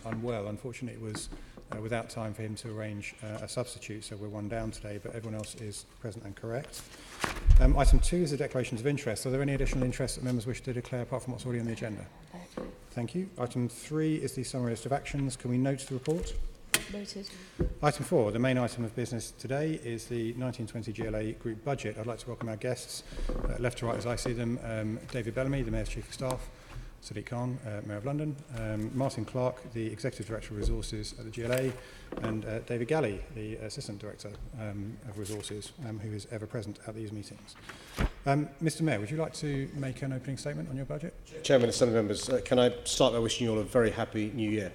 unwell. Unfortunately, it was without time for him to arrange a substitute, so we're one down today, but everyone else is present and correct. Item 2 is the declarations of interest. Are there any additional interests that members wish to declare apart from what's already on the agenda? Thank you. Item 3 is the summary list of actions. Can we note the report? Noted. Item 4, the main item of business today is the 1920 GLA Group Budget. I'd like to welcome our guests, left to right as I see them, David Bellamy, the Mayor's Chief of Staff, Sadiq Khan, Mayor of London, Martin Clarke, the Executive Director of Resources at the GLA, and David Gallie, the Assistant Director of Resources, who is ever present at these meetings. Mr Mayor, would you like to make an opening statement on your budget? Chairman and Senate members, can I start by wishing you all a very happy new year.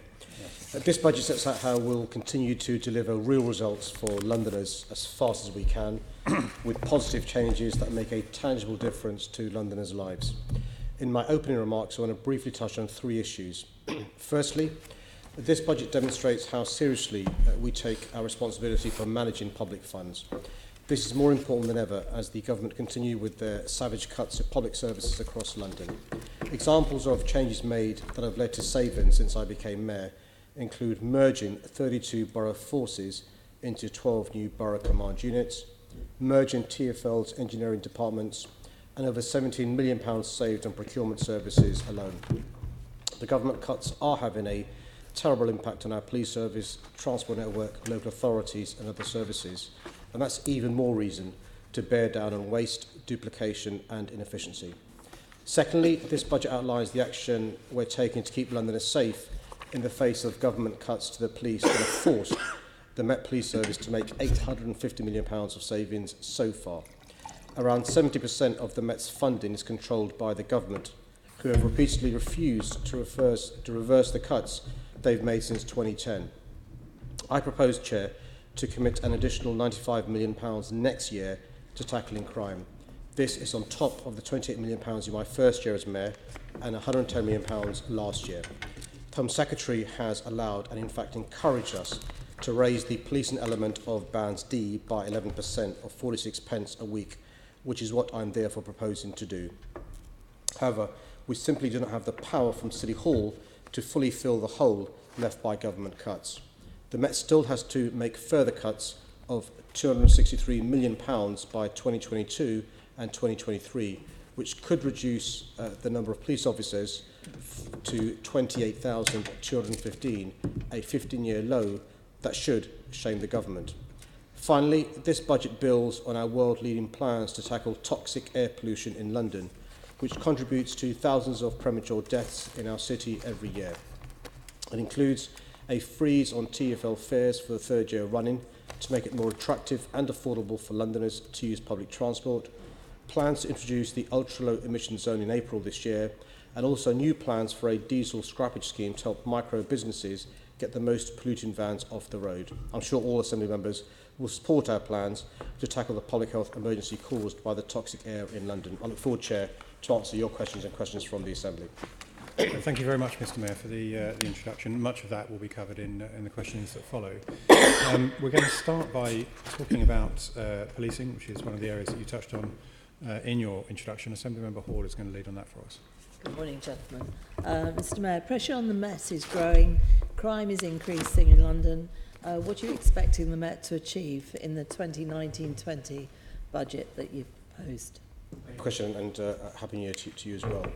This budget sets out how we'll continue to deliver real results for Londoners as fast as we can, with positive changes that make a tangible difference to Londoners' lives. In my opening remarks, I want to briefly touch on 3 issues. Firstly, this budget demonstrates how seriously we take our responsibility for managing public funds. This is more important than ever as the government continue with their savage cuts to public services across London. Examples of changes made that have led to savings since I became Mayor include merging 32 borough forces into 12 new borough command units, merging TfL's engineering departments, and over £17 million saved on procurement services alone. The government cuts are having a terrible impact on our police service, transport network, local authorities and other services, and that's even more reason to bear down on waste, duplication and inefficiency. Secondly, this budget outlines the action we're taking to keep Londoners safe in the face of government cuts to the police that have forced the Met Police Service to make £850 million of savings so far. Around 70% of the Met's funding is controlled by the government, who have repeatedly refused to reverse the cuts they've made since 2010. I propose, Chair, to commit an additional £95 million next year to tackling crime. This is on top of the £28 million in my first year as Mayor and £110 million last year. The Home Secretary has allowed and in fact encouraged us to raise the policing element of Bands D by 11% or 46 pence a week, which is what I'm therefore proposing to do. However, we simply do not have the power from City Hall to fully fill the hole left by government cuts. The Met still has to make further cuts of £263 million by 2022 and 2023, which could reduce the number of police officers to 28,215, a 15-year low that should shame the government. Finally, this budget builds on our world-leading plans to tackle toxic air pollution in London, which contributes to thousands of premature deaths in our city every year. It includes a freeze on TfL fares for the 3rd year running to make it more attractive and affordable for Londoners to use public transport, plans to introduce the ultra-low emission zone in April this year, and also new plans for a diesel scrappage scheme to help micro businesses get the most polluting vans off the road. I'm sure all Assembly members will support our plans to tackle the public health emergency caused by the toxic air in London. I look forward, Chair, to answer your questions and questions from the Assembly. Thank you very much, Mr Mayor, for the introduction. Much of that will be covered in the questions that follow. We're going to start by talking about policing, which is one of the areas that you touched on in your introduction. Assemblymember Hall is going to lead on that for us. Good morning, gentlemen. Mr Mayor, pressure on the Met is growing. Crime is increasing in London. What are you expecting the Met to achieve in the 2019-20 budget that you've proposed? Question and happy new year to you as well.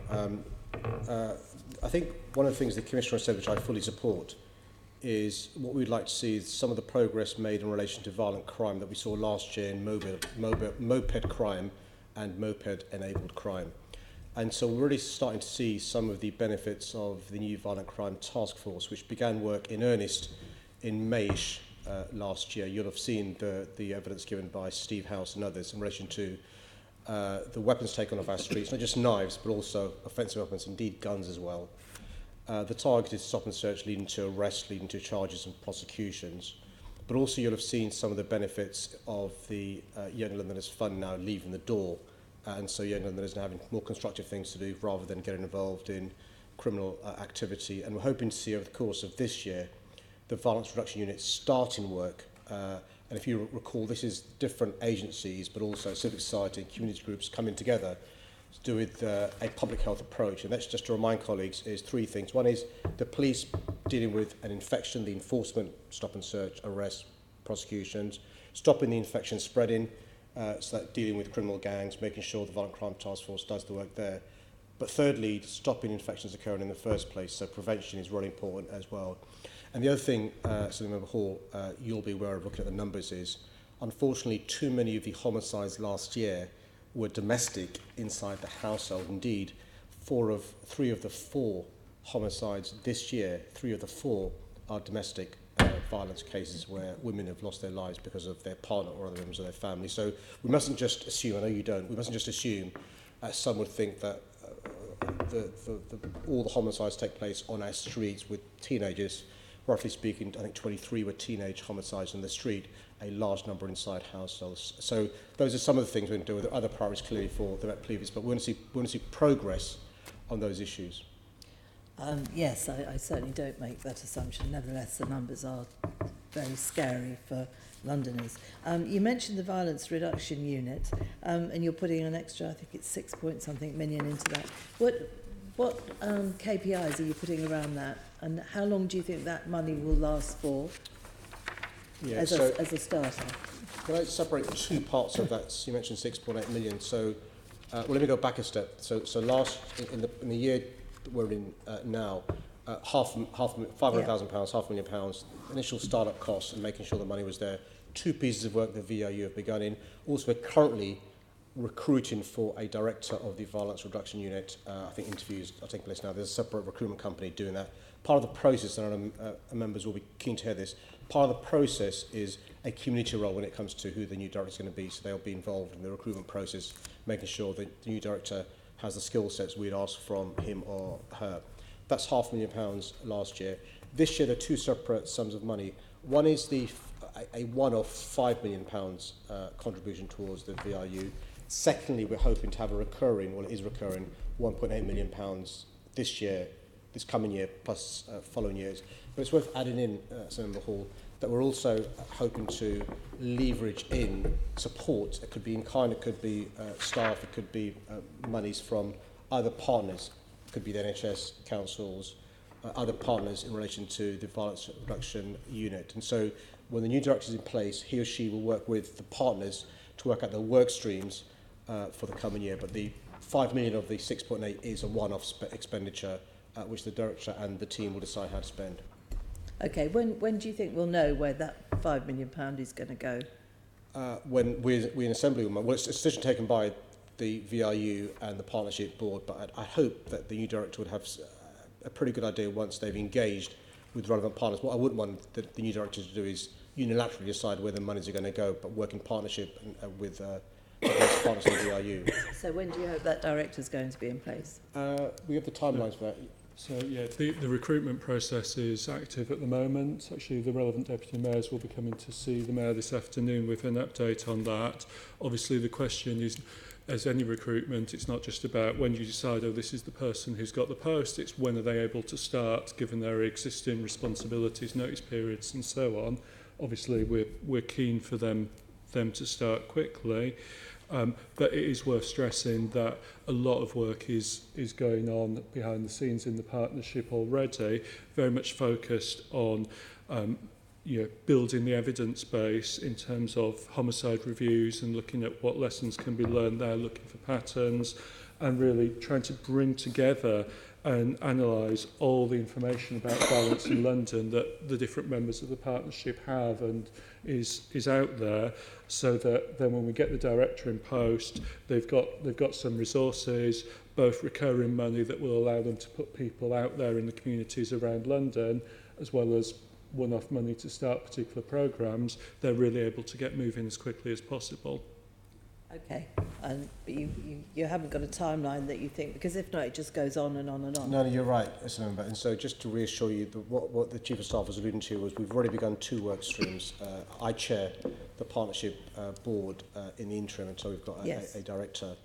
I think one of the things the Commissioner said, which I fully support, is what we'd like to see is some of the progress made in relation to violent crime that we saw last year in moped crime and moped-enabled crime. And so we're really starting to see some of the benefits of the new Violent Crime Task Force, which began work in earnest in May-ish last year. You'll have seen the evidence given by Steve House and others in relation to the weapons taken off our streets, not just knives, but also offensive weapons, indeed guns as well. The targeted stop and search leading to arrests, leading to charges and prosecutions. But also you'll have seen some of the benefits of the Young Londoners Fund now leaving the door. And so Young Londoners now having more constructive things to do rather than getting involved in criminal activity. And we're hoping to see over the course of this year the Violence Reduction Unit starting work. And if you recall, this is different agencies, but also civic society and community groups coming together to do with a public health approach. And that's just to remind colleagues is three things. One is the police dealing with an infection, the enforcement, stop and search, arrest, prosecutions, stopping the infection spreading, so that dealing with criminal gangs, making sure the Violent Crime Task Force does the work there. But thirdly, stopping infections occurring in the first place, so prevention is really important as well. And the other thing, so Member Hall, you'll be aware of looking at the numbers is, unfortunately, too many of the homicides last year were domestic inside the household. Indeed, three of the four homicides this year, 3 of the 4 are domestic violence cases where women have lost their lives because of their partner or other members of their family. So we mustn't just assume, I know you don't, we mustn't just assume, as some would think, that all the homicides take place on our streets with teenagers. Roughly speaking, I think 23 were teenage homicides on the street, a large number inside households. So those are some of the things we're going to do. With other priorities clearly for the Met Plevies, but we want to see progress on those issues. Yes, I certainly don't make that assumption. Nevertheless, the numbers are very scary for Londoners. You mentioned the violence reduction unit, and you're putting an extra, I think it's 6 point something million into that. What KPIs are you putting around that, and how long do you think that money will last for as a starter? Can I separate 2 parts of that? You mentioned 6.8 million. So, well, let me go back a step. So last in the year that we're in now, £500,000, £500,000, initial startup costs and making sure the money was there. 2 pieces of work the VIU have begun in. Also, we're currently recruiting for a director of the violence reduction unit. I think interviews are taking place now. There's a separate recruitment company doing that. Part of the process, and members will be keen to hear this, part of the process is a community role when it comes to who the new director is going to be. So they'll be involved in the recruitment process, making sure that the new director has the skill sets we'd ask from him or her. That's £500,000 last year. This year, there are 2 separate sums of money. One is a one-off £5 million contribution towards the VIU. Secondly, we're hoping to have a recurring, well, it is recurring, £1.8 million this year, this coming year, plus following years. But it's worth adding in, Senator Hall, that we're also hoping to leverage in support. It could be in kind, it could be staff, it could be monies from other partners. It could be the NHS, councils, other partners in relation to the violence reduction unit. And so when the new director is in place, he or she will work with the partners to work out the work streams for the coming year. But the 5 million of the 6.8 is a one-off expenditure which the director and the team will decide how to spend. Okay, when do you think we'll know where that £5 million is going to go? When we in Assembly, well, it's a decision taken by the VIU and the Partnership Board, but I hope that the new director would have a pretty good idea once they've engaged with relevant partners. What I wouldn't want the new director to do is unilaterally decide where the monies are going to go, but work in partnership with partners in the VIU. So when do you hope that director is going to be in place? We have the timelines for that. So yeah, the recruitment process is active at the moment. Actually, the relevant deputy mayors will be coming to see the mayor this afternoon with an update on that. Obviously, the question is, as any recruitment, it's not just about when you decide, oh, this is the person who's got the post, it's when are they able to start, given their existing responsibilities, notice periods, and so on. Obviously, we're keen for them to start quickly. But it is worth stressing that a lot of work is going on behind the scenes in the partnership already, very much focused on building the evidence base in terms of homicide reviews and looking at what lessons can be learned there, looking for patterns, and really trying to bring together and analyse all the information about violence in London that the different members of the partnership have and is out there, so that then when we get the director in post, they've got some resources, both recurring money that will allow them to put people out there in the communities around London, as well as one-off money to start particular programmes. They're really able to get moving as quickly as possible. Okay, but you haven't got a timeline that you think, because if not, it just goes on and on and on. No, you're right, Member. And so just to reassure you, what the Chief of Staff was alluding to was we've already begun 2 work streams. I chair the Partnership Board in the interim until we've got a director.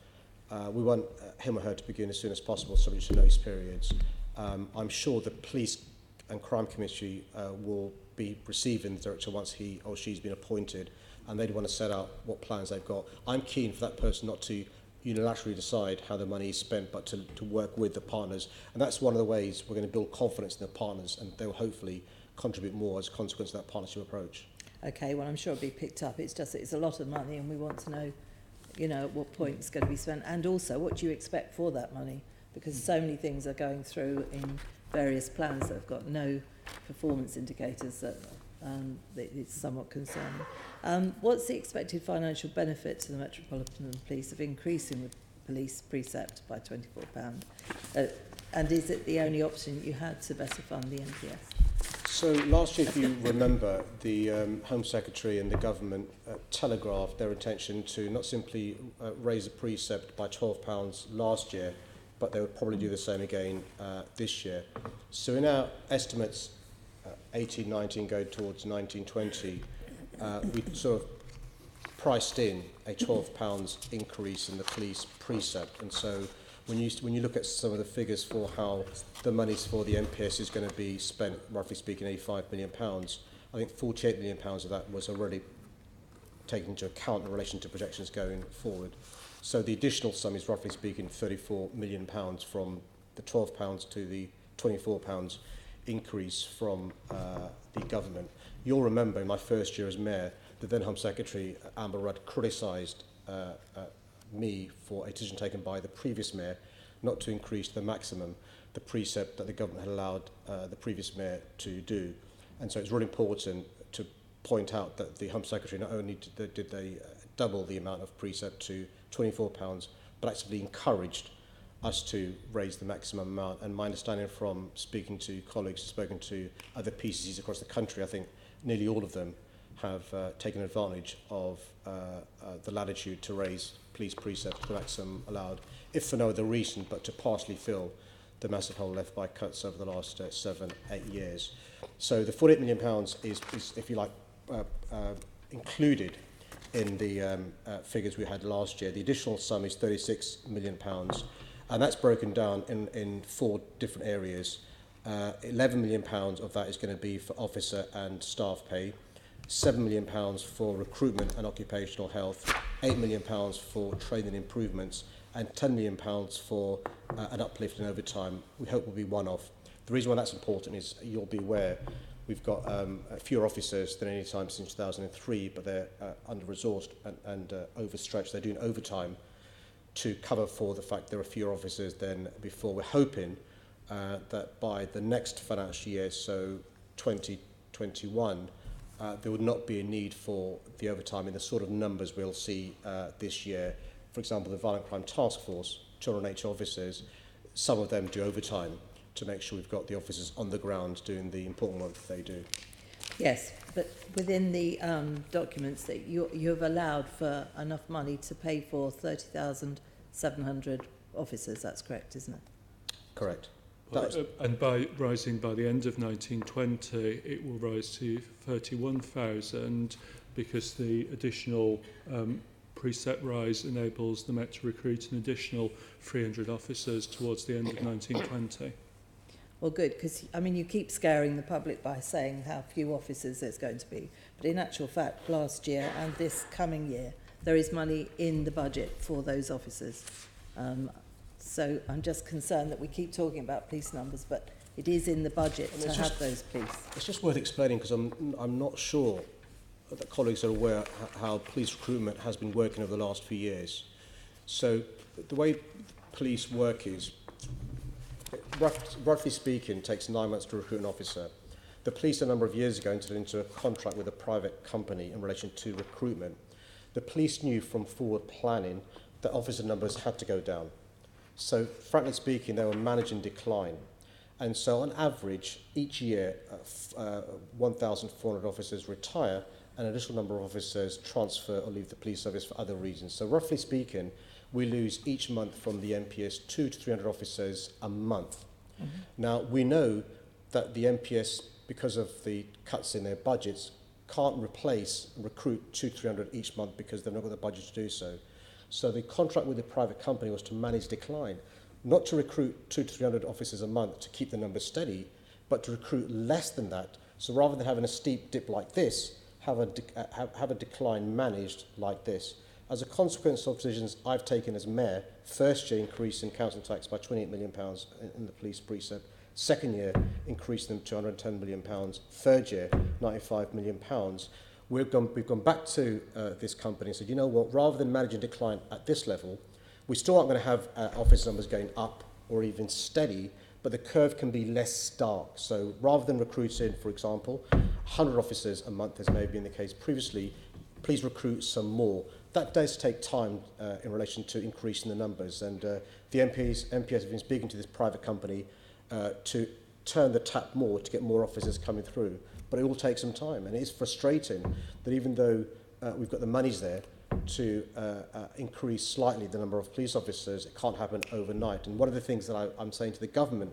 We want him or her to begin as soon as possible, subject to notice periods. I'm sure the Police and Crime Committee will be receiving the director once he or she's been appointed, and they'd want to set out what plans they've got. I'm keen for that person not to unilaterally decide how the money is spent, but to work with the partners. And that's one of the ways we're going to build confidence in the partners, and they'll hopefully contribute more as a consequence of that partnership approach. Okay, well, I'm sure it'll be picked up. It's just that it's a lot of money and we want to know, at what point it's going to be spent, and also what do you expect for that money, because so many things are going through in various plans that have got no performance indicators that it's somewhat concerning. What's the expected financial benefit to the Metropolitan Police of increasing the police precept by £24? And is it the only option you had to better fund the NPS? So last year, if you remember, the Home Secretary and the government telegraphed their intention to not simply raise the precept by £12 last year, but they would probably do the same again this year. So in our estimates, 18-19 go towards 19-20, we sort of priced in a £12 increase in the police precept. And so when you look at some of the figures for how the monies for the MPS is going to be spent, roughly speaking, £85 million, I think £48 million of that was already taken into account in relation to projections going forward. So the additional sum is, roughly speaking, £34 million from the £12 to the £24 increase from the government. You'll remember in my first year as mayor, the then Home Secretary, Amber Rudd, criticised me for a decision taken by the previous mayor not to increase the maximum, the precept that the government had allowed the previous mayor to do. And so it's really important to point out that the Home Secretary not only did they double the amount of precept to £24, but actually encouraged us to raise the maximum amount. And my understanding from speaking to colleagues, spoken to other PCCs across the country, I think nearly all of them have taken advantage of the latitude to raise police precept to the maximum allowed, if for no other reason but to partially fill the massive hole left by cuts over the last 7-8 years. So the £48 million is, if you like, included in the figures we had last year. The additional sum is £36 million, and that's broken down in 4 different areas. £11 million of that is going to be for officer and staff pay, £7 million for recruitment and occupational health, £8 million for training improvements, and £10 million for an uplift in overtime. We hope will be one-off. The reason why that's important is you'll be aware we've got fewer officers than any time since 2003, but they're under-resourced and overstretched. They're doing overtime to cover for the fact there are fewer officers than before. We're hoping that by the next financial year, so 2021, there would not be a need for the overtime in the sort of numbers we'll see this year. For example, the Violent Crime Task Force, 208 officers, some of them do overtime to make sure we've got the officers on the ground doing the important work that they do. Yes, but within the documents that you have allowed for enough money to pay for 30,700 officers, that's correct, isn't it? Correct. And by rising by the end of 1920, it will rise to 31,000 because the additional precept rise enables the Met to recruit an additional 300 officers towards the end of 1920. Well, good, because, I mean, you keep scaring the public by saying how few officers there's going to be. But in actual fact, last year and this coming year, there is money in the budget for those officers. So I'm just concerned that we keep talking about police numbers, but it is in the budget to have those police. It's just worth explaining because I'm not sure that colleagues are aware how police recruitment has been working over the last few years. So the way police work is, roughly speaking, it takes 9 months to recruit an officer. The police a number of years ago entered into a contract with a private company in relation to recruitment. The police knew from forward planning that officer numbers had to go down. So, frankly speaking, they were managing decline. And so, on average, each year, 1,400 officers retire and an additional number of officers transfer or leave the police service for other reasons. So, roughly speaking, we lose each month from the MPS 200 to 300 officers a month. Mm-hmm. Now, we know that the MPS, because of the cuts in their budgets, can't recruit 200 to 300 each month because they've not got the budget to do so. So the contract with the private company was to manage decline, not to recruit 200 to 300 officers a month to keep the numbers steady, but to recruit less than that. So rather than having a steep dip like this, have a decline managed like this. As a consequence of decisions I've taken as mayor, first year increase in council tax by £28 million in the police precept, second year increased them to £110 million, third year £95 million. We've gone back to this company and said, you know what, rather than managing decline at this level, we still aren't going to have office numbers going up or even steady, but the curve can be less stark. So rather than recruiting, for example, 100 officers a month, as may have been the case previously, please recruit some more. That does take time in relation to increasing the numbers. And the MPS have been speaking to this private company to turn the tap more to get more officers coming through. But it will take some time. And it is frustrating that even though we've got the monies there to increase slightly the number of police officers, it can't happen overnight. And one of the things that I'm saying to the government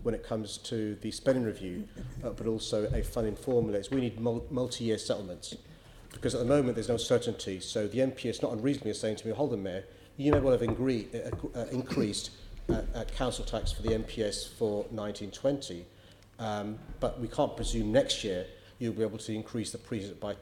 when it comes to the spending review, but also a funding formula, is we need multi-year settlements. Because at the moment there's no certainty. So the MPS not unreasonably is saying to me, hold on, Mayor, you may well have increased council tax for the MPS for 1920, but we can't presume next year you'll be able to increase the precept by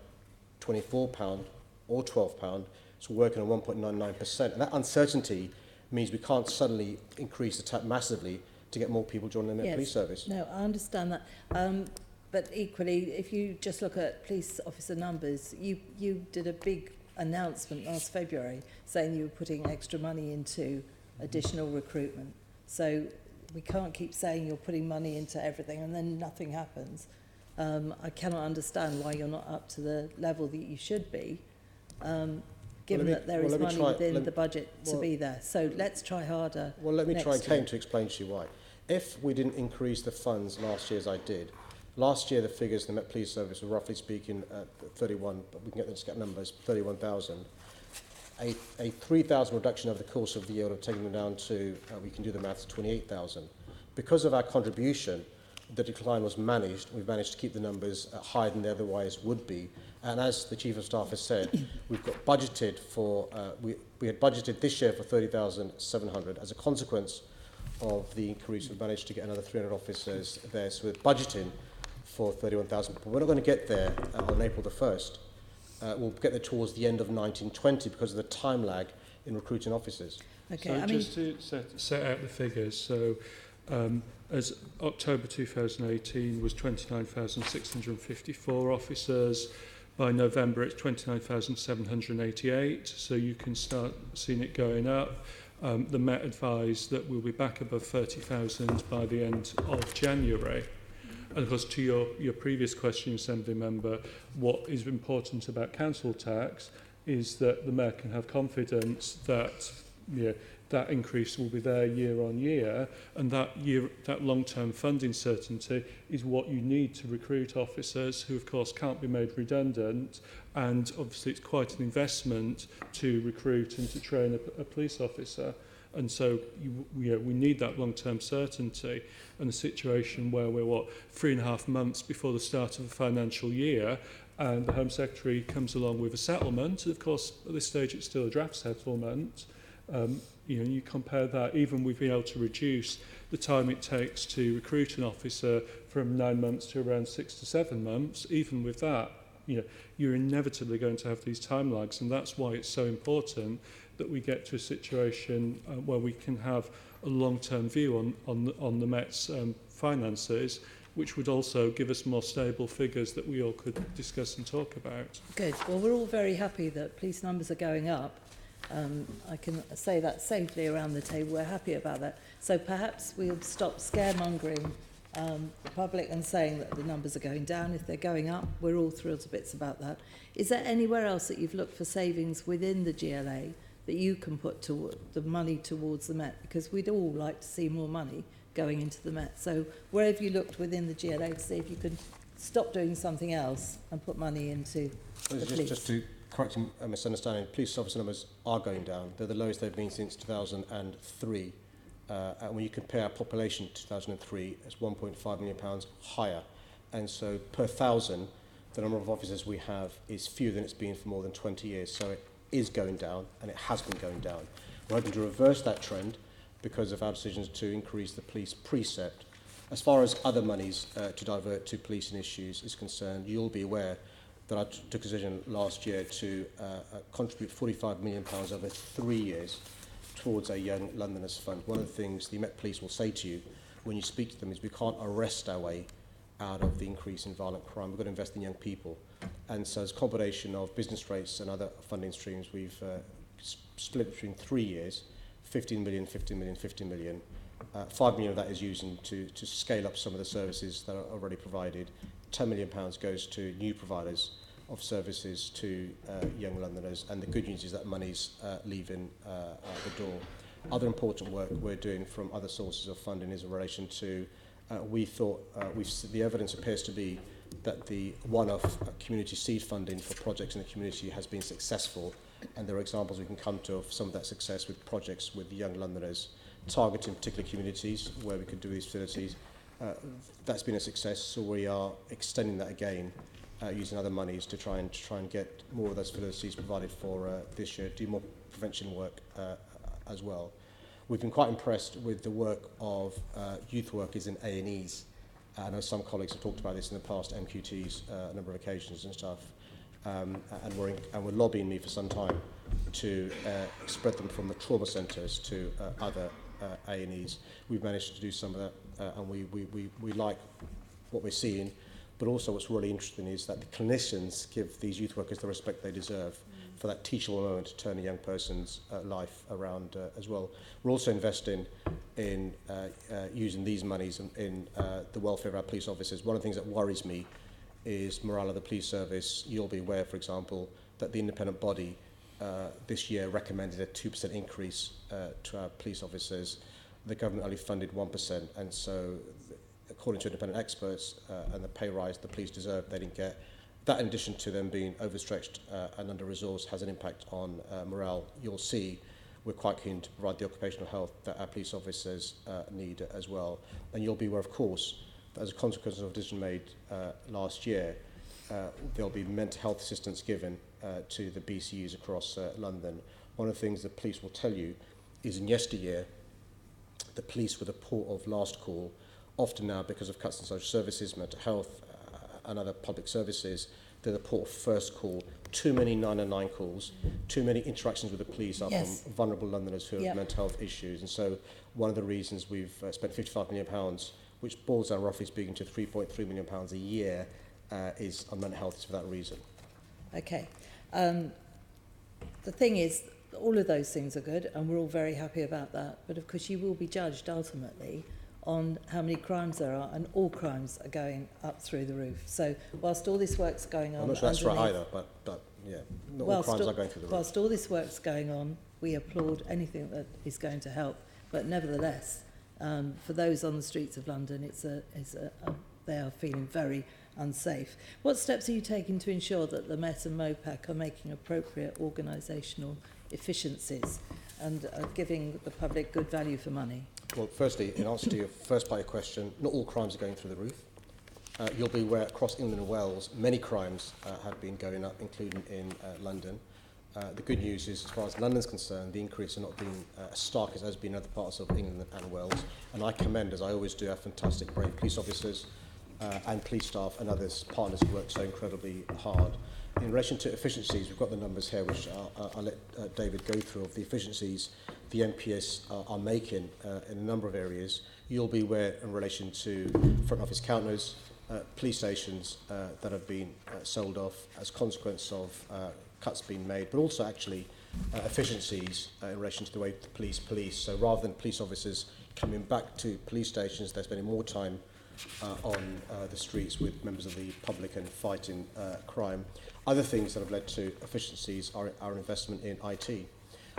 £24 or £12. So we're working on 1.99%. And that uncertainty means we can't suddenly increase the tax massively to get more people joining the police service. No, I understand that. But equally, if you just look at police officer numbers, you did a big announcement last February saying you were putting extra money into additional recruitment. So we can't keep saying you're putting money into everything and then nothing happens. I cannot understand why you're not up to the level that you should be, given that there is money within the budget to be there. So let's try harder. Well, let me try again to explain to you why. If we didn't increase the funds last year as I did, last year the figures in the Met Police Service were roughly speaking 31, but we can get the exact numbers, 31,000. A 3,000 reduction over the course of the year would have taken them down to, we can do the maths, 28,000. Because of our contribution, the decline was managed. We've managed to keep the numbers higher than they otherwise would be. And as the Chief of Staff has said, we've got budgeted for, we had budgeted this year for 30,700. As a consequence of the increase, we've managed to get another 300 officers there. So we're budgeting for 31,000. But we're not going to get there on April the 1st. We'll get there towards the end of 1920 because of the time lag in recruiting officers. Okay, so just to set out the figures, so as October 2018 was 29,654 officers, by November it's 29,788, so you can start seeing it going up. The Met advised that we'll be back above 30,000 by the end of January. And of course, to your previous question, Assembly Member, what is important about council tax is that the Mayor can have confidence that that increase will be there year on year, and that long-term funding certainty is what you need to recruit officers who, of course, can't be made redundant, and obviously it's quite an investment to recruit and to train a police officer. And so we need that long-term certainty, and a situation where we're 3.5 months before the start of the financial year, and the Home Secretary comes along with a settlement. Of course, at this stage it's still a draft settlement. You compare that, even we've been able to reduce the time it takes to recruit an officer from 9 months to around 6 to 7 months. Even with that, you're inevitably going to have these time lags, and that's why it's so important that we get to a situation where we can have a long-term view on the Met's finances, which would also give us more stable figures that we all could discuss and talk about. Good. Well, we're all very happy that police numbers are going up. I can say that safely around the table. We're happy about that. So perhaps we'll stop scaremongering the public and saying that the numbers are going down. If they're going up, we're all thrilled to bits about that. Is there anywhere else that you've looked for savings within the GLA that you can put the money towards the Met? Because we'd all like to see more money going into the Met. So where have you looked within the GLA to see if you can stop doing something else and put money into the police? Just to correct a misunderstanding, police officer numbers are going down. They're the lowest they've been since 2003. And when you compare our population to 2003, it's £1.5 million higher. And so per thousand, the number of officers we have is fewer than it's been for more than 20 years. So it is going down, and it has been going down. We're hoping to reverse that trend because of our decisions to increase the police precept. As far as other monies to divert to policing issues is concerned, you'll be aware that I took a decision last year to contribute £45 million over 3 years towards a Young Londoners Fund. One of the things the Met Police will say to you when you speak to them is we can't arrest our way out of the increase in violent crime. We've got to invest in young people. And so as a combination of business rates and other funding streams, we've split between 3 years, 15 million, 15 million, 15 million. 5 million of that is using to scale up some of the services that are already provided. £10 million goes to new providers of services to young Londoners. And the good news is that money's leaving the door. Other important work we're doing from other sources of funding is in relation to the evidence appears to be that the one-off community seed funding for projects in the community has been successful, and there are examples we can come to of some of that success with projects with young Londoners targeting particular communities where we could do these facilities. That's been a success, so we are extending that again using other monies to try and get more of those facilities provided for this year, do more prevention work as well. We've been quite impressed with the work of youth workers in A&Es. I know some colleagues have talked about this in the past, MQTs, a number of occasions and stuff, and we're lobbying me for some time to spread them from the trauma centres to other A&Es. We've managed to do some of that, and we like what we're seeing, but also what's really interesting is that the clinicians give these youth workers the respect they deserve for that teachable moment to turn a young person's life around as well. We're also investing in using these monies in the welfare of our police officers. One of the things that worries me is morale of the police service. You'll be aware, for example, that the independent body this year recommended a 2% increase to our police officers. The government only funded 1%, and so according to independent experts and the pay rise the police deserve, they didn't get. That, in addition to them being overstretched and under-resourced, has an impact on morale. You'll see we're quite keen to provide the occupational health that our police officers need as well. And you'll be aware, of course, that as a consequence of a decision made last year, there'll be mental health assistance given to the BCUs across London. One of the things the police will tell you is in yesteryear, the police were the port of last call, often now because of cuts in social services, mental health, and other public services, they're the port of first call. Too many 909 calls, too many interactions with the police are from vulnerable Londoners who have mental health issues. And so one of the reasons we've spent £55 million, which boils down roughly speaking to £3.3 million a year, is on mental health is for that reason. Okay. The thing is, all of those things are good, and we're all very happy about that. But of course, you will be judged ultimately on how many crimes there are, and all crimes are going up through the roof. So whilst all this work's going on... I'm not sure that's right either, but yeah, not all crimes are going through the roof. Whilst all this work's going on, we applaud anything that is going to help. But nevertheless, for those on the streets of London, they are feeling very unsafe. What steps are you taking to ensure that the Met and MOPAC are making appropriate organisational efficiencies and are giving the public good value for money? Well, firstly, in answer to your first part of your question, not all crimes are going through the roof. You'll be aware across England and Wales, many crimes have been going up, including in London. The good news is, as far as London's concerned, the increase has not been as stark as has been in other parts of England and Wales. And I commend, as I always do, our fantastic, brave police officers and police staff and others, partners who work so incredibly hard. In relation to efficiencies, we've got the numbers here, which I'll let David go through, of the efficiencies the MPS are making in a number of areas. You'll be aware in relation to front office counters, police stations that have been sold off as a consequence of cuts being made, but also actually efficiencies in relation to the way the police. So rather than police officers coming back to police stations, they're spending more time on the streets with members of the public and fighting crime. Other things that have led to efficiencies are our investment in IT.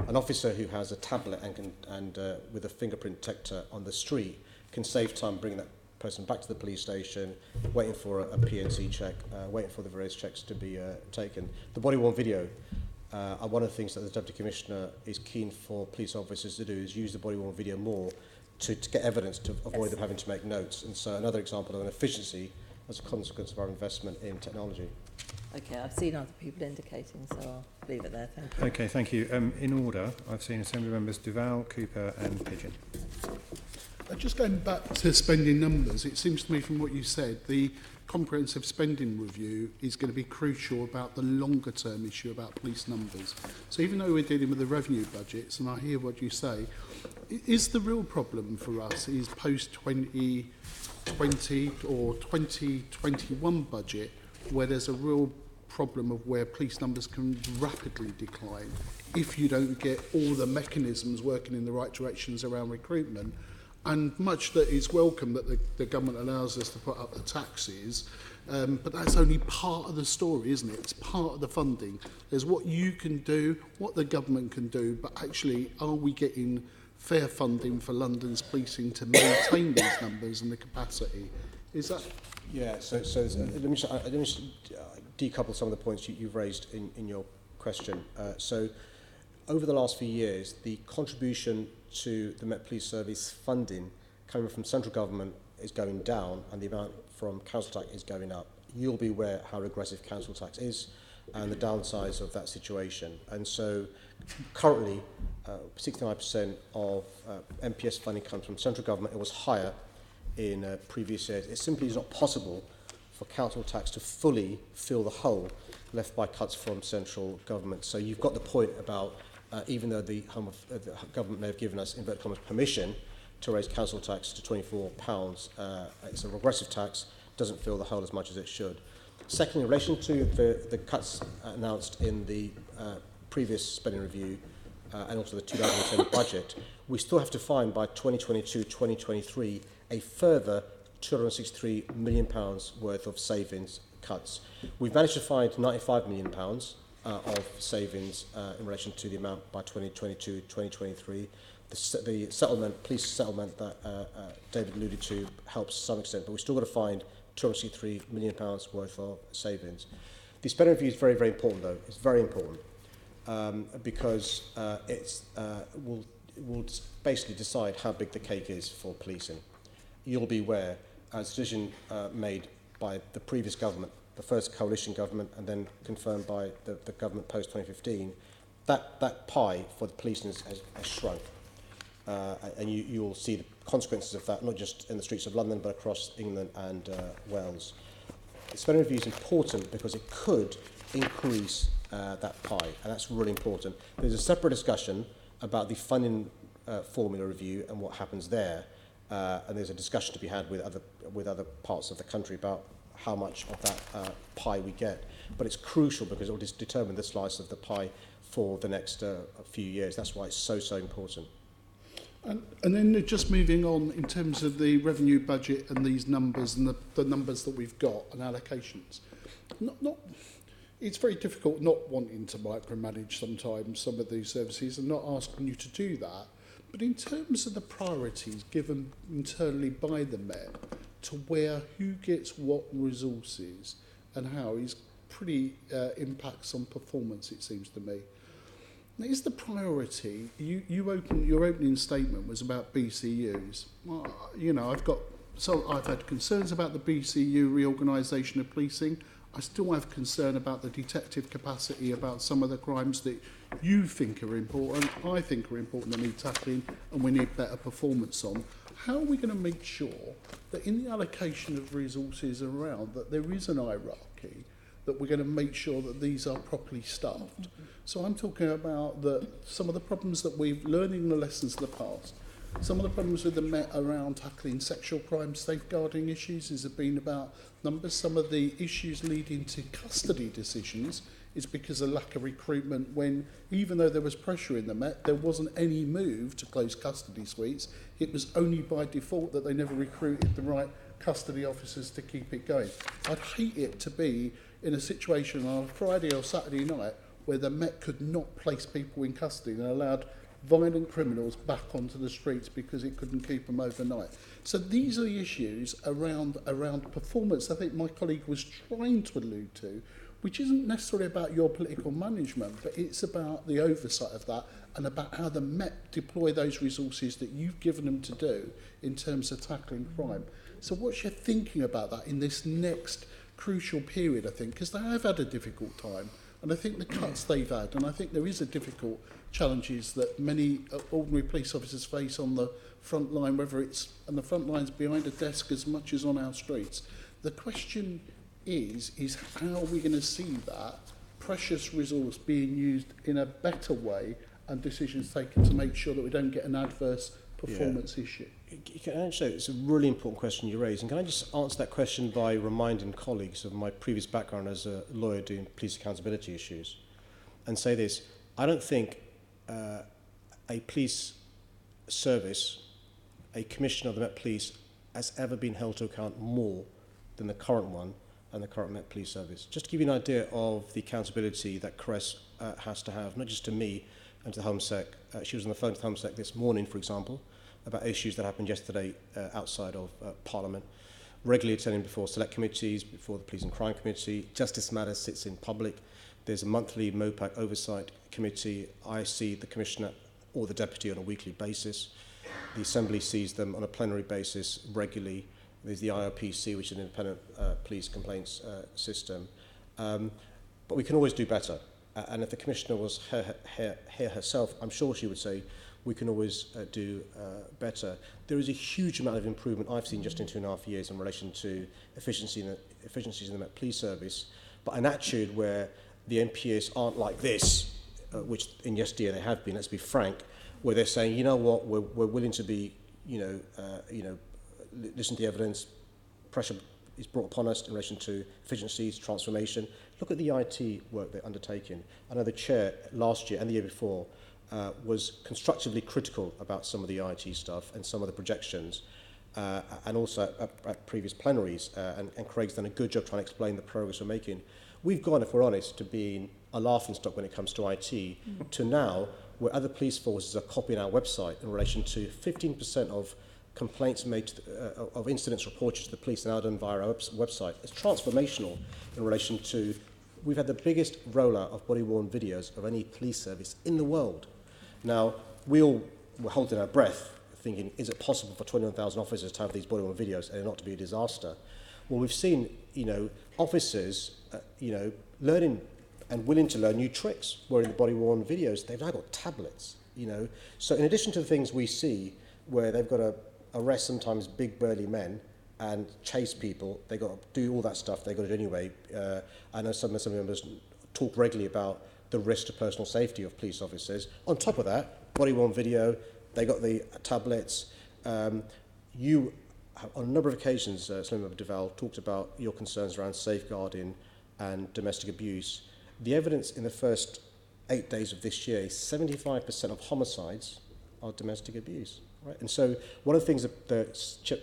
An officer who has a tablet and with a fingerprint detector on the street can save time bringing that person back to the police station, waiting for a PNC check, waiting for the various checks to be taken. The body-worn video, one of the things that the Deputy Commissioner is keen for police officers to do is use the body-worn video more to get evidence to avoid them having to make notes. And so another example of an efficiency as a consequence of our investment in technology. Okay, I've seen other people indicating, so I'll leave it there. Thank you. Okay, thank you. In order, I've seen Assembly Members Duval, Cooper and Pigeon. Just going back to spending numbers, it seems to me from what you said, the comprehensive spending review is going to be crucial about the longer term issue about police numbers. So even though we're dealing with the revenue budgets, and I hear what you say, is the real problem for us is post 2020 or 2021 budget where there's a real problem of where police numbers can rapidly decline if you don't get all the mechanisms working in the right directions around recruitment. And much that is welcome that the government allows us to put up the taxes, but that's only part of the story, isn't it? It's part of the funding. There's what you can do, what the government can do, but actually, are we getting fair funding for London's policing to maintain these numbers and the capacity? Is that... Yeah, so let me just decouple some of the points you've raised in your question. So over the last few years, the contribution to the Met Police Service funding coming from central government is going down and the amount from council tax is going up. You'll be aware how regressive council tax is and the downsides of that situation. And so currently, 69% of MPS funding comes from central government. It was higher in previous years. It simply is not possible for council tax to fully fill the hole left by cuts from central government. So you've got the point about even though the government may have given us, inverted commas, permission to raise council tax to £24, it's a regressive tax, doesn't fill the hole as much as it should. Secondly, in relation to the cuts announced in the previous spending review and also the 2010 budget, we still have to find by 2022-2023 a further £263 million worth of savings cuts. We've managed to find £95 million of savings in relation to the amount by 2022-2023. The settlement, police settlement that David alluded to helps to some extent, but we've still got to find £263 million worth of savings. The spending review is very, very important, though. It's very important because it will basically decide how big the cake is for policing. You'll be aware, as a decision made by the previous government, the first coalition government, and then confirmed by the government post-2015, that pie for the policing has shrunk. And you'll see the consequences of that, not just in the streets of London, but across England and Wales. The spending review is important because it could increase that pie, and that's really important. There's a separate discussion about the funding formula review and what happens there, and there's a discussion to be had with other parts of the country about how much of that pie we get. But it's crucial because it will determine the slice of the pie for the next few years. That's why it's so important. And then just moving on in terms of the revenue budget and these numbers and the numbers that we've got and allocations. It's very difficult not wanting to micromanage sometimes some of these services and not asking you to do that. But in terms of the priorities given internally by the Met to where who gets what resources and how is pretty impacts on performance, it seems to me. Now, is the priority, your opening statement was about BCUs. Well, you know, I've had concerns about the BCU reorganisation of policing. I still have concern about the detective capacity, about some of the crimes that you think are important, I think are important and need tackling, and we need better performance on. How are we going to make sure that in the allocation of resources around, that there is an hierarchy, that we're going to make sure that these are properly staffed? So I'm talking about some of the problems that we've learning the lessons of the past. Some of the problems with the Met around tackling sexual crime safeguarding issues has been about numbers. Some of the issues leading to custody decisions is because of lack of recruitment when, even though there was pressure in the Met, there wasn't any move to close custody suites. It was only by default that they never recruited the right custody officers to keep it going. I'd hate it to be in a situation on a Friday or Saturday night where the Met could not place people in custody and allowed violent criminals back onto the streets because it couldn't keep them overnight. So these are the issues around performance I think my colleague was trying to allude to, which isn't necessarily about your political management, but it's about the oversight of that and about how the Met deploy those resources that you've given them to do in terms of tackling crime. So what's your thinking about that in this next crucial period, I think, because they have had a difficult time. And I think the cuts they've had, and I think there is a difficult challenges that many ordinary police officers face on the front line, whether it's on the front lines behind a desk as much as on our streets. The question is how are we going to see that precious resource being used in a better way and decisions taken to make sure that we don't get an adverse performance issue? Actually, it's a really important question you raise. And can I just answer that question by reminding colleagues of my previous background as a lawyer doing police accountability issues and say this: I don't think a police service, a commissioner of the Met Police, has ever been held to account more than the current one and the current Met Police Service. Just to give you an idea of the accountability that Cress has to have, not just to me and to the Home Sec. She was on the phone to the Home Sec this morning, for example, about issues that happened yesterday outside of Parliament, regularly attending before select committees, before the Police and Crime Committee. Justice Matters sits in public. There's a monthly MOPAC Oversight Committee. I see the Commissioner or the Deputy on a weekly basis. The Assembly sees them on a plenary basis regularly. There's the IOPC, which is an independent police complaints system. But we can always do better. And if the Commissioner was here herself, I'm sure she would say we can always do better. There is a huge amount of improvement I've seen just in 2.5 years in relation to efficiencies in the Met Police Service, but an attitude where the MPS aren't like this, which in yesteryear they have been, let's be frank, where they're saying, you know what, we're willing to be, listen to the evidence, pressure is brought upon us in relation to efficiencies, transformation. Look at the IT work they're undertaking. I know the chair last year and the year before was constructively critical about some of the IT stuff and some of the projections, and also at previous plenaries, and Craig's done a good job trying to explain the progress we're making. We've gone, if we're honest, to being a laughingstock when it comes to IT, to now where other police forces are copying our website in relation to 15% of complaints made of incidents reported to the police now done via our website. It's transformational in relation to, we've had the biggest rollout of body-worn videos of any police service in the world. Now, we all were holding our breath thinking, is it possible for 21,000 officers to have these body-worn videos and not to be a disaster? Well, we've seen, officers, learning and willing to learn new tricks wearing the body-worn videos. They've now got tablets, So in addition to the things we see where they've got to arrest sometimes big burly men and chase people, they've got to do all that stuff, they've got to do anyway. I know some members talk regularly about the risk to personal safety of police officers. On top of that, body-worn video, they got the tablets. You, on a number of occasions, Selim Duval talked about your concerns around safeguarding and domestic abuse. The evidence in the first 8 days of this year is 75% of homicides are domestic abuse. Right? And so one of the things that the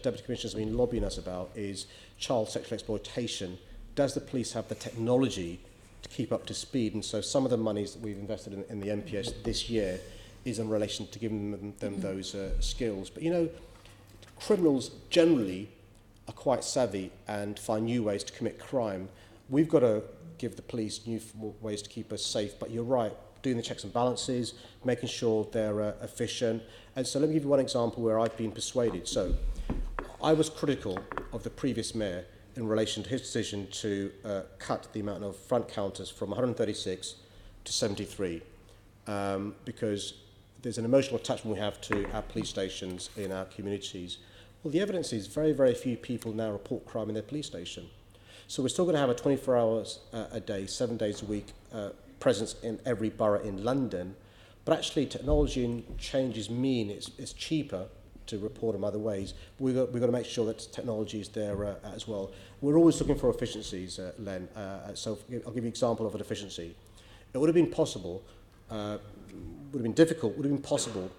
Deputy Commissioners have been lobbying us about is child sexual exploitation. Does the police have the technology to keep up to speed? And so some of the monies that we've invested in the MPS this year is in relation to giving them those skills. But criminals generally are quite savvy and find new ways to commit crime. We've got to give the police new ways to keep us safe. But you're right, doing the checks and balances, making sure they're efficient. And so let me give you one example where I've been persuaded. So I was critical of the previous mayor in relation to his decision to cut the amount of front counters from 136 to 73 because there's an emotional attachment we have to our police stations in our communities. Well, the evidence is very, very few people now report crime in their police station. So we're still going to have a 24 hours a day, 7 days a week presence in every borough in London. But actually technology and changes mean it's cheaper to report them other ways. We've got to make sure that technology is there as well. We're always looking for efficiencies, Len. So I'll give you an example of an efficiency. It would have been possible, would have been difficult, would have been possible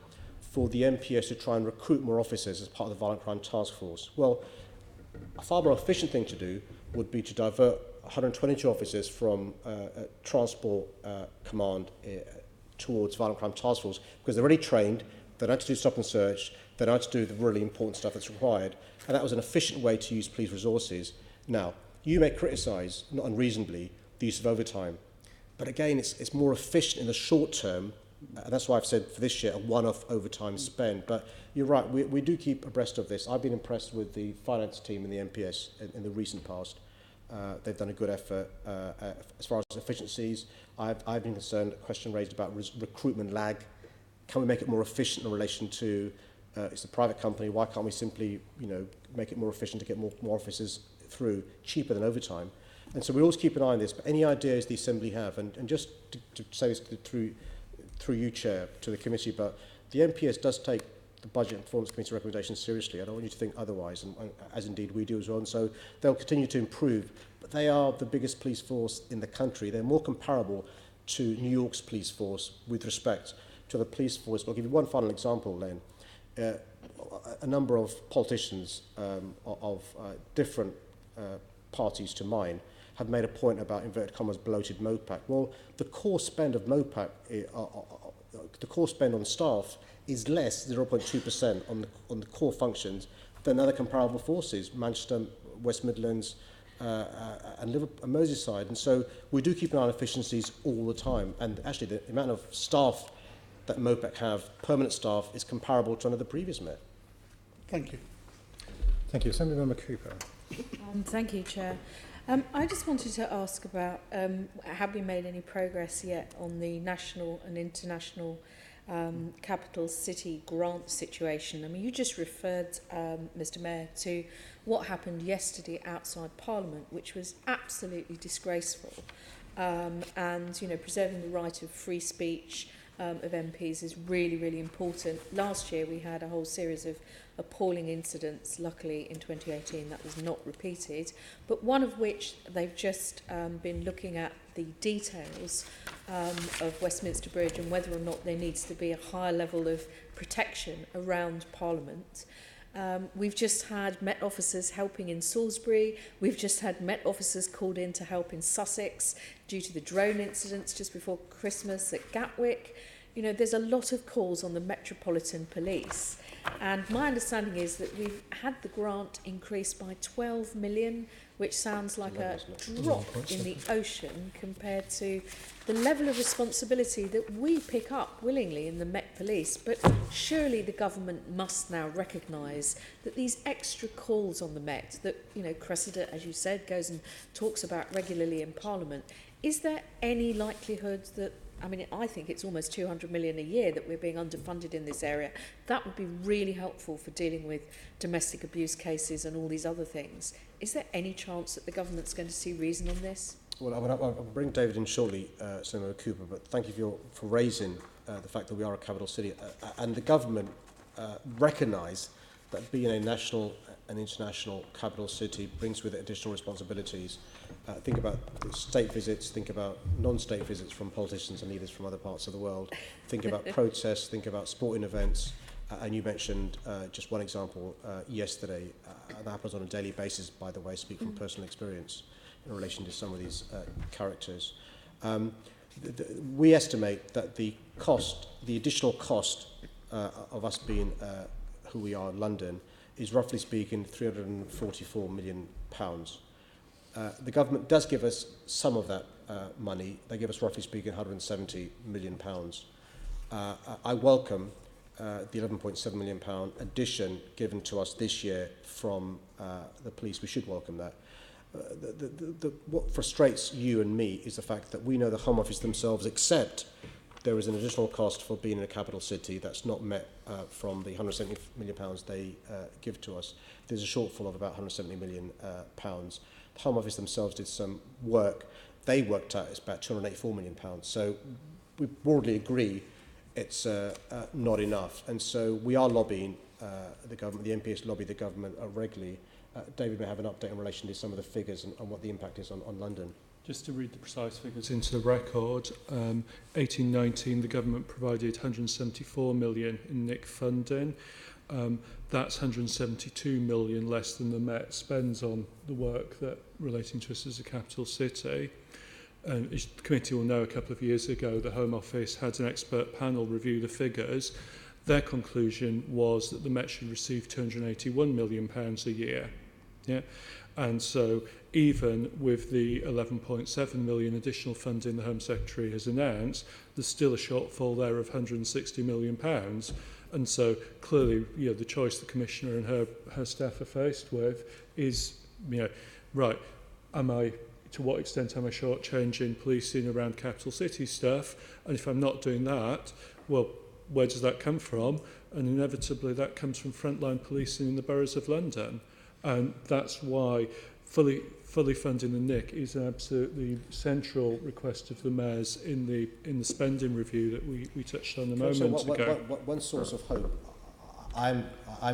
for the MPS to try and recruit more officers as part of the Violent Crime Task Force. Well, a far more efficient thing to do would be to divert 122 officers from Transport Command towards Violent Crime Task Force because they're already trained, they don't have to do stop and search, they don't have to do the really important stuff that's required, and that was an efficient way to use police resources. Now, you may criticise, not unreasonably, the use of overtime, but again, it's more efficient in the short term, and that's why I've said for this year a one-off overtime spend. But you're right, we do keep abreast of this. I've been impressed with the finance team in the MPS in the recent past. They've done a good effort. As far as efficiencies, I've been concerned, a question raised about recruitment lag. Can we make it more efficient in relation to, it's a private company, why can't we simply, make it more efficient to get more officers through cheaper than overtime? And so we always keep an eye on this, but any ideas the Assembly have, and just to say this through you, Chair, to the committee, but the MPS does take the Budget and Performance Committee recommendations seriously. I don't want you to think otherwise, and as indeed we do as well. And so they'll continue to improve, but they are the biggest police force in the country. They're more comparable to New York's police force with respect to the police force. I'll give you one final example, Len. A number of politicians of different parties to mine have made a point about, inverted commas, bloated MOPAC. Well, the core spend of MOPAC, the core spend on staff is less, 0.2% on the core functions than other comparable forces, Manchester, West Midlands, and Liverpool, and Merseyside. And so we do keep an eye on efficiencies all the time. And actually, the amount of staff that MOPAC have, permanent staff, is comparable to under the previous mayor. Thank you. Thank you. Assemblymember Cooper. Thank you, Chair. I just wanted to ask about, have we made any progress yet on the national and international capital city grant situation? I mean, you just referred, Mr Mayor, to what happened yesterday outside Parliament, which was absolutely disgraceful. And, preserving the right of free speech of MPs is really, really important. Last year we had a whole series of appalling incidents. Luckily in 2018 that was not repeated, but one of which they've just been looking at the details of Westminster Bridge and whether or not there needs to be a higher level of protection around Parliament. We've just had Met officers helping in Salisbury. We've just had Met officers called in to help in Sussex due to the drone incidents just before Christmas at Gatwick. There's a lot of calls on the Metropolitan Police. And my understanding is that we've had the grant increased by 12 million, which sounds like a drop in the ocean compared to the level of responsibility that we pick up willingly in the Met Police. But surely the government must now recognise that these extra calls on the Met that, Cressida, as you said, goes and talks about regularly in Parliament, is there any likelihood that, I think it's almost 200 million a year that we're being underfunded in this area. That would be really helpful for dealing with domestic abuse cases and all these other things. Is there any chance that the government's going to see reason on this? Well, I'll bring David in shortly, Senator Cooper, but thank you for raising the fact that we are a capital city. And the government recognise that being a national and international capital city brings with it additional responsibilities. Think about state visits, think about non-state visits from politicians and leaders from other parts of the world. Think about protests, think about sporting events. And you mentioned just one example yesterday. That happens on a daily basis, by the way, speak from personal experience in relation to some of these characters. We estimate that the additional cost of us being who we are in London is roughly speaking £344 million. The government does give us some of that money. They give us roughly speaking £170 million. I welcome the £11.7 million addition given to us this year from the police. We should welcome that. What frustrates you and me is the fact that we know the Home Office themselves accept there is an additional cost for being in a capital city that's not met from the £170 million they give to us. There's a shortfall of about £170 million. The Home Office themselves did some work. They worked out it's about £284 million. So we broadly agree it's not enough. And so we are lobbying the government, the MPs lobby the government regularly. David may have an update in relation to some of the figures and what the impact is on London. Just to read the precise figures into the record, 18-19 the government provided 174 million in NIC funding. That's 172 million less than the Met spends on the work that relating to us as a capital city. As the committee will know, a couple of years ago the Home Office had an expert panel review the figures. Their conclusion was that the Met should receive £281 million a year. Yeah? And so even with the 11.7 million additional funding the Home Secretary has announced, there's still a shortfall there of £160 million. And so clearly, the choice the Commissioner and her staff are faced with is, right, to what extent am I shortchanging policing around capital city stuff? And if I'm not doing that, well, where does that come from? And inevitably that comes from frontline policing in the boroughs of London. And that's why fully funding the NIC is an absolutely central request of the mayors in the spending review that we touched on a moment ago. One source of hope, I'm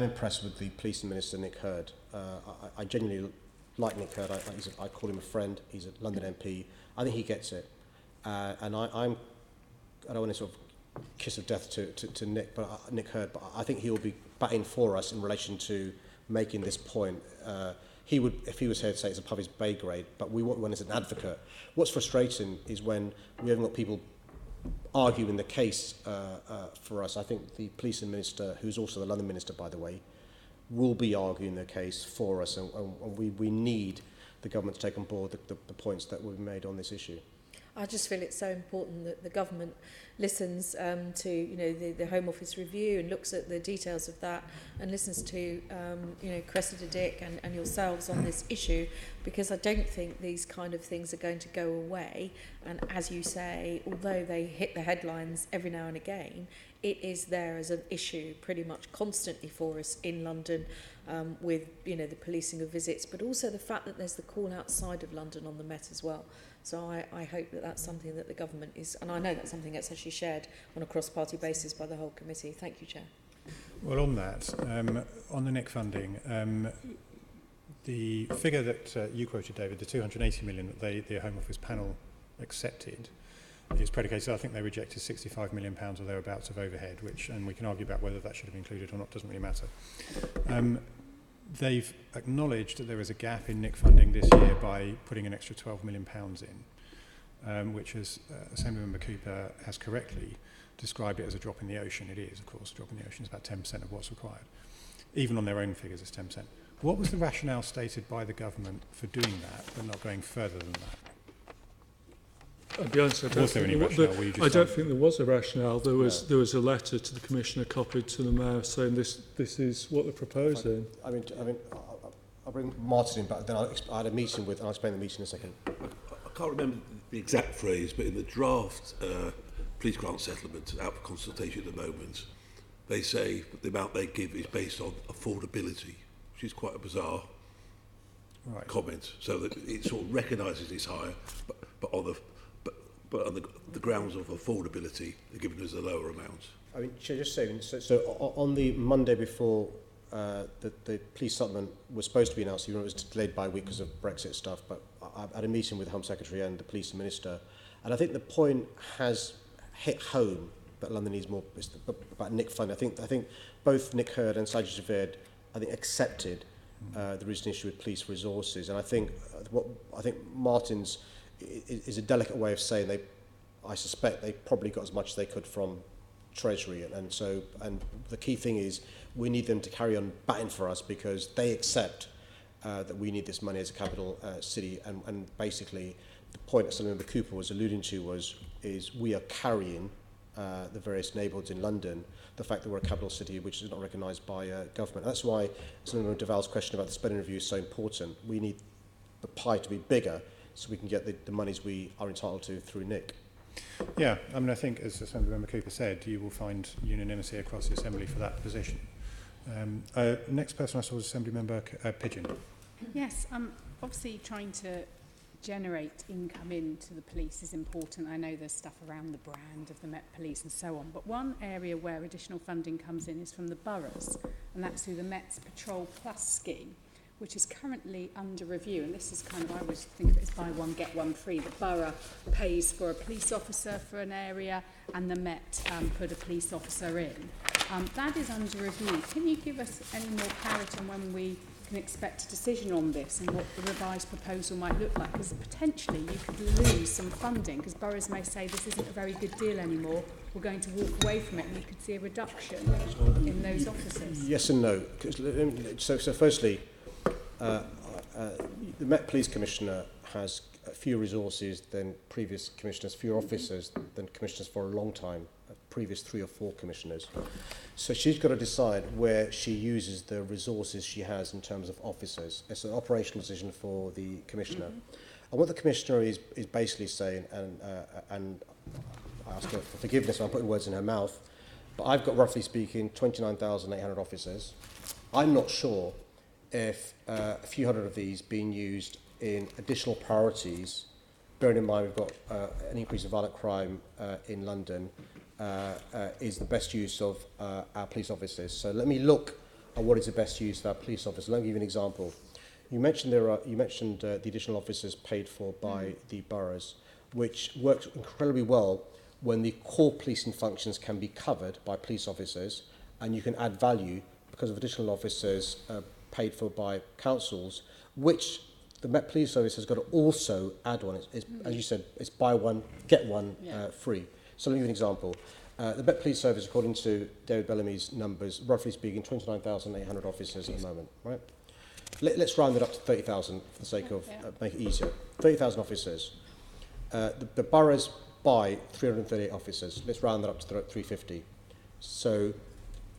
impressed with the Policing Minister, Nick Hurd. I genuinely like Nick Hurd. I call him a friend. He's a London MP. I think he gets it. And I don't want to sort of kiss of death to Nick Hurd, but I think he will be batting for us in relation to making this point. He would, if he was here to say it's above his pay grade, but we want one as an advocate. What's frustrating is when we haven't got people arguing the case for us. I think the Policing Minister, who's also the London Minister, by the way, will be arguing the case for us, and we need the government to take on board the points that we've made on this issue. I just feel it's so important that the government listens to the Home Office review and looks at the details of that and listens to Cressida Dick and yourselves on this issue, because I don't think these kind of things are going to go away. And as you say, although they hit the headlines every now and again, it is there as an issue pretty much constantly for us in London, with the policing of visits, but also the fact that there's the call outside of London on the Met as well. So I hope that that's something that the government is, and I know that's something that's actually shared on a cross-party basis by the whole committee. Thank you, Chair. Well, on that, on the NIC funding, the figure that you quoted, David, the 280 million that the Home Office panel accepted, is predicated, I think they rejected £65 million or thereabouts of overhead, and we can argue about whether that should have been included or not, doesn't really matter. They've acknowledged that there is a gap in NIC funding this year by putting an extra £12 million in, which, as Assemblymember Cooper has correctly described it as a drop in the ocean. It is, of course, a drop in the ocean. It's about 10% of what's required. Even on their own figures, it's 10%. What was the rationale stated by the government for doing that, but not going further than that? I'll be honest, I don't think there was a rationale. There was a letter to the Commissioner copied to the Mayor saying this is what they're proposing. I mean, I'll bring Martin in back, then I had a meeting with, and I'll explain the meeting in a second. I can't remember the exact phrase, but in the draft police grant settlement out for consultation at the moment, they say that the amount they give is based on affordability, which is quite a bizarre comment. So that it sort of recognises it's higher, but on the grounds of affordability, they're giving us a lower amount. I mean, just saying, so on the Monday before the police settlement was supposed to be announced, even though it was delayed by a week because of Brexit stuff, but I had a meeting with the Home Secretary and the Police Minister, and I think the point has hit home that London needs more about NIC funding. I think both Nick Hurd and Sadiq accepted there is an issue with police resources, and I think Martin's is a delicate way of saying I suspect they probably got as much as they could from Treasury, and the key thing is we need them to carry on batting for us, because they accept that we need this money as a capital city, and basically the point that Assemblymember Cooper was alluding to is we are carrying the various neighbourhoods in London, the fact that we're a capital city which is not recognised by government. That's why Assemblymember Deval's question about the spending review is so important. We need the pie to be bigger so we can get the monies we are entitled to through NIC. Yeah, I mean, I think, as Assemblymember Cooper said, you will find unanimity across the Assembly for that position. Next person I saw was Assemblymember Pigeon. Yes, obviously trying to generate income into the police is important. I know there's stuff around the brand of the Met Police and so on, but one area where additional funding comes in is from the boroughs, and that's through the Met's Patrol Plus scheme, which is currently under review. And this is kind of, I always think of it as buy one, get one free. The borough pays for a police officer for an area, and the Met put a police officer in. That is under review. Can you give us any more clarity on when we can expect a decision on this and what the revised proposal might look like? Because potentially you could lose some funding, because boroughs may say this isn't a very good deal anymore, we're going to walk away from it, and you could see a reduction in those officers. Yes and no. So firstly, the Met Police Commissioner has fewer resources than previous commissioners, fewer officers than commissioners for a long time previous 3 or 4 commissioners. So she's got to decide where she uses the resources she has in terms of officers. It's an operational decision for the commissioner. And what the commissioner is basically saying, and I ask her for forgiveness if I'm putting words in her mouth, but I've got, roughly speaking, 29,800 officers. I'm not sure if a few hundred of these being used in additional priorities, bearing in mind we've got an increase in violent crime in London, is the best use of our police officers. So let me look at what is the best use of our police officers. Let me give you an example. You mentioned the additional officers paid for by the boroughs, which works incredibly well when the core policing functions can be covered by police officers, and you can add value because of additional officers paid for by councils, which the Met Police Service has got to also add on. It's, as you said, it's buy one, get one free. So let me give you an example. The Met Police Service, according to David Bellamy's numbers, roughly speaking, 29,800 officers at the moment, right? Let's round it up to 30,000 for the sake of make it easier. 30,000 officers. The boroughs buy 338 officers. Let's round that up to 350. So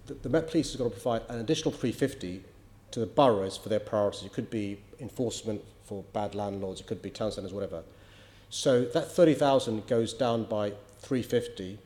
the Met Police has got to provide an additional 350 to the boroughs for their priorities. It could be enforcement for bad landlords, it could be town centres, whatever. So that 30,000 goes down by 350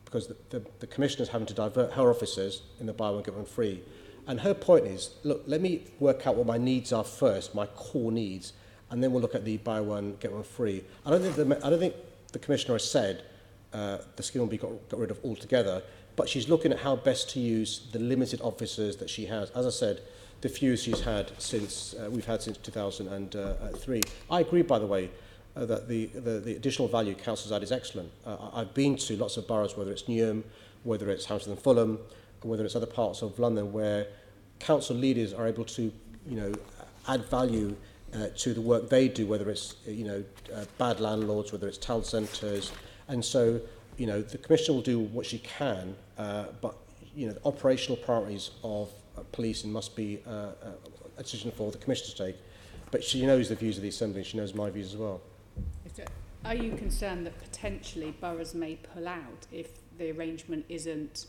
because the commissioner's having to divert her officers in the buy one, get one free. And her point is, look, let me work out what my needs are first, my core needs, and then we'll look at the buy one, get one free. I don't think the commissioner has said the scheme will be got rid of altogether, but she's looking at how best to use the limited officers that she has. As I said, the few she's had since we've had since 2003. I agree, by the way, that the additional value councils add is excellent. I've been to lots of boroughs, whether it's Newham, whether it's Hampstead and Fulham, whether it's other parts of London, where council leaders are able to, add value to the work they do, whether it's, bad landlords, whether it's town centres. And so, the Commissioner will do what she can, but, the operational priorities of policing must be a decision for the Commissioner to take. But she knows the views of the Assembly, and she knows my views as well. Are you concerned that potentially boroughs may pull out if the arrangement isn't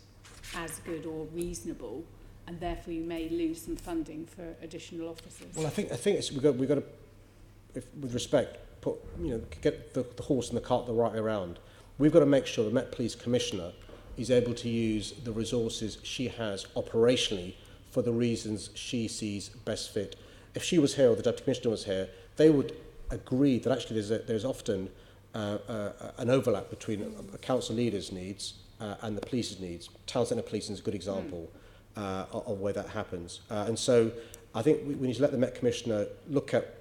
as good or reasonable, and therefore you may lose some funding for additional officers? Well, I think it's, we've got to, with respect, get the horse and the cart the right way around. We've got to make sure the Met Police Commissioner is able to use the resources she has operationally for the reasons she sees best fit. If she was here or the Deputy Commissioner was here, they would agree that actually there's often an overlap between a council leader's needs and the police's needs. Town centre policing is a good example of where that happens. And so I think we need to let the Met Commissioner look at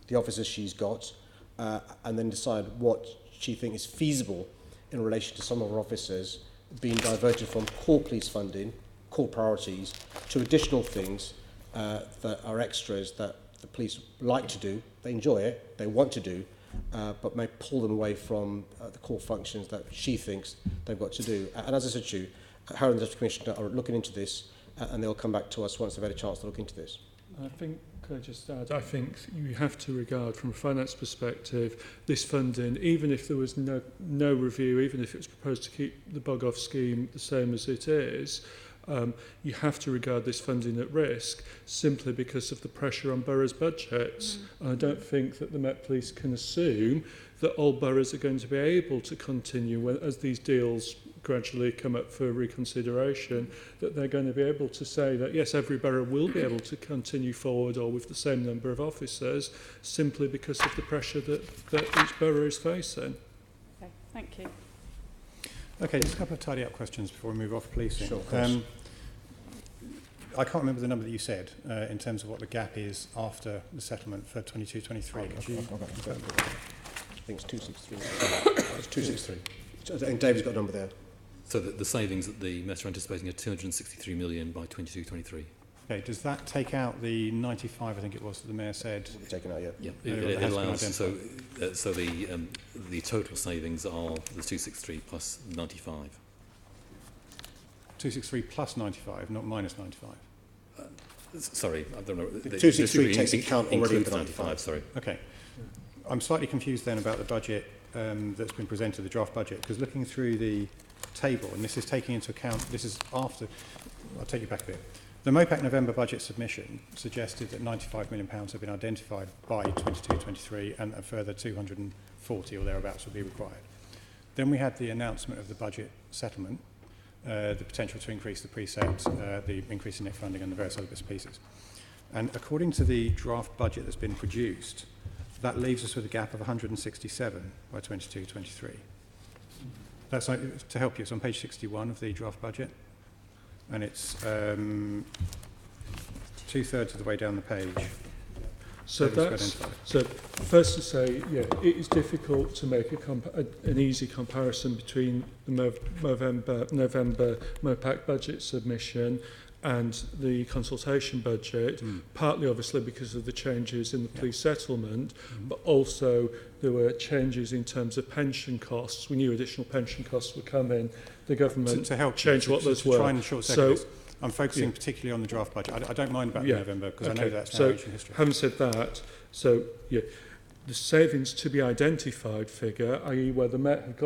the officers she's got and then decide what she thinks is feasible in relation to some of her officers being diverted from core police funding, core priorities, to additional things that are extras that the police like to do, they enjoy it, they want to do, but may pull them away from the core functions that she thinks they've got to do. And as I said to you, her and the Deputy Commissioner are looking into this, and they'll come back to us once they've had a chance to look into this. I think, could I just add, I think you have to regard from a finance perspective this funding, even if there was no review, even if it was proposed to keep the bog-off scheme the same as it is, you have to regard this funding at risk simply because of the pressure on boroughs' budgets. I don't think that the Met Police can assume that all boroughs are going to be able to continue as these deals gradually come up for reconsideration, that they're going to be able to say that yes, every borough will be able to continue forward or with the same number of officers simply because of the pressure that each borough is facing. Okay, thank you. Okay, just a couple of tidy up questions before we move off policing. Sure, of course. I can't remember the number that you said in terms of what the gap is after the settlement for 22-23. Could you? I think it's 263. It's 263. And David's got a number there. So the savings that the Met are anticipating are 263 million by 22-23. Okay, does that take out the 95, I think it was, that the Mayor said? Taken out, yeah. Yeah, it allows, so the total savings are the 263 plus 95. 263 plus 95, not minus 95. Sorry, I don't know. The 263 takes account already of the 95, sorry. Okay. I'm slightly confused then about the budget that's been presented, the draft budget, because looking through the table, and this is taking into account, this is after, I'll take you back a bit. The MOPAC November budget submission suggested that £95 million have been identified by 22-23 and a further 240 or thereabouts would be required. Then we had the announcement of the budget settlement, the potential to increase the precept, the increase in net funding and the various other bits and pieces. And according to the draft budget that's been produced, that leaves us with a gap of 167 by 22-23. That's like, to help you, it's on page 61 of the draft budget, and it's 2/3 of the way down the page. So that's, so first to say, yeah, it is difficult to make an easy comparison between the November MOPAC budget submission and the consultation budget, partly obviously because of the changes in the police settlement, but also there were changes in terms of pension costs. We knew additional pension costs were coming. The government to help changed what those were. Try and short this. I'm focusing particularly on the draft budget. I don't mind about November because I know that's now ancient history. Having said that, so the savings to be identified figure, i.e. where the Met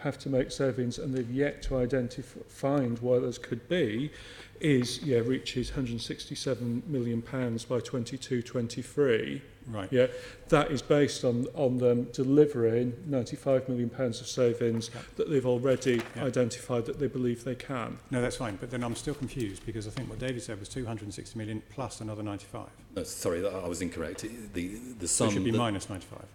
have to make savings and they've yet to find where those could be, is reaches £167 million by 22-23. Right. Yeah, that is based on them delivering £95 million of savings that they've already identified that they believe they can. No, that's fine. But then I'm still confused because I think what David said was 260 million plus another 95. No, sorry, I was incorrect. The So sum it should be minus 95.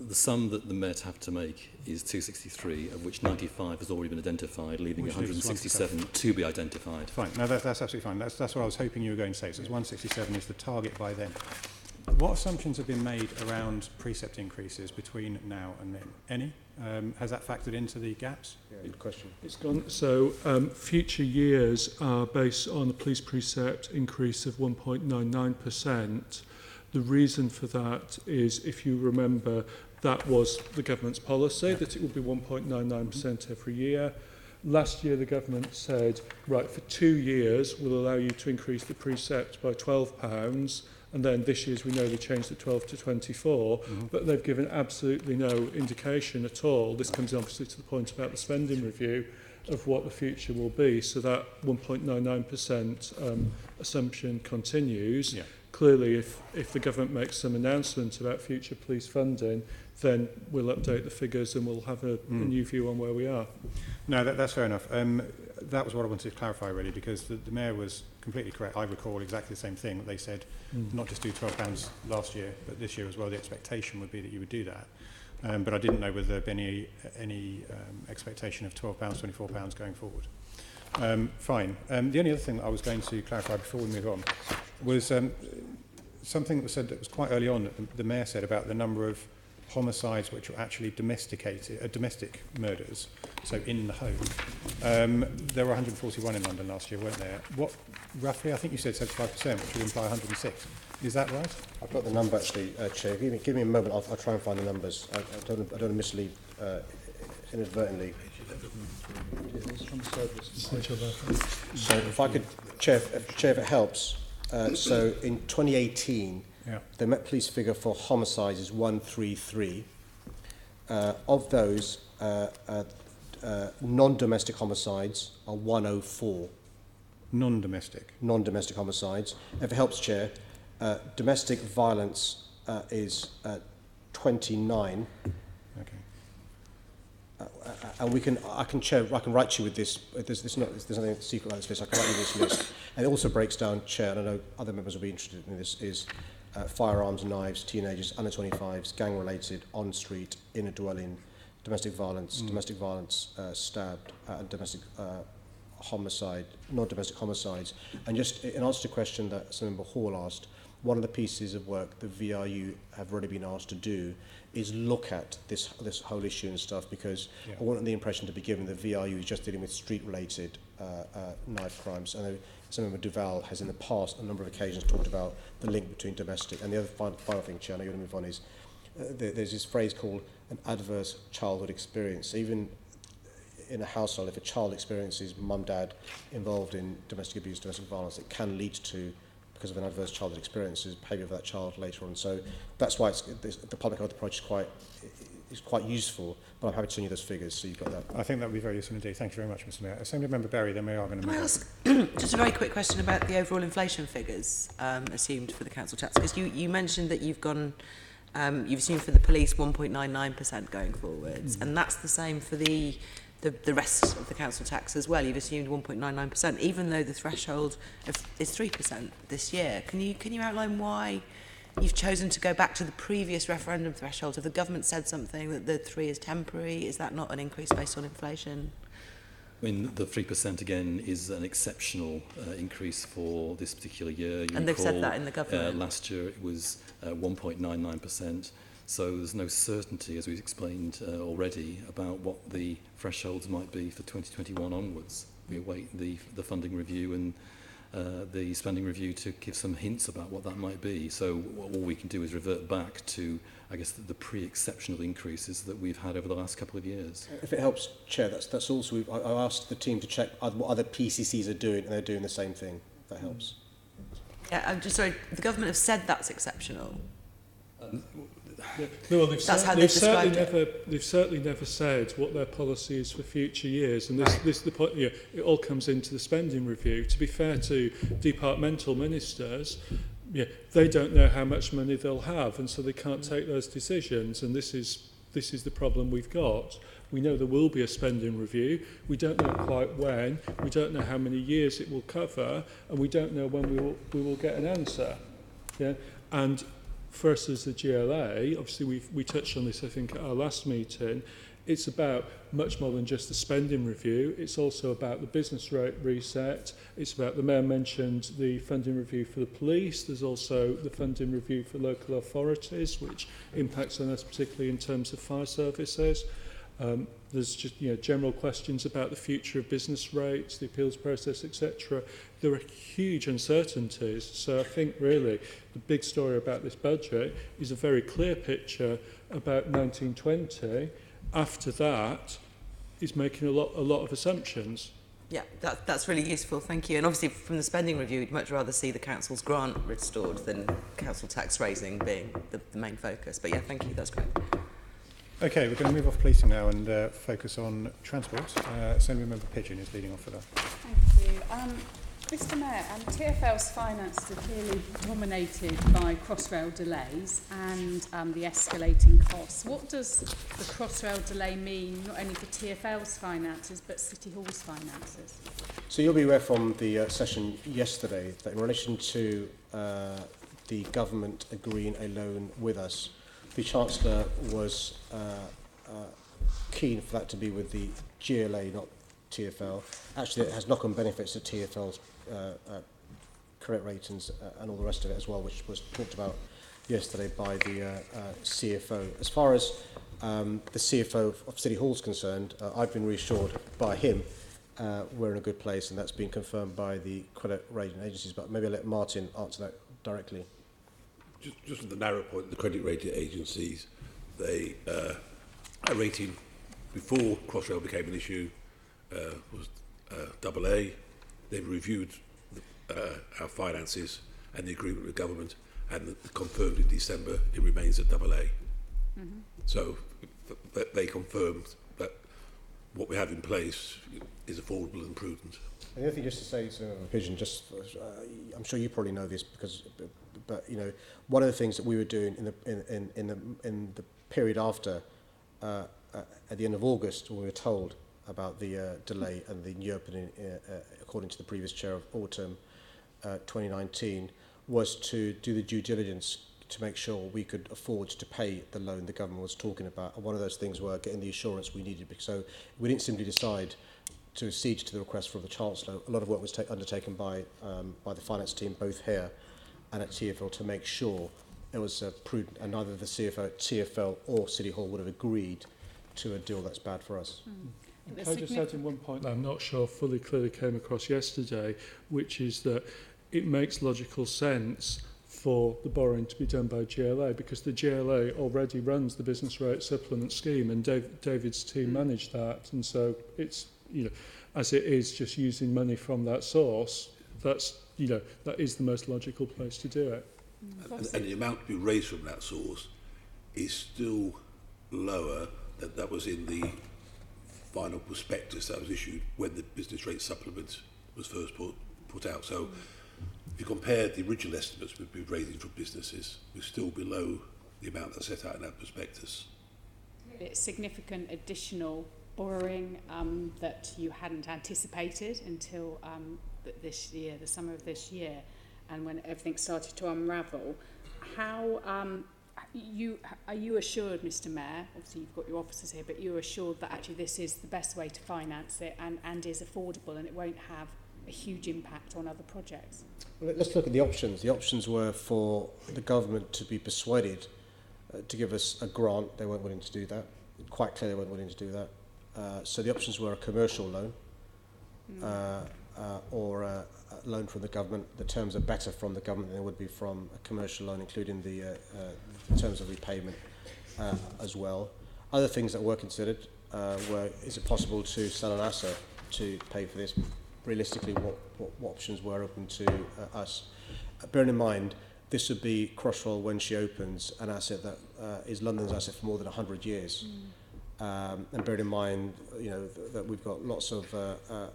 The sum that the Met have to make is 263, of which 95 has already been identified, leaving 167 to be identified. Fine. No, that's absolutely fine. That's what I was hoping you were going to say. So it's 167 is the target by then. What assumptions have been made around precept increases between now and then? Any? Has that factored into the gaps? Yeah, good question. It's gone. So future years are based on a police precept increase of 1.99%. The reason for that is, if you remember, that was the government's policy, that it would be 1.99% every year. Last year, the government said, right, for 2 years, we'll allow you to increase the precept by £12, and then this year, as we know, they changed the 12 to 24, but they've given absolutely no indication at all. This comes obviously to the point about the spending review of what the future will be, so that 1.99% assumption continues. Yeah. Clearly, if the government makes some announcement about future police funding, then we'll update the figures and we'll have a new view on where we are. No, that's fair enough. That was what I wanted to clarify, really, because the Mayor was completely correct. I recall exactly the same thing. They said not just do £12 last year, but this year as well. The expectation would be that you would do that. But I didn't know whether there had been any expectation of £12, £24 going forward. Fine. The only other thing that I was going to clarify before we move on was something that was said that was quite early on that the Mayor said about the number of homicides which were actually domestic murders, so in the home. There were 141 in London last year, weren't there? What, roughly, I think you said 75%, which would imply 106. Is that right? I've got the number actually, Chair. Give me a moment, I'll try and find the numbers. I don't want to mislead inadvertently. So if I could, Chair, if it helps, so in 2018, the Met Police figure for homicides is 133. Of those, non-domestic homicides are 104. Non-domestic? Non-domestic homicides. If it helps, Chair, domestic violence is 29. Okay. And I can write to you with this. There's nothing secret like this list. I can write you this list. And it also breaks down, Chair, and I know other members will be interested in this, is firearms, knives, teenagers, under 25s, gang-related, on-street, in a dwelling, domestic violence, stabbed, and domestic homicide, non-domestic homicides. And just in answer to a question that Member Hall asked, one of the pieces of work the VRU have already been asked to do is look at this whole issue and stuff, because I want the impression to be given that VRU is just dealing with street-related knife crimes. I know Member Duval has in the past, on a number of occasions, talked about the link between domestic. And the other final thing, Chair, I know you're going to move on, is there's this phrase called an adverse childhood experience. Even in a household, if a child experiences mum, dad involved in domestic abuse, domestic violence, it can lead to, because of an adverse childhood experience, behaviour of that child later on. So that's why the public health approach is quite is quite useful, but I'm happy to send you those figures so you've got that. I think that would be very useful indeed. Thank you very much, Mr Mayor. Assembly Member Berry, then we are going to Can I move ask just a very quick question about the overall inflation figures assumed for the council tax? Because you mentioned that you've assumed for the police 1.99% going forwards, and that's the same for the rest of the council tax as well. You've assumed 1.99%, even though the threshold is 3% this year. Can you outline why you've chosen to go back to the previous referendum threshold? Have the government said something that the 3 is temporary? Is that not an increase based on inflation? I mean, the 3% again is an exceptional increase for this particular year. And they've said that in the government. Last year it was 1.99%. So there's no certainty, as we've explained already, about what the thresholds might be for 2021 onwards. We await the funding review and the spending review to give some hints about what that might be. So all we can do is revert back to, I guess, the pre-exceptional increases that we've had over the last couple of years. If it helps, Chair, that's also, I asked the team to check what other PCCs are doing, and they're doing the same thing. If that helps. Yeah, I'm just sorry, the government have said that's exceptional. Yeah. No, well, That's how they've described it. They've certainly never said what their policy is for future years, and this is the point. Yeah, it all comes into the spending review. To be fair to departmental ministers, yeah, they don't know how much money they'll have, and so they can't take those decisions. And this is the problem we've got. We know there will be a spending review. We don't know quite when. We don't know how many years it will cover, and we don't know when we will get an answer. Yeah, and for us as the GLA, obviously we touched on this, I think, at our last meeting. It's about much more than just the spending review. It's also about the business rate reset. It's about, the Mayor mentioned the funding review for the police. There's also the funding review for local authorities, which impacts on us particularly in terms of fire services. There's just general questions about the future of business rates, the appeals process, etc. There are huge uncertainties. So I think really the big story about this budget is a very clear picture about 1920. After that is making a lot of assumptions. Yeah, that's really useful, thank you. And obviously from the spending review, you'd much rather see the council's grant restored than council tax raising being the main focus. But yeah, thank you, that's great. Okay, we're going to move off policing now and focus on transport. Assembly Member Pigeon is leading off for that. Thank you. Mr Mayor, TfL's finances are clearly dominated by Crossrail delays and the escalating costs. What does the Crossrail delay mean, not only for TfL's finances, but City Hall's finances? So you'll be aware from the session yesterday that in relation to the government agreeing a loan with us, the Chancellor was keen for that to be with the GLA, not TfL. Actually, it has knock-on benefits to TfL's credit ratings and all the rest of it as well, which was talked about yesterday by the CFO. As far as the CFO of City Hall is concerned, I've been reassured by him we're in a good place, and that's been confirmed by the credit rating agencies. But maybe I'll let Martin answer that directly. Just on the narrow point, the credit rating agencies, they our rating before Crossrail became an issue was AA. They've reviewed our finances and the agreement with government, and confirmed in December it remains at AA. Mm-hmm. So they confirmed that what we have in place is affordable and prudent. And the other thing just to say to Pigeon, just I'm sure you probably know this because, but one of the things that we were doing in the period after at the end of August, when we were told about the delay and the new opening, according to the previous chair of autumn 2019, was to do the due diligence to make sure we could afford to pay the loan the government was talking about. And one of those things were getting the assurance we needed. So we didn't simply decide to accede to the request from the Chancellor. A lot of work was undertaken by the finance team, both here and at TfL, to make sure it was prudent, and neither the CFO at TfL or City Hall would have agreed to a deal that's bad for us. Mm. Can I just add in one point that I'm not sure fully clearly came across yesterday, which is that it makes logical sense for the borrowing to be done by GLA, because the GLA already runs the business rate supplement scheme, and David's team manage that, and so it's, as it is just using money from that source, that's, that is the most logical place to do it. And the amount to be raised from that source is still lower. That was in the final prospectus that was issued when the business rate supplement was first put out. So if you compare the original estimates we've been raising from businesses, we're still below the amount that's set out in that prospectus. It's significant additional borrowing that you hadn't anticipated until this year, the summer of this year, and when everything started to unravel. How are you assured, Mr. Mayor, obviously you've got your officers here, but you're assured that actually this is the best way to finance it and is affordable and it won't have a huge impact on other projects? Well, let's look at the options. The options were for the government to be persuaded to give us a grant. They weren't willing to do that. Quite clearly they weren't willing to do that. So the options were a commercial loan or a loan from the government. The terms are better from the government than they would be from a commercial loan, including the terms of repayment as well. Other things that were considered were, is it possible to sell an asset to pay for this? Realistically, what options were open to us? Bearing in mind, this would be Crossrail when she opens, an asset that is London's asset for more than 100 years. And bearing in mind, you know, that we've got lots of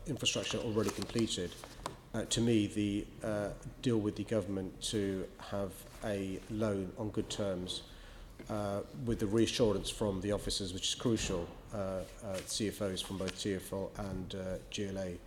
infrastructure already completed. To me, the deal with the government to have a loan on good terms with the reassurance from the officers, which is crucial, CFOs from both TfL and GLA.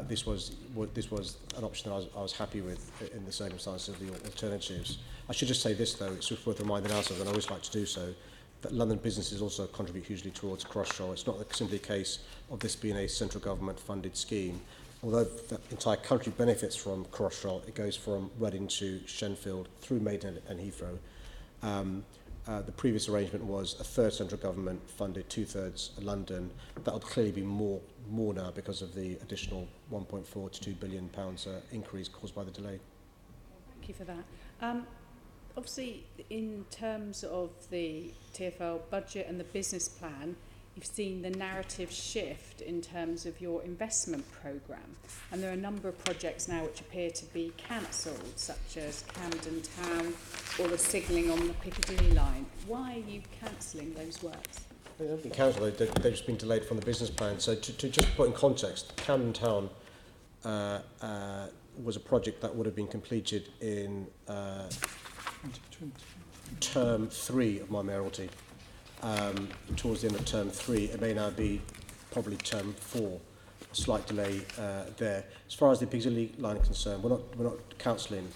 This was an option that I was happy with in the circumstances of the alternatives. I should just say this, though, it's just worth reminding ourselves, and I always like to do so, that London businesses also contribute hugely towards Crossrail. It's not simply a case of this being a central government funded scheme. Although the entire country benefits from Crossrail, it goes from Reading to Shenfield through Maidenhead and Heathrow. The previous arrangement was a third central government funded, 2/3 London. That will clearly be more now because of the additional 1.4 to 2 billion pounds increase caused by the delay. Thank you for that. Obviously, in terms of the TfL budget and the business plan, you've seen the narrative shift in terms of your investment programme. And there are a number of projects now which appear to be cancelled, such as Camden Town or the signalling on the Piccadilly line. Why are you cancelling those works? They haven't been cancelled, they've just been delayed from the business plan. So to just put in context, Camden Town was a project that would have been completed in term 3 of my mayoralty. Towards the end of term 3, it may now be probably term 4. A slight delay there. As far as the Piccadilly line is concerned, we're not cancelling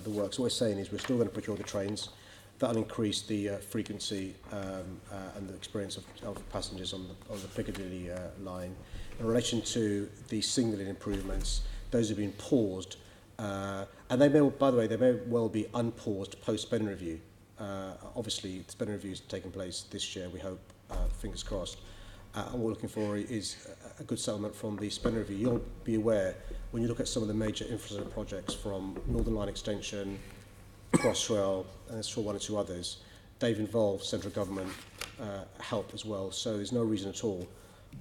the works. What we're saying is we're still going to procure the trains. That'll increase the frequency and the experience of passengers on the Piccadilly line. In relation to the signalling improvements, those have been paused, and they may, by the way, they may well be unpaused post spending review. Obviously, the spending review is taking place this year. We hope, fingers crossed. And what we're looking for is a good settlement from the spending review. You'll be aware when you look at some of the major infrastructure projects from Northern Line Extension, Crossrail, and there's one or two others, they've involved central government help as well. So there's no reason at all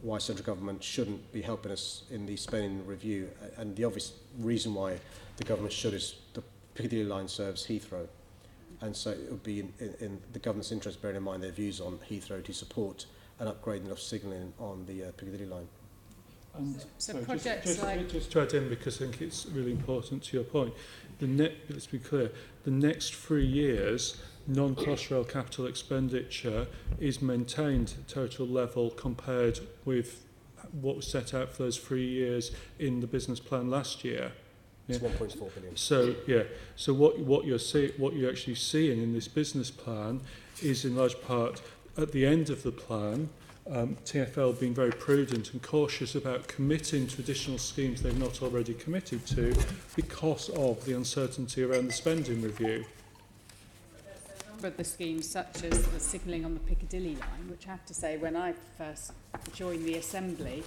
why central government shouldn't be helping us in the spending review. And the obvious reason why the government should is the Piccadilly line serves Heathrow. And so it would be in the government's interest, bearing in mind their views on Heathrow, to support an upgrading of signalling on the Piccadilly line. And so projects just to add in, because I think it's really important to your point. Let's be clear, the next 3 years, non-Crossrail capital expenditure is maintained at total level compared with what was set out for those 3 years in the business plan last year. It's 1.4 billion. So yeah, so what you're actually seeing in this business plan is in large part at the end of the plan, TfL being very prudent and cautious about committing to additional schemes they've not already committed to because of the uncertainty around the spending review. But the schemes such as the signalling on the Piccadilly line, which I have to say, when I first joined the Assembly,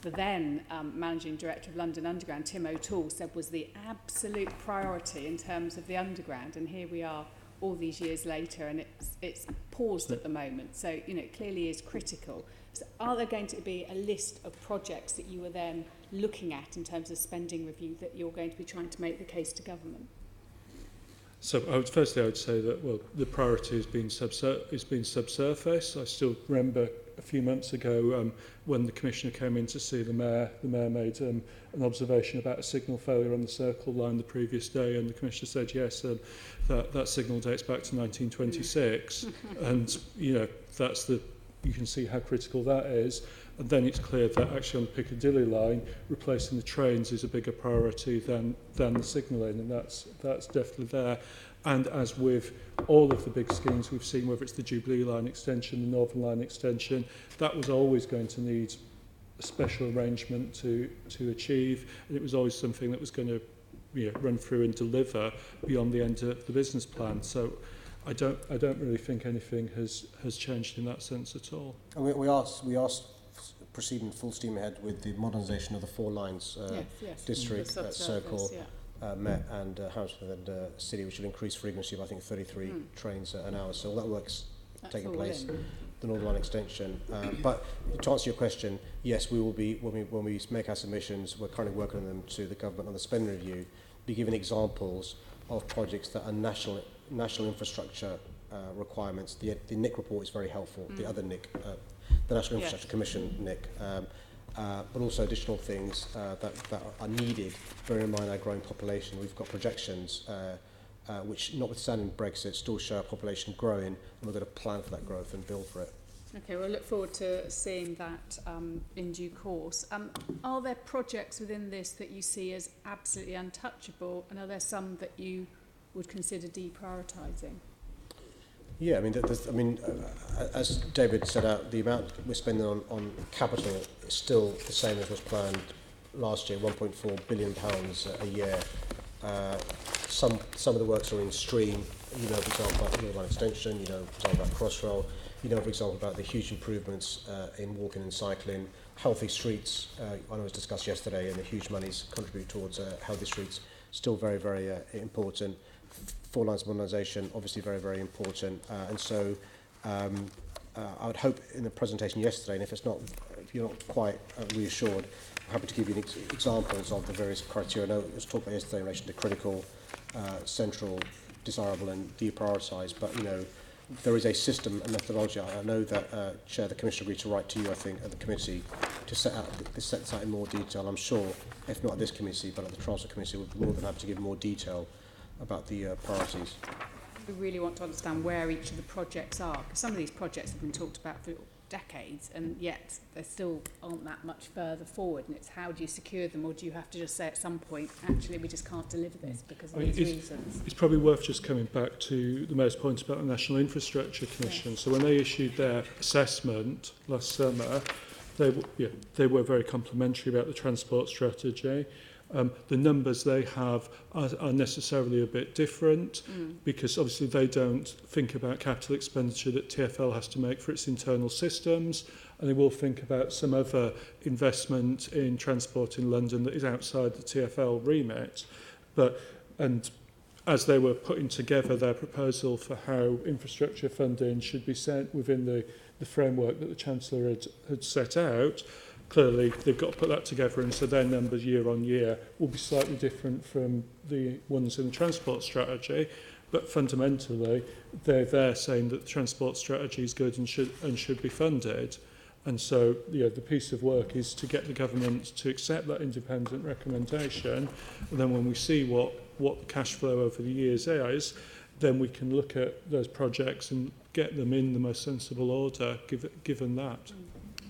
the then Managing Director of London Underground, Tim O'Toole, said was the absolute priority in terms of the Underground. And here we are all these years later, and it's paused at the moment. So, you know, it clearly is critical. So are there going to be a list of projects that you are then looking at in terms of spending review that you're going to be trying to make the case to government? So I would say that, well, the priority has been subsurface. I still remember a few months ago when the Commissioner came in to see the Mayor made an observation about a signal failure on the Circle line the previous day, and the Commissioner said, yes, that signal dates back to 1926. And, you know, you can see how critical that is. And then it's clear that actually on the Piccadilly line, replacing the trains is a bigger priority than the signalling, and that's definitely there. And as with all of the big schemes we've seen, whether it's the Jubilee line extension, the Northern line extension, that was always going to need a special arrangement to achieve, and it was always something that was going to run through and deliver beyond the end of the business plan. So I don't really think anything has changed in that sense at all. And we are proceeding full steam ahead with the modernisation of the 4 lines, District, Circle, Met and Hammersmith and City, which will increase frequency by I think 33 trains an hour. So all that work's taking place. The Northern Line extension. But to answer your question, yes, we will be, when we make our submissions, we're currently working on them to the government on the spending review, be giving examples of projects that are national infrastructure requirements. The NIC report is very helpful. The other NIC, the National Infrastructure Commission NIC, but also additional things that are needed, bearing in mind our growing population. We've got projections which, notwithstanding Brexit, still show our population growing, and we're going to plan for that growth and build for it. Okay, well, I look forward to seeing that in due course. Are there projects within this that you see as absolutely untouchable, and are there some that you would consider deprioritising? Yeah, I mean, as David set out, the amount we're spending on capital is still the same as was planned last year, £1.4 billion a year. Some of the works are in stream. You know, for example, about the Northern Line extension. You know, for example, about Crossrail. You know, for example, about the huge improvements in walking and cycling, healthy streets. I know it was discussed yesterday, and the huge monies contribute towards healthy streets. Still very, very important. 4 lines of modernisation, obviously very, very important. And so I would hope in the presentation yesterday, and if you're not quite reassured, I'm happy to give you examples of the various criteria. I know it was talked about yesterday in relation to critical, central, desirable and deprioritised, but you know, there is a system and methodology. I know that Chair, the Commissioner agreed to write to you, I think, at the committee to set this out in more detail. I'm sure, if not at this committee, but at the Transport Committee, we'll be more than happy to give more detail about the priorities. We really want to understand where each of the projects are, because some of these projects have been talked about for decades, and yet they still aren't that much further forward, and it's how do you secure them, or do you have to just say at some point, actually we just can't deliver this because of these reasons? It's probably worth just coming back to the Mayor's point about the National Infrastructure Commission. Yes. So when they issued their assessment last summer, they were very complimentary about the transport strategy. The numbers they have are necessarily a bit different because obviously they don't think about capital expenditure that TfL has to make for its internal systems, and they will think about some other investment in transport in London that is outside the TfL remit. And as they were putting together their proposal for how infrastructure funding should be set within the framework that the Chancellor had set out, clearly they've got to put that together, and so their numbers year on year will be slightly different from the ones in the transport strategy, but fundamentally they're saying that the transport strategy is good and should be funded. And so the piece of work is to get the government to accept that independent recommendation, and then when we see what the cash flow over the years is, then we can look at those projects and get them in the most sensible order given that.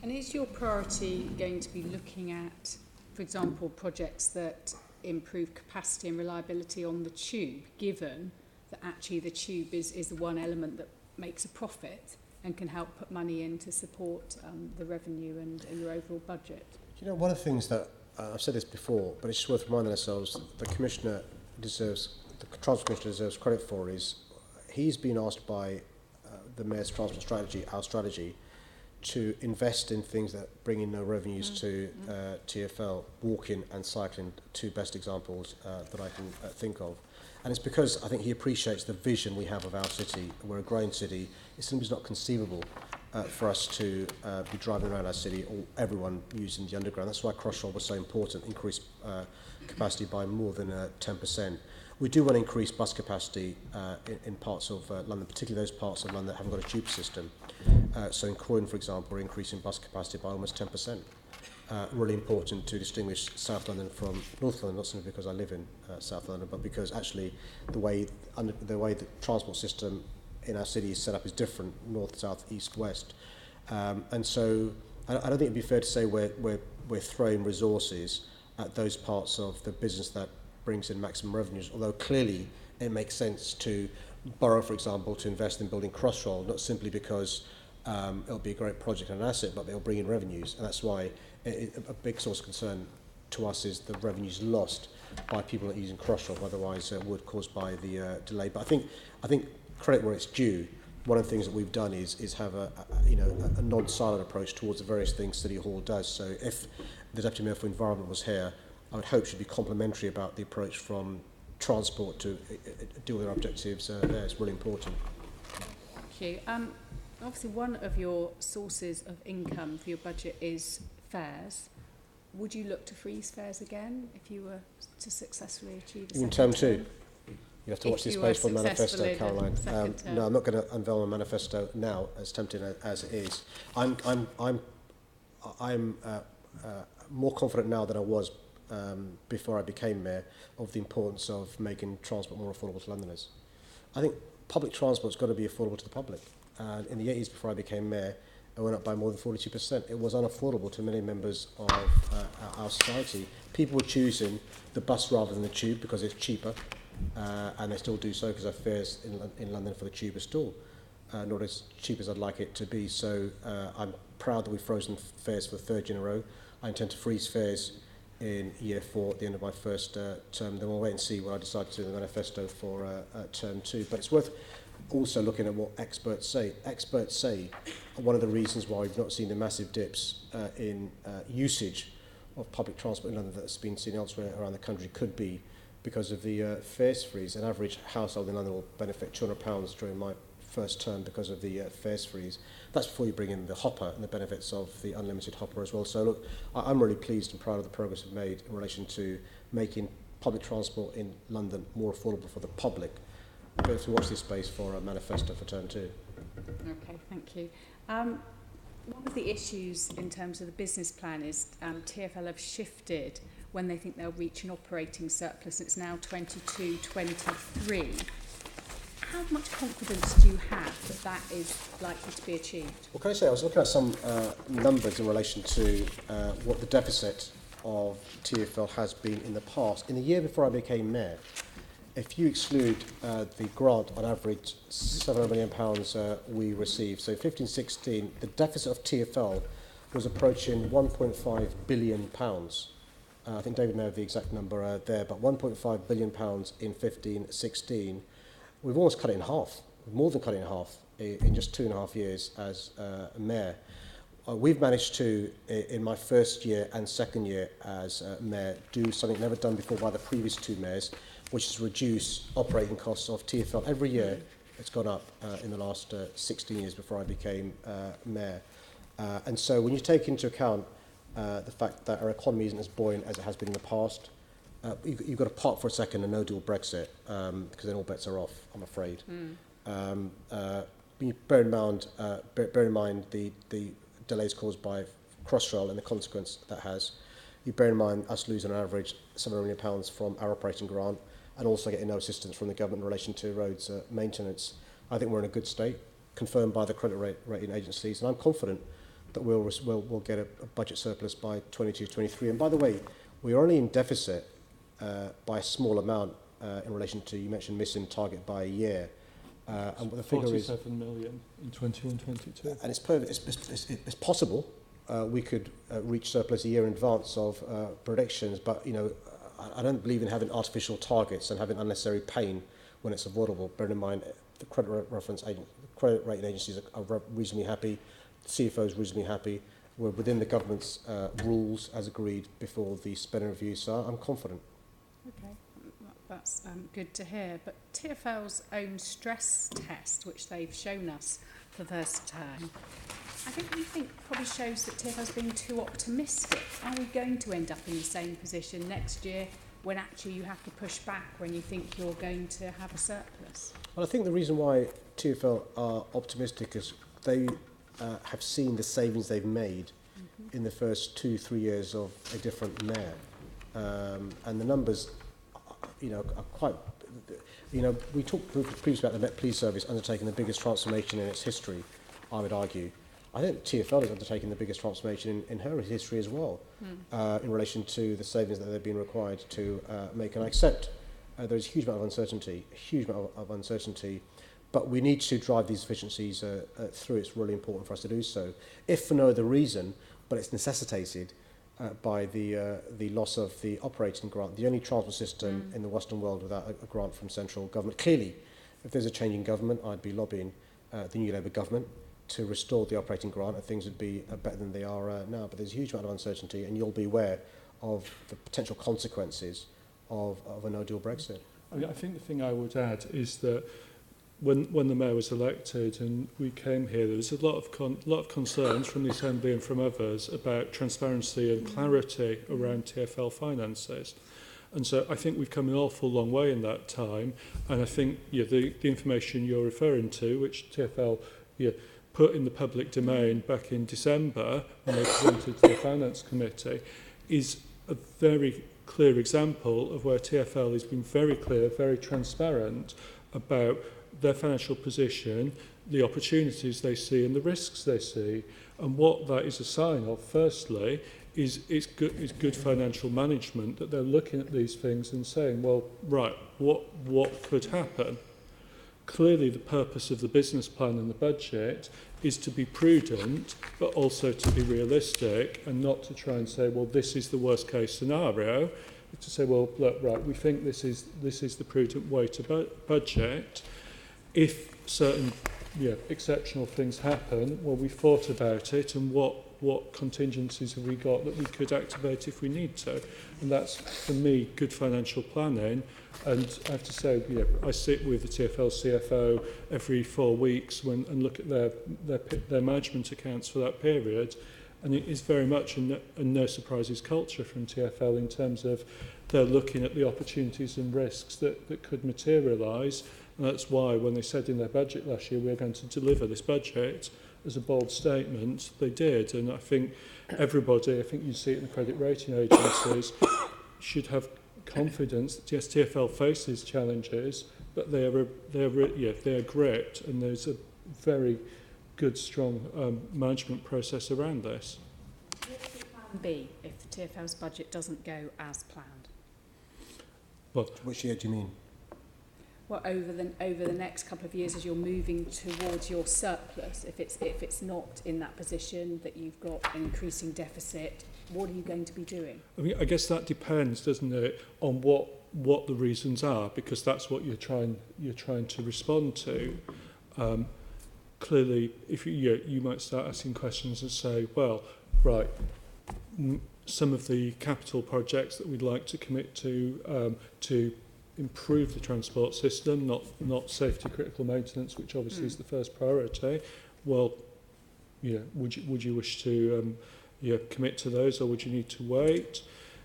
And is your priority going to be looking at, for example, projects that improve capacity and reliability on the tube, given that actually the tube is the one element that makes a profit and can help put money in to support the revenue and your overall budget? You know, one of the things that, I've said this before, but it's just worth reminding ourselves, the Transport Commissioner deserves credit for is, he's been asked by the Mayor's transport strategy, our strategy, to invest in things that bring in no revenues to TfL, walking and cycling, 2 best examples that I can think of. And it's because I think he appreciates the vision we have of our city. We're a growing city. It simply is not conceivable for us to be driving around our city or everyone using the underground. That's why Crossrail was so important, increased capacity by more than 10%. We do want to increase bus capacity in parts of London, particularly those parts of London that haven't got a tube system. So in Croydon, for example, we're increasing bus capacity by almost 10%. Really important to distinguish South London from North London, not simply because I live in South London, but because actually the way the transport system in our city is set up is different, north, south, east, west. And so I don't think it'd be fair to say we're throwing resources at those parts of the business that brings in maximum revenues, although clearly it makes sense to Borough, for example, to invest in building Crossrail, not simply because it'll be a great project and an asset, but they'll bring in revenues. And that's why a big source of concern to us is the revenues lost by people not using Crossrail, otherwise would caused by the delay. But I think credit where it's due. One of the things that we've done is have a non-silent approach towards the various things City Hall does. So if the Deputy Mayor for Environment was here, I would hope she'd be complimentary about the approach from transport to deal with their objectives there. It's really important. Thank you. Obviously, one of your sources of income for your budget is fares. Would you look to freeze fares again if you were to successfully achieve a in term 2? You have to watch this space for the manifesto, Caroline. No, I'm not going to unveil a manifesto now, as tempting as it is. I'm more confident now than I was before I became mayor of the importance of making transport more affordable to Londoners. I think public transport's got to be affordable to the public. And in the 80s, before I became mayor, it went up by more than 42%. It was unaffordable to many members of our society. People were choosing the bus rather than the tube because it's cheaper. And they still do so because our fares in London for the tube are still not as cheap as I'd like it to be. So I'm proud that we've frozen fares for the third year in a row. I intend to freeze fares in year 4 at the end of my first term. Then we'll wait and see what I decide to do in the manifesto for term 2. But it's worth also looking at what experts say. Experts say one of the reasons why we've not seen the massive dips in usage of public transport in London that's been seen elsewhere around the country could be because of the fares freeze. An average household in London will benefit £200 during my first term because of the fares freeze. That's before you bring in the hopper and the benefits of the unlimited hopper as well. So look, I'm really pleased and proud of the progress we've made in relation to making public transport in London more affordable for the public. We have to watch this space for a manifesto for term 2. Okay, thank you. One of the issues in terms of the business plan is TfL have shifted when they think they'll reach an operating surplus. It's now 22-23. How much confidence do you have that that is likely to be achieved? Well, can I say, I was looking at some numbers in relation to what the deficit of TfL has been in the past. In the year before I became mayor, if you exclude the grant, on average, £700 million we received. So 15-16, the deficit of TfL was approaching £1.5 billion. I think David may have the exact number there, but £1.5 billion in 15-16. We've almost cut it in half. We've more than cut it in half in just 2.5 years as mayor. We've managed to, in my first year and second year as mayor, do something never done before by the previous 2 mayors, which is reduce operating costs of TfL. Every year it's gone up in the last 16 years before I became mayor. And so when you take into account the fact that our economy isn't as buoyant as it has been in the past, you've got to park for a second a no-deal Brexit, because then all bets are off, I'm afraid. You bear in mind the delays caused by Crossrail and the consequence that has. You bear in mind us losing on average £700 million from our operating grant and also getting no assistance from the government in relation to roads maintenance. I think we're in a good state, confirmed by the credit rating agencies, and I'm confident that we'll get a budget surplus by 22-23. And by the way, we're only in deficit by a small amount in relation to, you mentioned missing target by a year. And the figure is 47 million in 21-22. And it's possible we could reach surplus a year in advance of predictions, but I don't believe in having artificial targets and having unnecessary pain when it's avoidable. Bearing in mind the credit rating agencies are reasonably happy, the CFO is reasonably happy. We're within the government's rules as agreed before the spending review, so I'm confident. Okay, that's good to hear. But TfL's own stress test, which they've shown us for the first time, I think probably shows that TfL's being too optimistic. Are we going to end up in the same position next year when actually you have to push back when you think you're going to have a surplus? Well, I think the reason why TfL are optimistic is they have seen the savings they've made in the first 2-3 years of a different mayor. And the numbers, are quite, we talked previously about the Met Police Service undertaking the biggest transformation in its history, I would argue. I think TfL is undertaking the biggest transformation in her history as well, in relation to the savings that they've been required to make. And I accept there's a huge amount of uncertainty, but we need to drive these efficiencies through. It's really important for us to do so, if for no other reason, but it's necessitated by the loss of the operating grant, the only transport system in the Western world without a grant from central government. Clearly, if there's a change in government, I'd be lobbying the new Labour government to restore the operating grant, and things would be better than they are now. But there's a huge amount of uncertainty, and you'll be aware of the potential consequences of a no-deal Brexit. I think the thing I would add is that when the mayor was elected and we came here, there was a lot of concerns from the Assembly and from others about transparency and clarity around TfL finances. And so I think we've come an awful long way in that time. And I think the information you're referring to, which TfL put in the public domain back in December when they presented to the Finance Committee, is a very clear example of where TfL has been very clear, very transparent about their financial position, the opportunities they see and the risks they see. And what that is a sign of, firstly, is good financial management, that they're looking at these things and saying, well, right, what could happen? Clearly, the purpose of the business plan and the budget is to be prudent, but also to be realistic and not to try and say, well, this is the worst case scenario. It's to say, well, look, right, we think this is the prudent way to budget. If certain exceptional things happen, well, we thought about it and what contingencies have we got that we could activate if we need to. And that's, for me, good financial planning. And I have to say, I sit with the TfL CFO every 4 weeks and look at their management accounts for that period. And it is very much a no surprises culture from TfL in terms of they're looking at the opportunities and risks that could materialise. And that's why when they said in their budget last year, we're going to deliver this budget as a bold statement, they did. And I think everybody, I think you see it in the credit rating agencies, should have confidence that yes, TfL faces challenges, but they are gripped, and there's a very good, strong management process around this. What would plan B if the TfL's budget doesn't go as planned? What? Which year do you mean? Well, over the next couple of years, as you're moving towards your surplus, if it's not in that position that you've got an increasing deficit, what are you going to be doing? I mean, I guess that depends, doesn't it, on what the reasons are, because that's what you're trying to respond to. Clearly, if you might start asking questions and say, well, right, some of the capital projects that we'd like to commit to improve the transport system, not safety critical maintenance, which obviously is the first priority. Well, would you wish to commit to those, or would you need to wait?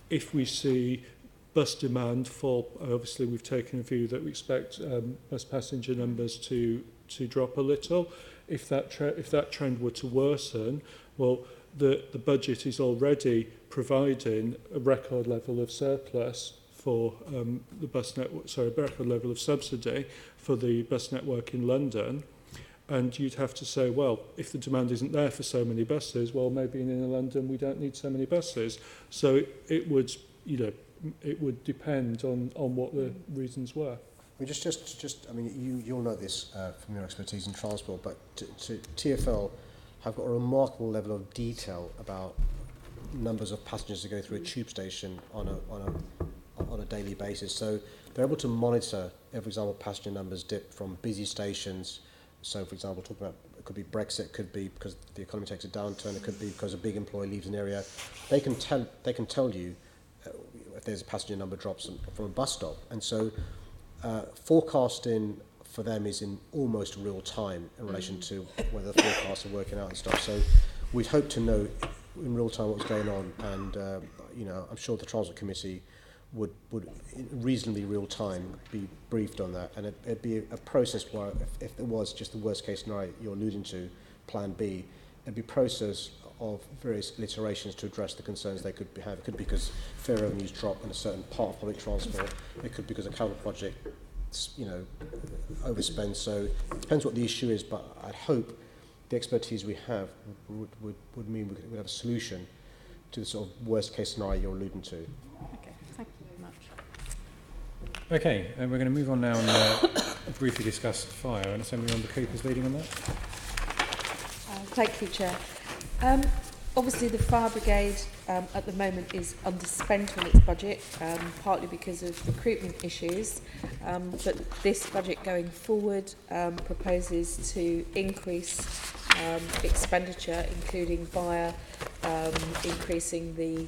If we see bus demand fall, obviously we've taken a view that we expect bus passenger numbers to drop a little. If that trend were to worsen, well, the budget is already providing a record level of surplus for the bus network, a record level of subsidy for the bus network in London. And you'd have to say, well, if the demand isn't there for so many buses, well, maybe in inner London we don't need so many buses. So it would depend on what the reasons were. I mean, I mean, you'll know this from your expertise in transport, but TfL have got a remarkable level of detail about numbers of passengers that go through a tube station on a daily basis. So they're able to monitor, for example, passenger numbers dip from busy stations. So, for example, talking about, it could be Brexit, it could be because the economy takes a downturn, it could be because a big employee leaves an area. They can tell you if there's a passenger number drops from a bus stop. And so forecasting for them is in almost real time in relation to whether the forecasts are working out and stuff. So we'd hope to know in real time what's going on. And, I'm sure the Transport Committee would in reasonably real time be briefed on that, and it'd be a process where if it was just the worst case scenario you're alluding to, Plan B, it'd be a process of various iterations to address the concerns they could have. It could be because fare revenues drop in a certain part of public transport. It could be because a capital project, overspends. So it depends what the issue is, but I'd hope the expertise we have would mean we would have a solution to the sort of worst case scenario you're alluding to. Okay, thank you very much. Okay, we're going to move on now and briefly discuss fire. And Assembly Member Cooper's leading on that. Thank you, Chair. Obviously, the fire brigade at the moment is underspent on its budget, partly because of recruitment issues. But this budget going forward proposes to increase expenditure, including via increasing the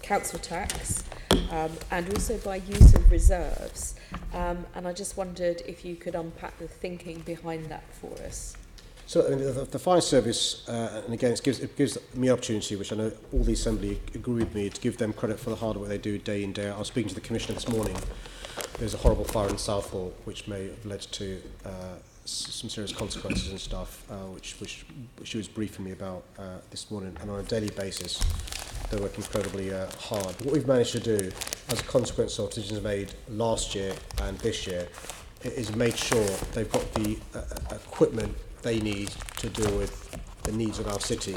council tax and also by use of reserves. And I just wondered if you could unpack the thinking behind that for us. So I mean, the fire service, and again, it gives me opportunity, which I know all the Assembly agree with me, to give them credit for the hard work they do day in, day out. I was speaking to the Commissioner this morning. There's a horrible fire in Southall, which may have led to some serious consequences and stuff, which she was briefing me about this morning. And on a daily basis, they work incredibly hard. But what we've managed to do, as a consequence of decisions made last year and this year, is made sure they've got the equipment they need to deal with the needs of our city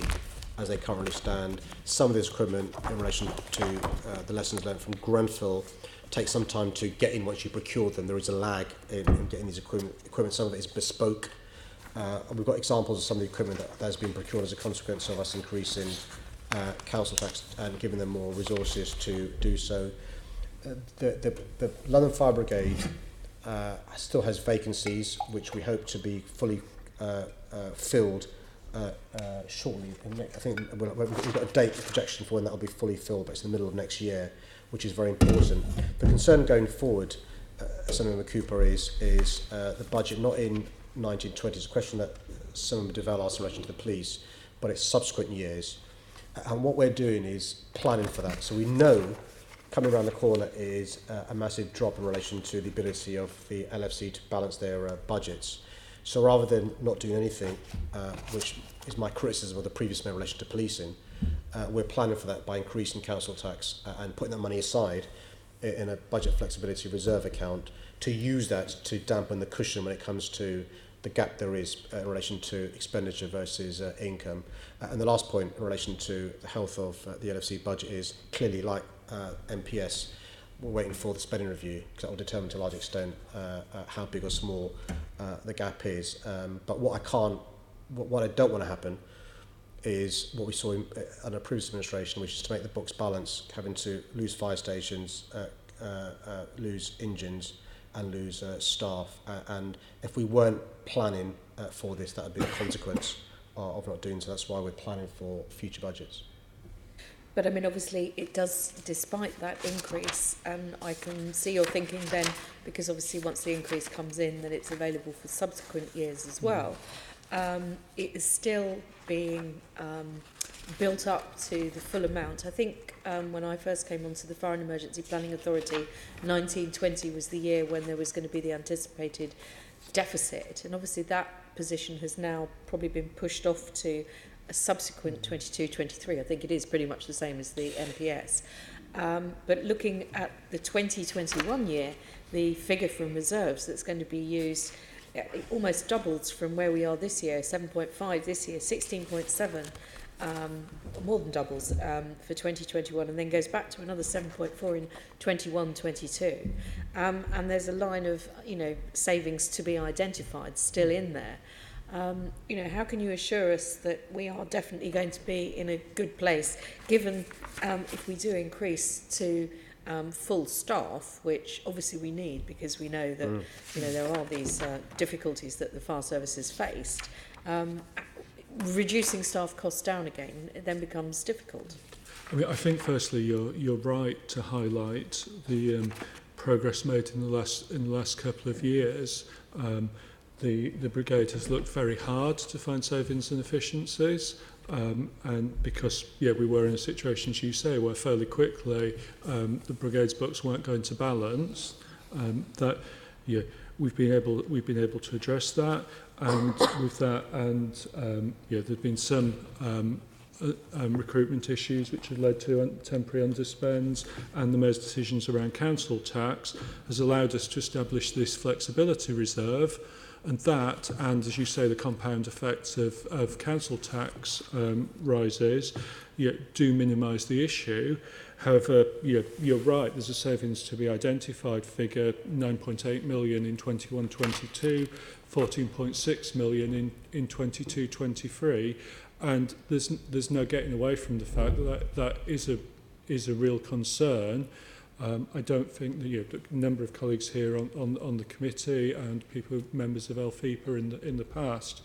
as they currently stand. Some of this equipment, in relation to the lessons learned from Grenfell, takes some time to get in once you procure them. There is a lag in getting these equipment. Some of it is bespoke. We've got examples of some of the equipment that has been procured as a consequence of us increasing council tax and giving them more resources to do so. The London Fire Brigade still has vacancies, which we hope to be fully filled shortly. I think we've got a date projection for when that will be fully filled, but it's in the middle of next year, which is very important. The concern going forward, Senator Cooper, is the budget not in 1920. It's a question that Senator Devell asked in relation to the police, but it's subsequent years. And what we're doing is planning for that. So we know coming around the corner is a massive drop in relation to the ability of the LFC to balance their budgets. So rather than not doing anything, which is my criticism of the previous mayor in relation to policing, we're planning for that by increasing council tax and putting that money aside in a budget flexibility reserve account to use that to dampen the cushion when it comes to the gap there is in relation to expenditure versus income. And the last point in relation to the health of the LFC budget is clearly, like MPS, we're waiting for the spending review because that will determine to a large extent how big or small the gap is. But what I don't want to happen is what we saw under a previous administration, which is to make the books balance, having to lose fire stations, lose engines, and lose staff. And if we weren't planning for this, that would be the consequence of not doing so. That's why we're planning for future budgets. But I mean, obviously, it does, despite that increase, and I can see your thinking then, because obviously once the increase comes in, then it's available for subsequent years as well. It is still being built up to the full amount. I think when I first came onto the Fire and Emergency Planning Authority, 1920 was the year when there was going to be the anticipated deficit. And obviously that position has now probably been pushed off to a subsequent 22-23. I think it is pretty much the same as the MPS. But looking at the 2021 year, the figure from reserves that's going to be used, it almost doubles from where we are this year, 7.5 this year, 16.7, more than doubles for 2021, and then goes back to another 7.4 in 21-22. And there's a line of, savings to be identified still in there. How can you assure us that we are definitely going to be in a good place, given if we do increase to full staff, which obviously we need because we know that there are these difficulties that the fire service has faced. Reducing staff costs down again, it then becomes difficult. I mean, I think firstly you're right to highlight the progress made in the last couple of years. The brigade has looked very hard to find savings and efficiencies. and because we were in a situation, as you say, where fairly quickly the brigade's books weren't going to balance, that we've been able to address that, and with that, and there've been some recruitment issues which have led to temporary underspends, and the Mayor's decisions around council tax has allowed us to establish this flexibility reserve. And that, and as you say, the compound effects of council tax rises, do minimise the issue. However, you're right, there's a savings to be identified figure, 9.8 million in 21-22, 14.6 million in 22-23, and there's no getting away from the fact that is a real concern. I don't think the number of colleagues here on the committee and people, members of LFIPA in the past,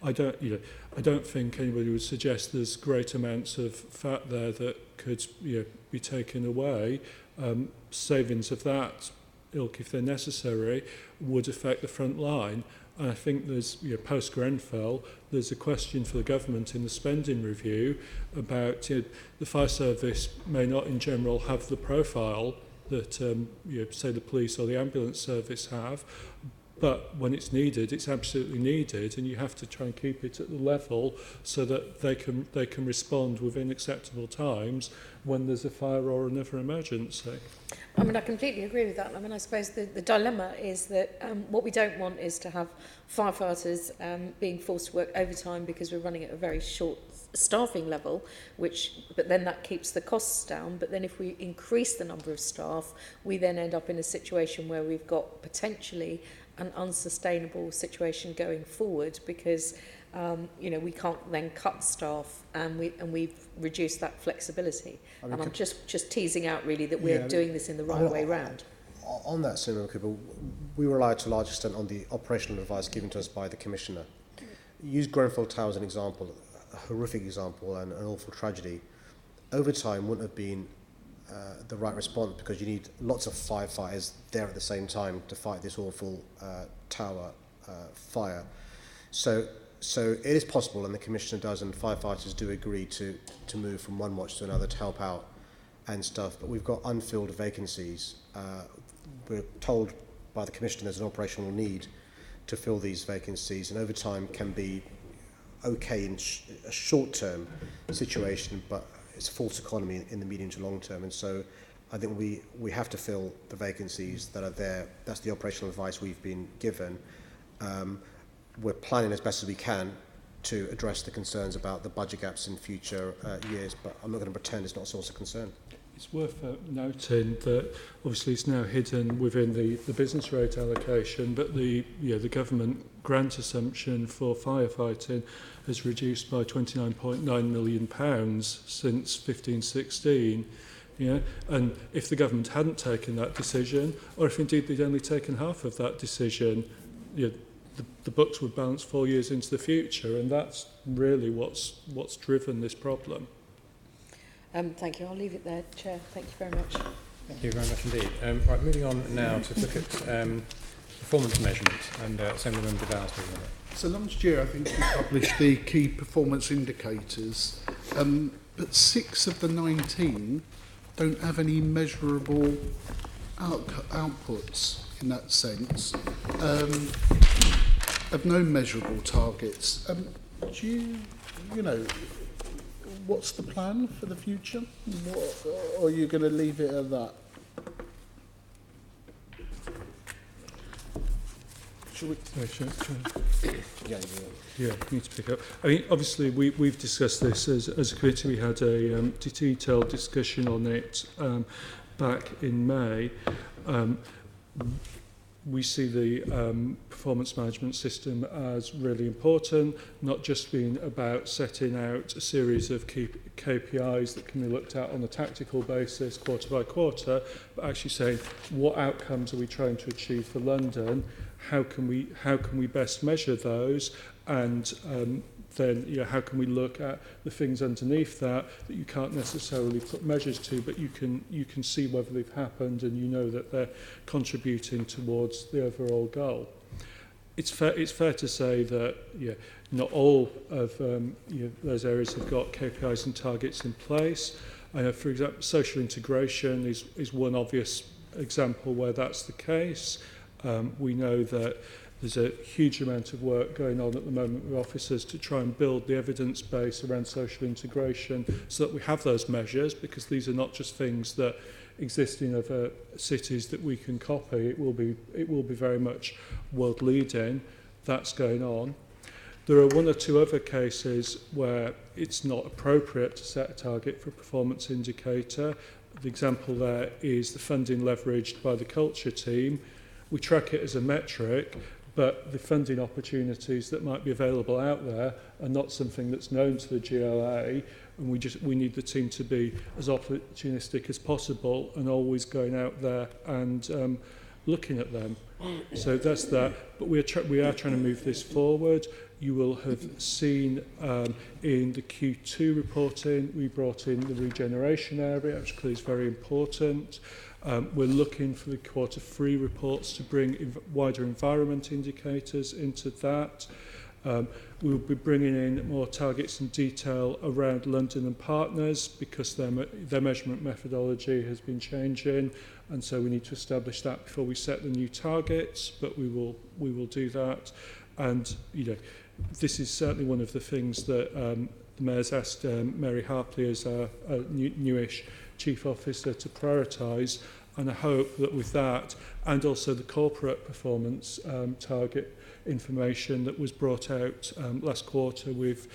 I don't think anybody would suggest there's great amounts of fat there that could be taken away. Savings of that ilk, if they're necessary, would affect the front line. And I think there's post-Grenfell, there's a question for the government in the spending review about the fire service may not in general have the profile that say the police or the ambulance service have, but when it's needed, it's absolutely needed, and you have to try and keep it at the level so that they can respond within acceptable times when there's a fire or another emergency. I mean, I completely agree with that. I mean, I suppose the dilemma is that what we don't want is to have firefighters being forced to work overtime because we're running at a very short staffing level, but then that keeps the costs down. But then if we increase the number of staff, we then end up in a situation where we've got potentially an unsustainable situation going forward because we can't then cut staff and we've reduced that flexibility. And I'm just teasing out really that we're doing this in the right way round. On that, Senator Cooper, we rely to a large extent on the operational advice given to us by the Commissioner. Use Grenfell Tower as an example, a horrific example and an awful tragedy. Overtime wouldn't have been the right response because you need lots of firefighters there at the same time to fight this awful tower fire. So it is possible, and the Commissioner does, and firefighters do agree to move from one watch to another to help out and stuff, but we've got unfilled vacancies. We're told by the Commissioner there's an operational need to fill these vacancies, and overtime can be okay in a short-term situation, but it's a false economy in the medium to long term, and so I think we have to fill the vacancies that are there. That's the operational advice we've been given. We're planning as best as we can to address the concerns about the budget gaps in future years, but I'm not going to pretend it's not a source of concern. It's worth noting that obviously it's now hidden within the business rate allocation, but the government grant assumption for firefighting has reduced by £29.9 million since 15-16. And if the government hadn't taken that decision, or if indeed they'd only taken half of that decision, the books would balance 4 years into the future, and that's really what's driven this problem. Thank you. I'll leave it there, Chair. Thank you very much. Thank you very much indeed. Right, moving on now to look at performance measurement, and Assembly Member Dow's speaking on it. So last year, I think we published the key performance indicators, but 6 of the 19 don't have any measurable outputs in that sense, of no measurable targets. Do you know, what's the plan for the future? Or are you going to leave it at that? Should we? Yeah, need to pick up. I mean, obviously, we've discussed this as a committee. We had a detailed discussion on it back in May. We see the performance management system as really important, not just being about setting out a series of key KPIs that can be looked at on a tactical basis, quarter by quarter, but actually saying what outcomes are we trying to achieve for London, how can we best measure those, and then how can we look at the things underneath that you can't necessarily put measures to, but you can see whether they've happened and you know that they're contributing towards the overall goal. it's fair to say that not all of those areas have got KPIs and targets in place. For example, social integration is one obvious example where that's the case. We know that there's a huge amount of work going on at the moment with officers to try and build the evidence base around social integration so that we have those measures, because these are not just things that exist in other cities that we can copy. It will be very much world leading. That's going on. There are one or two other cases where it's not appropriate to set a target for a performance indicator. The example there is the funding leveraged by the culture team. We track it as a metric, but the funding opportunities that might be available out there are not something that's known to the GLA, and we need the team to be as opportunistic as possible and always going out there and looking at them. So that's that. But we are trying to move this forward. You will have seen in the Q2 reporting, we brought in the regeneration area, which clearly is very important. We're looking for the Q3 reports to bring wider environment indicators into that. We'll be bringing in more targets and detail around London and partners, because their measurement methodology has been changing, and so we need to establish that before we set the new targets, but we will do that. And this is certainly one of the things that the Mayor's asked Mary Harpley as our newish Chief Officer to prioritise, and I hope that with that, and also the corporate performance target information that was brought out last quarter with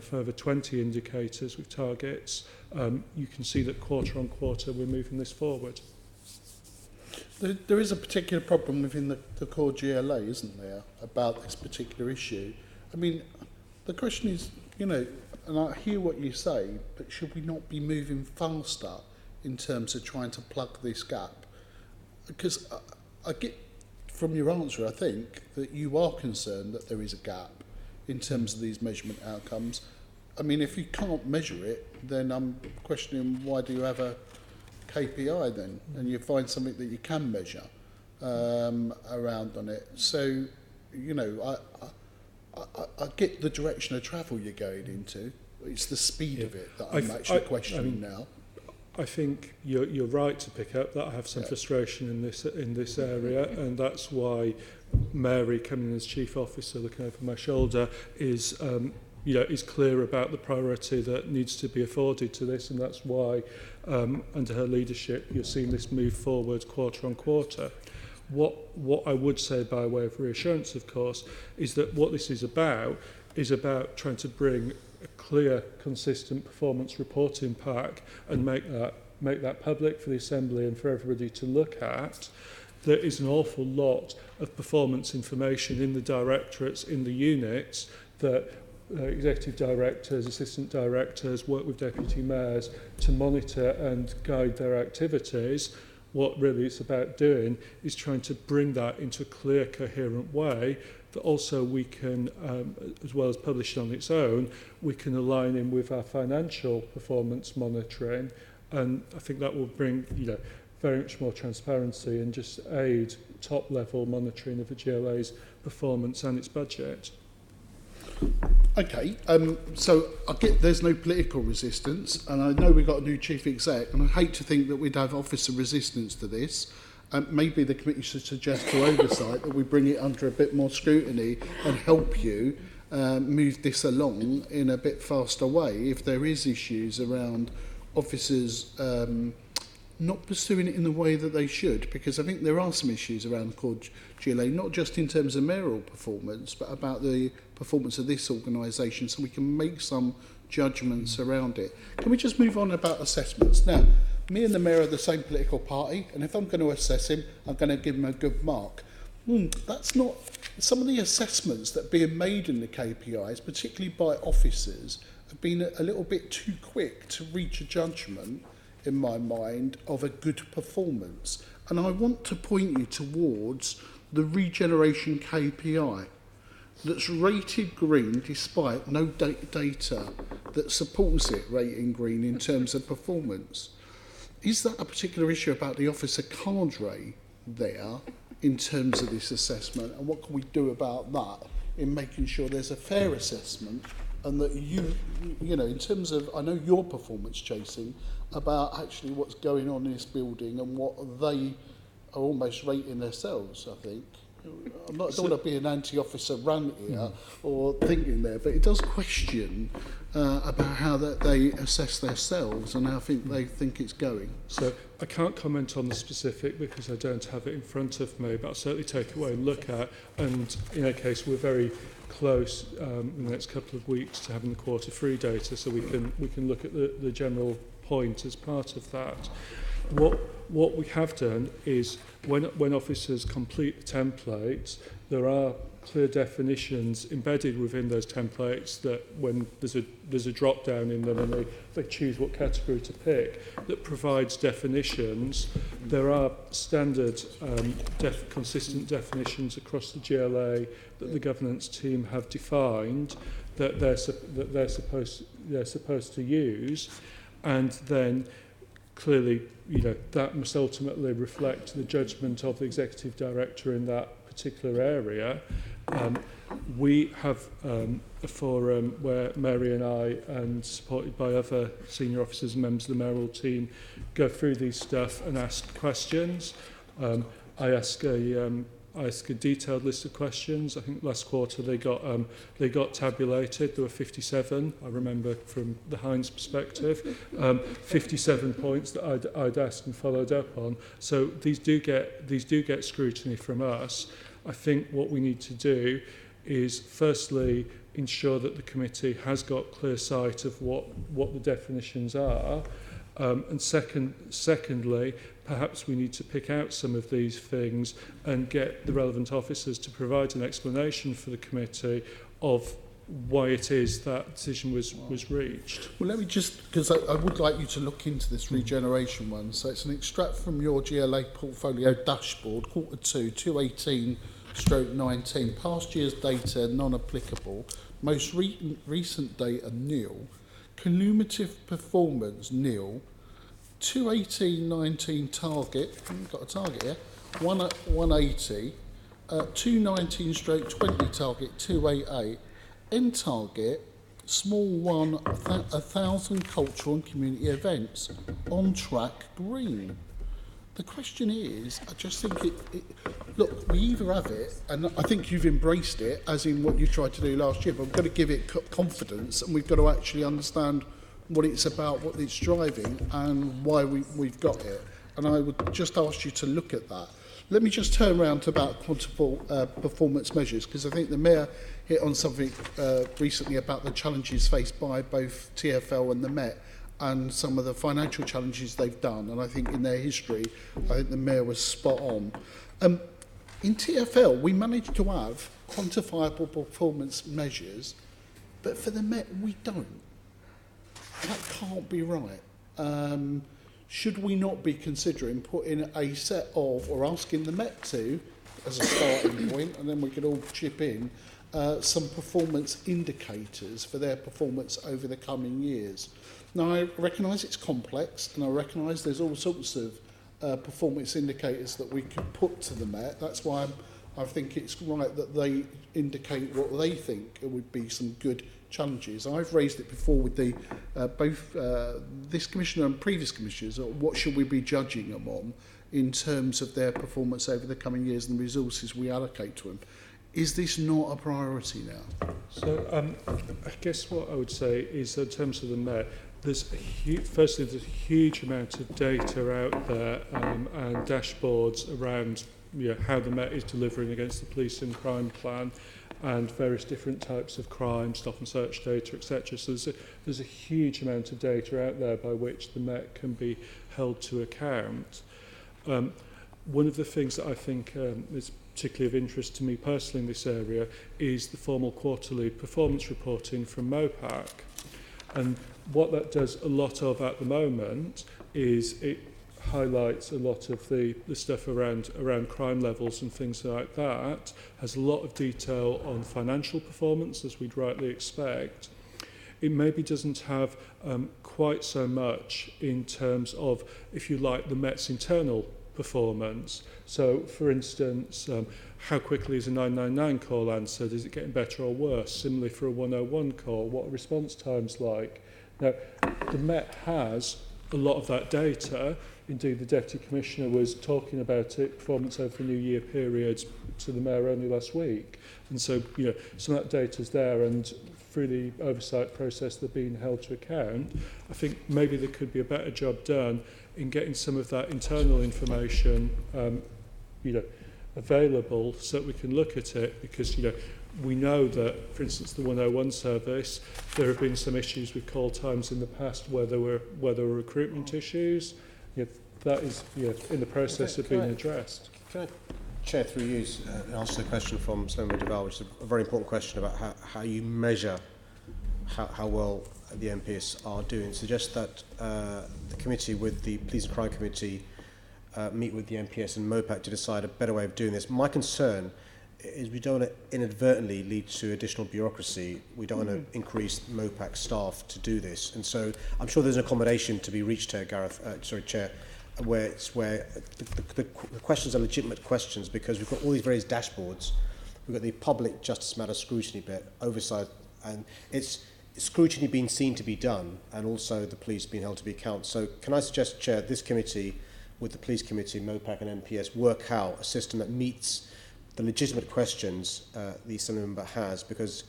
further 20 indicators with targets, you can see that quarter on quarter we're moving this forward. There is a particular problem within the core GLA, isn't there, about this particular issue? I mean, the question is, and I hear what you say, but should we not be moving faster in terms of trying to plug this gap? Because I get from your answer, I think, that you are concerned that there is a gap in terms of these measurement outcomes. I mean, if you can't measure it, then I'm questioning, why do you have a KPI then? And you find something that you can measure around on it. So, I get the direction of travel you're going into. It's the speed of it that I'm actually questioning now. I think you're right to pick up that I have some frustration in this area, and that's why Mary, coming in as Chief Officer, looking over my shoulder, is clear about the priority that needs to be afforded to this, and that's why under her leadership you're seeing this move forward quarter on quarter. What I would say by way of reassurance, of course, is that what this is about trying to bring a clear, consistent performance reporting pack and make that public for the Assembly and for everybody to look at. There is an awful lot of performance information in the directorates, in the units, that executive directors, assistant directors work with deputy mayors to monitor and guide their activities. What really it's about doing is trying to bring that into a clear, coherent way that also we can, as well as publish on its own, we can align in with our financial performance monitoring, and I think that will bring very much more transparency and just aid top-level monitoring of the GLA's performance and its budget. Okay, so I get there's no political resistance, and I know we've got a new chief exec, and I hate to think that we'd have officer resistance to this. Maybe the committee should suggest to oversight that we bring it under a bit more scrutiny and help you move this along in a bit faster way if there is issues around officers not pursuing it in the way that they should, because I think there are some issues around the core GLA, not just in terms of mayoral performance, but about the performance of this organisation, so we can make some judgments around it. Can we just move on about assessments? Now, me and the mayor are the same political party, and if I'm going to assess him, I'm going to give him a good mark. That's not... Some of the assessments that are being made in the KPIs, particularly by officers, have been a little bit too quick to reach a judgment, in my mind, of a good performance. And I want to point you towards the regeneration KPI that's rated green despite no data that supports it rating green in terms of performance. Is that a particular issue about the officer cadre there, in terms of this assessment, and what can we do about that in making sure there's a fair assessment, and that you know, in terms of, I know you're performance chasing about actually what's going on in this building and what they are almost rating themselves, I think. I don't want to be an anti-officer rant here or thinking there, but it does question about how that they assess themselves and how they think it's going. So I can't comment on the specific because I don't have it in front of me, but I'll certainly take it away and look at. And in any case, we're very close in the next couple of weeks to having the quarter 3 data, so we can look at the general point as part of that. What we have done is when officers complete the templates, there are clear definitions embedded within those templates that when there's a drop down in them and they choose what category to pick, that provides definitions. There are standard consistent definitions across the GLA that the governance team have defined that they're supposed to use, and then clearly, you know, that must ultimately reflect the judgment of the executive director in that particular area. We have a forum where Mary and I, and supported by other senior officers and members of the mayoral team, go through these stuff and ask questions. I ask a detailed list of questions. I think last quarter they got tabulated. There were 57. I remember from the Hines perspective, 57 points that I'd asked and followed up on. So these do get scrutiny from us. I think what we need to do is firstly ensure that the committee has got clear sight of what the definitions are, and secondly, perhaps we need to pick out some of these things and get the relevant officers to provide an explanation for the committee of why it is that decision was reached. Well, let me just, because I would like you to look into this regeneration one. So it's an extract from your GLA portfolio dashboard, Q2, 218/19. Past year's data non-applicable. Most recent data nil. Cumulative performance nil. 218/19 target. Got a target here. 180. 219/20 target 288. End target, small one, 1,000 cultural and community events. On track, green. The question is, I just think look, we either have it, and I think you've embraced it, as in what you tried to do last year, but we've got to give it confidence, and we've got to actually understand what it's about, what it's driving, and why we've got it. And I would just ask you to look at that. Let me just turn around to about quantifiable performance measures, because I think the Mayor hit on something recently about the challenges faced by both TfL and the Met, and some of the financial challenges they've done. And I think in their history, I think the Mayor was spot on. In TfL, we managed to have quantifiable performance measures, but for the Met, we don't. That can't be right. Should we not be considering putting a set of, or asking the Met to, as a starting point, and then we could all chip in, some performance indicators for their performance over the coming years? Now, I recognise it's complex, and I recognise there's all sorts of performance indicators that we could put to the Met. That's why I think it's right that they indicate what they think would be some good challenges. I've raised it before with the both this commissioner and previous commissioners. What should we be judging them on in terms of their performance over the coming years and the resources we allocate to them? Is this not a priority now? So I guess what I would say is in terms of the Met, there's a huge amount of data out there and dashboards around how the Met is delivering against the police and crime plan, and various different types of crime, stop and search data, etc. So there's a huge amount of data out there by which the Met can be held to account. One of the things that I think is particularly of interest to me personally in this area is the formal quarterly performance reporting from MOPAC. And what that does a lot of at the moment is it highlights a lot of the stuff around crime levels and things like that, has a lot of detail on financial performance, as we'd rightly expect. It maybe doesn't have quite so much in terms of, if you like, the Met's internal performance. So, for instance, how quickly is a 999 call answered? Is it getting better or worse? Similarly for a 101 call, what are response times like? Now, the Met has a lot of that data. Indeed, the Deputy Commissioner was talking about it, performance over the New Year period, to the Mayor only last week. And so, some of that data's there, and through the oversight process they're being held to account. I think maybe there could be a better job done in getting some of that internal information, available so that we can look at it, because, we know that, for instance, the 101 service, there have been some issues with call times in the past where there were recruitment issues. That is in the process of being addressed. Can I, Chair, through you, answer the question from Senator Duval, which is a very important question about how you measure how well the MPs are doing. Suggest that the committee with the Police and Crime Committee meet with the MPS and MOPAC to decide a better way of doing this. My concern is we don't want to inadvertently lead to additional bureaucracy. We don't want to increase MOPAC staff to do this. And so I'm sure there's an accommodation to be reached here, Chair, where the questions are legitimate questions, because we've got all these various dashboards. We've got the public justice matter scrutiny bit, oversight, and it's scrutiny being seen to be done, and also the police being held to be account. So can I suggest, Chair, this committee with the police committee, MOPAC and MPS, work out a system that meets the legitimate questions the Assembly member has, because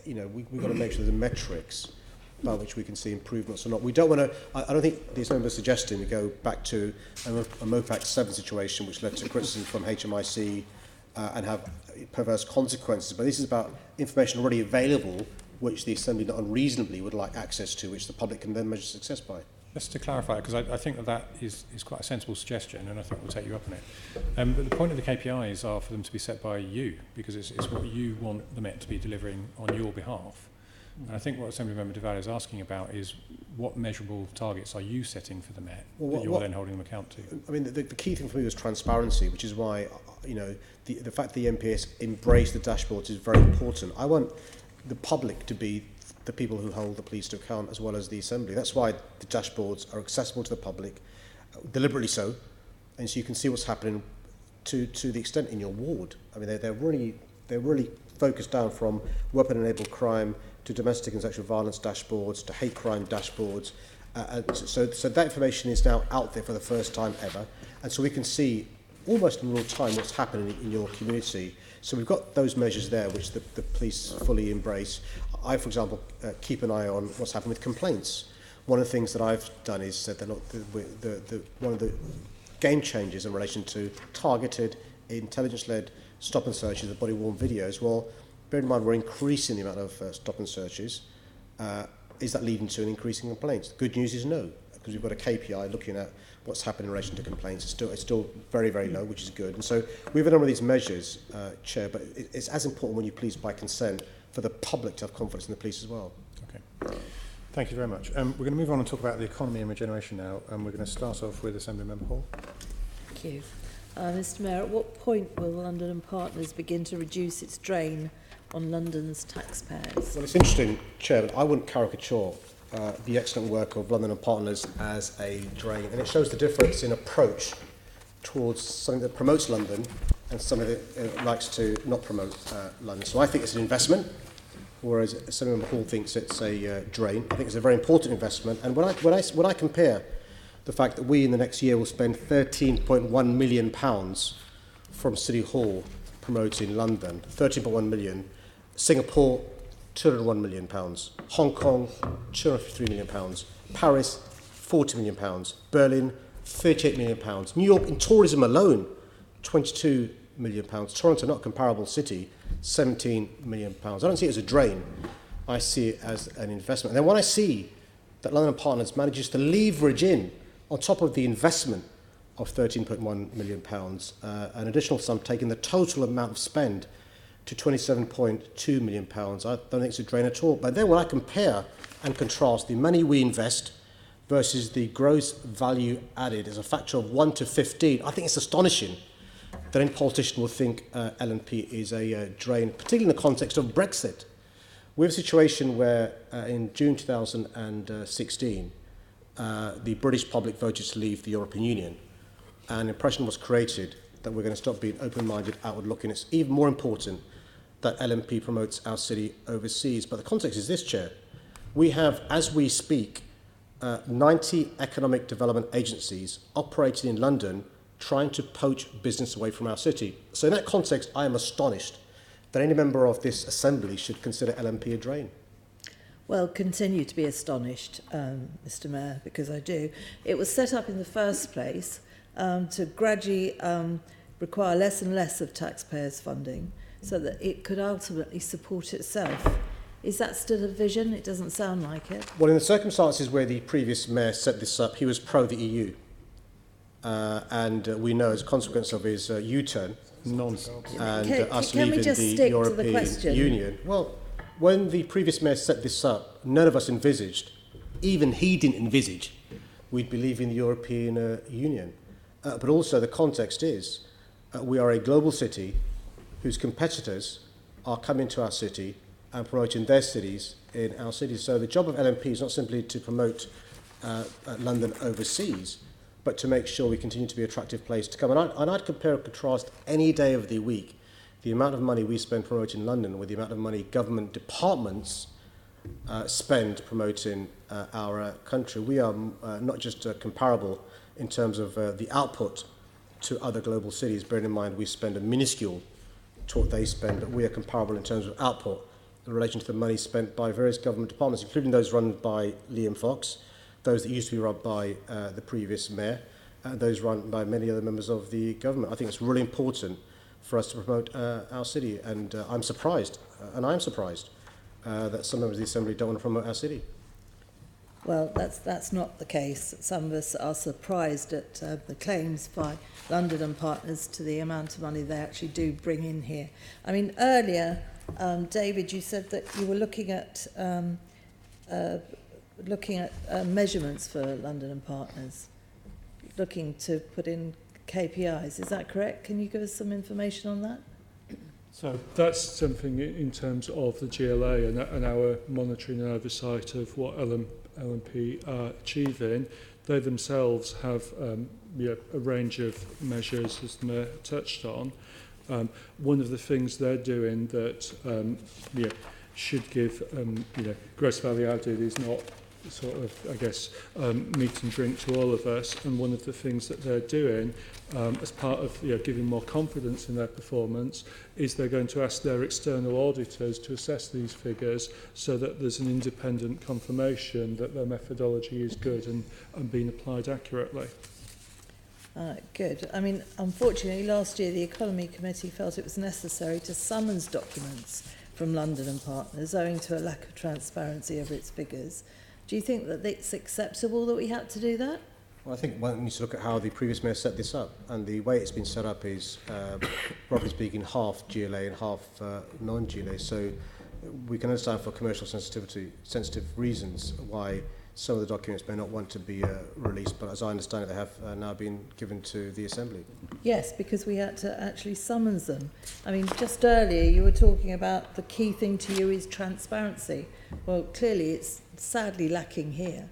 we've got to make sure the metrics by which we can see improvements or not. We don't want to, I don't think the Assembly member is suggesting we go back to a MOPAC 7 situation, which led to criticism from HMIC and have perverse consequences. But this is about information already available, which the Assembly not unreasonably would like access to, which the public can then measure success by. Just to clarify, because I think that is quite a sensible suggestion, and I think we'll take you up on it. But the point of the KPIs are for them to be set by you, because it's what you want the Met to be delivering on your behalf. And I think what Assemblymember Duval is asking about is what measurable targets are you setting for the Met that you're then holding them account to? I mean, the key thing for me was transparency, which is why, the fact that the MPS embrace the dashboards is very important. I want the public to be the people who hold the police to account as well as the Assembly. That's why the dashboards are accessible to the public, deliberately so, and so you can see what's happening to the extent in your ward. I mean, they're really focused down from weapon-enabled crime to domestic and sexual violence dashboards to hate crime dashboards. So that information is now out there for the first time ever, and so we can see almost in real time what's happening in your community. So we've got those measures there which the police fully embrace. I, for example, keep an eye on what's happened with complaints. One of the things that I've done is said that one of the game changers in relation to targeted, intelligence-led stop and searches of body-worn videos. Well, bear in mind we're increasing the amount of stop and searches. Is that leading to an increase in complaints? The good news is no, because we've got a KPI looking at what's happened in relation to complaints. It's still very, very low, which is good. And so we have a number of these measures, Chair, but it's as important when you police by consent for the public to have confidence in the police as well. Okay. Thank you very much. We're going to move on and talk about the economy and regeneration now, and we're going to start off with Assemblymember Hall. Thank you. Mr Mayor, at what point will London and Partners begin to reduce its drain on London's taxpayers? Well, it's interesting, Chair, but I wouldn't caricature the excellent work of London and Partners as a drain, and it shows the difference in approach towards something that promotes London and something that likes to not promote London. So I think it's an investment, whereas Senator Hall thinks it's a drain. I think it's a very important investment, and when I compare the fact that we in the next year will spend £13.1 million from City Hall promoting London, 13.1 million, Singapore, £201 million, Hong Kong, £253 million, Paris, £40 million, Berlin, £38 million, New York in tourism alone, £22 million, Toronto, not a comparable city, £17 million. I don't see it as a drain, I see it as an investment. And then when I see that London Partners manages to leverage in, on top of the investment of £13.1 million, an additional sum taking the total amount of spend to £27.2 million. I don't think it's a drain at all. But then when I compare and contrast the money we invest versus the gross value added as a factor of 1 to 15, I think it's astonishing that any politician will think L&P is a drain, particularly in the context of Brexit. We have a situation where in June 2016, the British public voted to leave the European Union. an impression was created that we're going to stop being open-minded, outward-looking. It's even more important that LNP promotes our city overseas. But the context is this, Chair. We have, as we speak, 90 economic development agencies operating in London trying to poach business away from our city. So in that context, I am astonished that any member of this assembly should consider LNP a drain. Well, continue to be astonished, Mr. Mayor, because I do. It was set up in the first place to gradually require less and less of taxpayers' funding so that it could ultimately support itself. Is that still a vision? It doesn't sound like it. Well, in the circumstances where the previous mayor set this up, he was pro the EU. And we know as a consequence of his U-turn Nonsense. and us can we leaving just the stick to the European question? Union. Well, when the previous mayor set this up, none of us envisaged, even he didn't envisage, we'd be leaving the European Union. But also the context is we are a global city whose competitors are coming to our city and promoting their cities in our cities. So the job of LNP is not simply to promote London overseas, but to make sure we continue to be an attractive place to come. And I'd compare and contrast any day of the week the amount of money we spend promoting London with the amount of money government departments spend promoting our country. We are not just comparable in terms of the output to other global cities, bearing in mind we spend a minuscule to what they spend, but we are comparable in terms of output in relation to the money spent by various government departments, including those run by Liam Fox, those that used to be run by the previous mayor, and those run by many other members of the government. I think it's really important for us to promote our city, and I'm surprised, and I'm surprised, that some members of the Assembly don't want to promote our city. Well, that's not the case. Some of us are surprised at the claims by London and Partners to the amount of money they actually do bring in here. I mean, earlier, David, you said that you were looking at measurements for London and Partners, looking to put in KPIs. Is that correct? Can you give us some information on that? So that's something in terms of the GLA and our monitoring and oversight of what LNP are achieving. They themselves have a range of measures, as the Mayor touched on. One of the things they're doing that should give gross value added is not sort of, I guess, meat and drink to all of us. And one of the things that they're doing as part of giving more confidence in their performance is they're going to ask their external auditors to assess these figures so that there's an independent confirmation that their methodology is good and being applied accurately. Good. I mean, unfortunately, last year the Economy Committee felt it was necessary to summons documents from London and Partners owing to a lack of transparency over its figures. Do you think that it's acceptable that we had to do that? Well, I think one needs to look at how the previous mayor set this up, and the way it's been set up is, roughly speaking, half GLA and half non-GLA. So we can understand for commercial sensitive reasons why some of the documents may not want to be released, but as I understand it, they have now been given to the Assembly. Yes, because we had to actually summons them. I mean, just earlier you were talking about the key thing to you is transparency. Well, clearly it's sadly lacking here.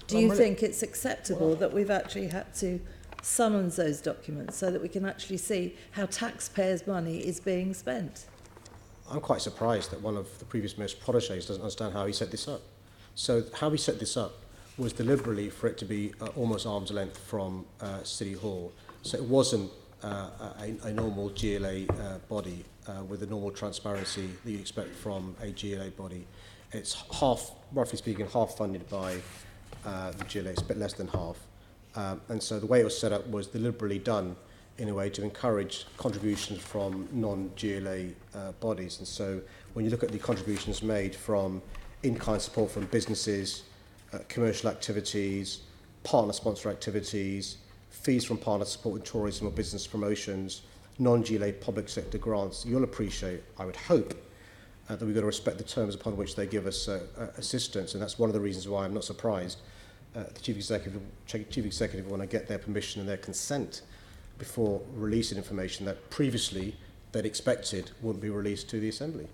Do you think it's acceptable that we've actually had to summons those documents so that we can actually see how taxpayers' money is being spent? I'm quite surprised that one of the previous mayor's protégés doesn't understand how he set this up. So how he set this up was deliberately for it to be almost arm's length from City Hall. So it wasn't a normal GLA body with the normal transparency that you expect from a GLA body. It's half, roughly speaking, half funded by the GLA. It's a bit less than half. And so the way it was set up was deliberately done in a way to encourage contributions from non-GLA bodies. And so when you look at the contributions made from in-kind support from businesses, commercial activities, partner-sponsor activities, fees from partner supporting tourism or business promotions, non-GLA public sector grants, you'll appreciate, I would hope, that we've got to respect the terms upon which they give us assistance. And that's one of the reasons why I'm not surprised the Chief Executive want to get their permission and their consent before releasing information that previously they'd expected wouldn't be released to the Assembly.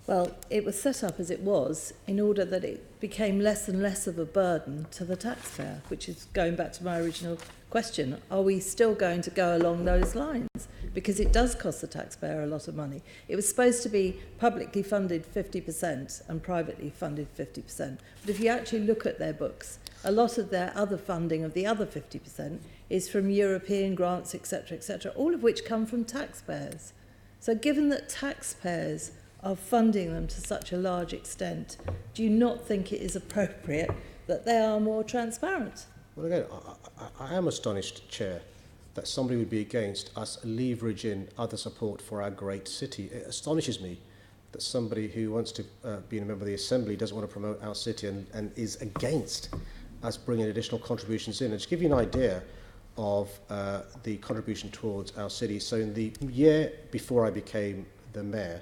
Well, it was set up as it was in order that it became less and less of a burden to the taxpayer, which is going back to my original question. Are we still going to go along those lines? Because it does cost the taxpayer a lot of money. It was supposed to be publicly funded 50% and privately funded 50%. But if you actually look at their books, a lot of their other funding of the other 50% is from European grants, etc., all of which come from taxpayers. So given that taxpayers are funding them to such a large extent, do you not think it is appropriate that they are more transparent? Well, again, I am astonished, Chair, that somebody would be against us leveraging other support for our great city. It astonishes me that somebody who wants to be a member of the Assembly doesn't want to promote our city and is against us bringing additional contributions in. And to give you an idea of the contribution towards our city, so in the year before I became the Mayor,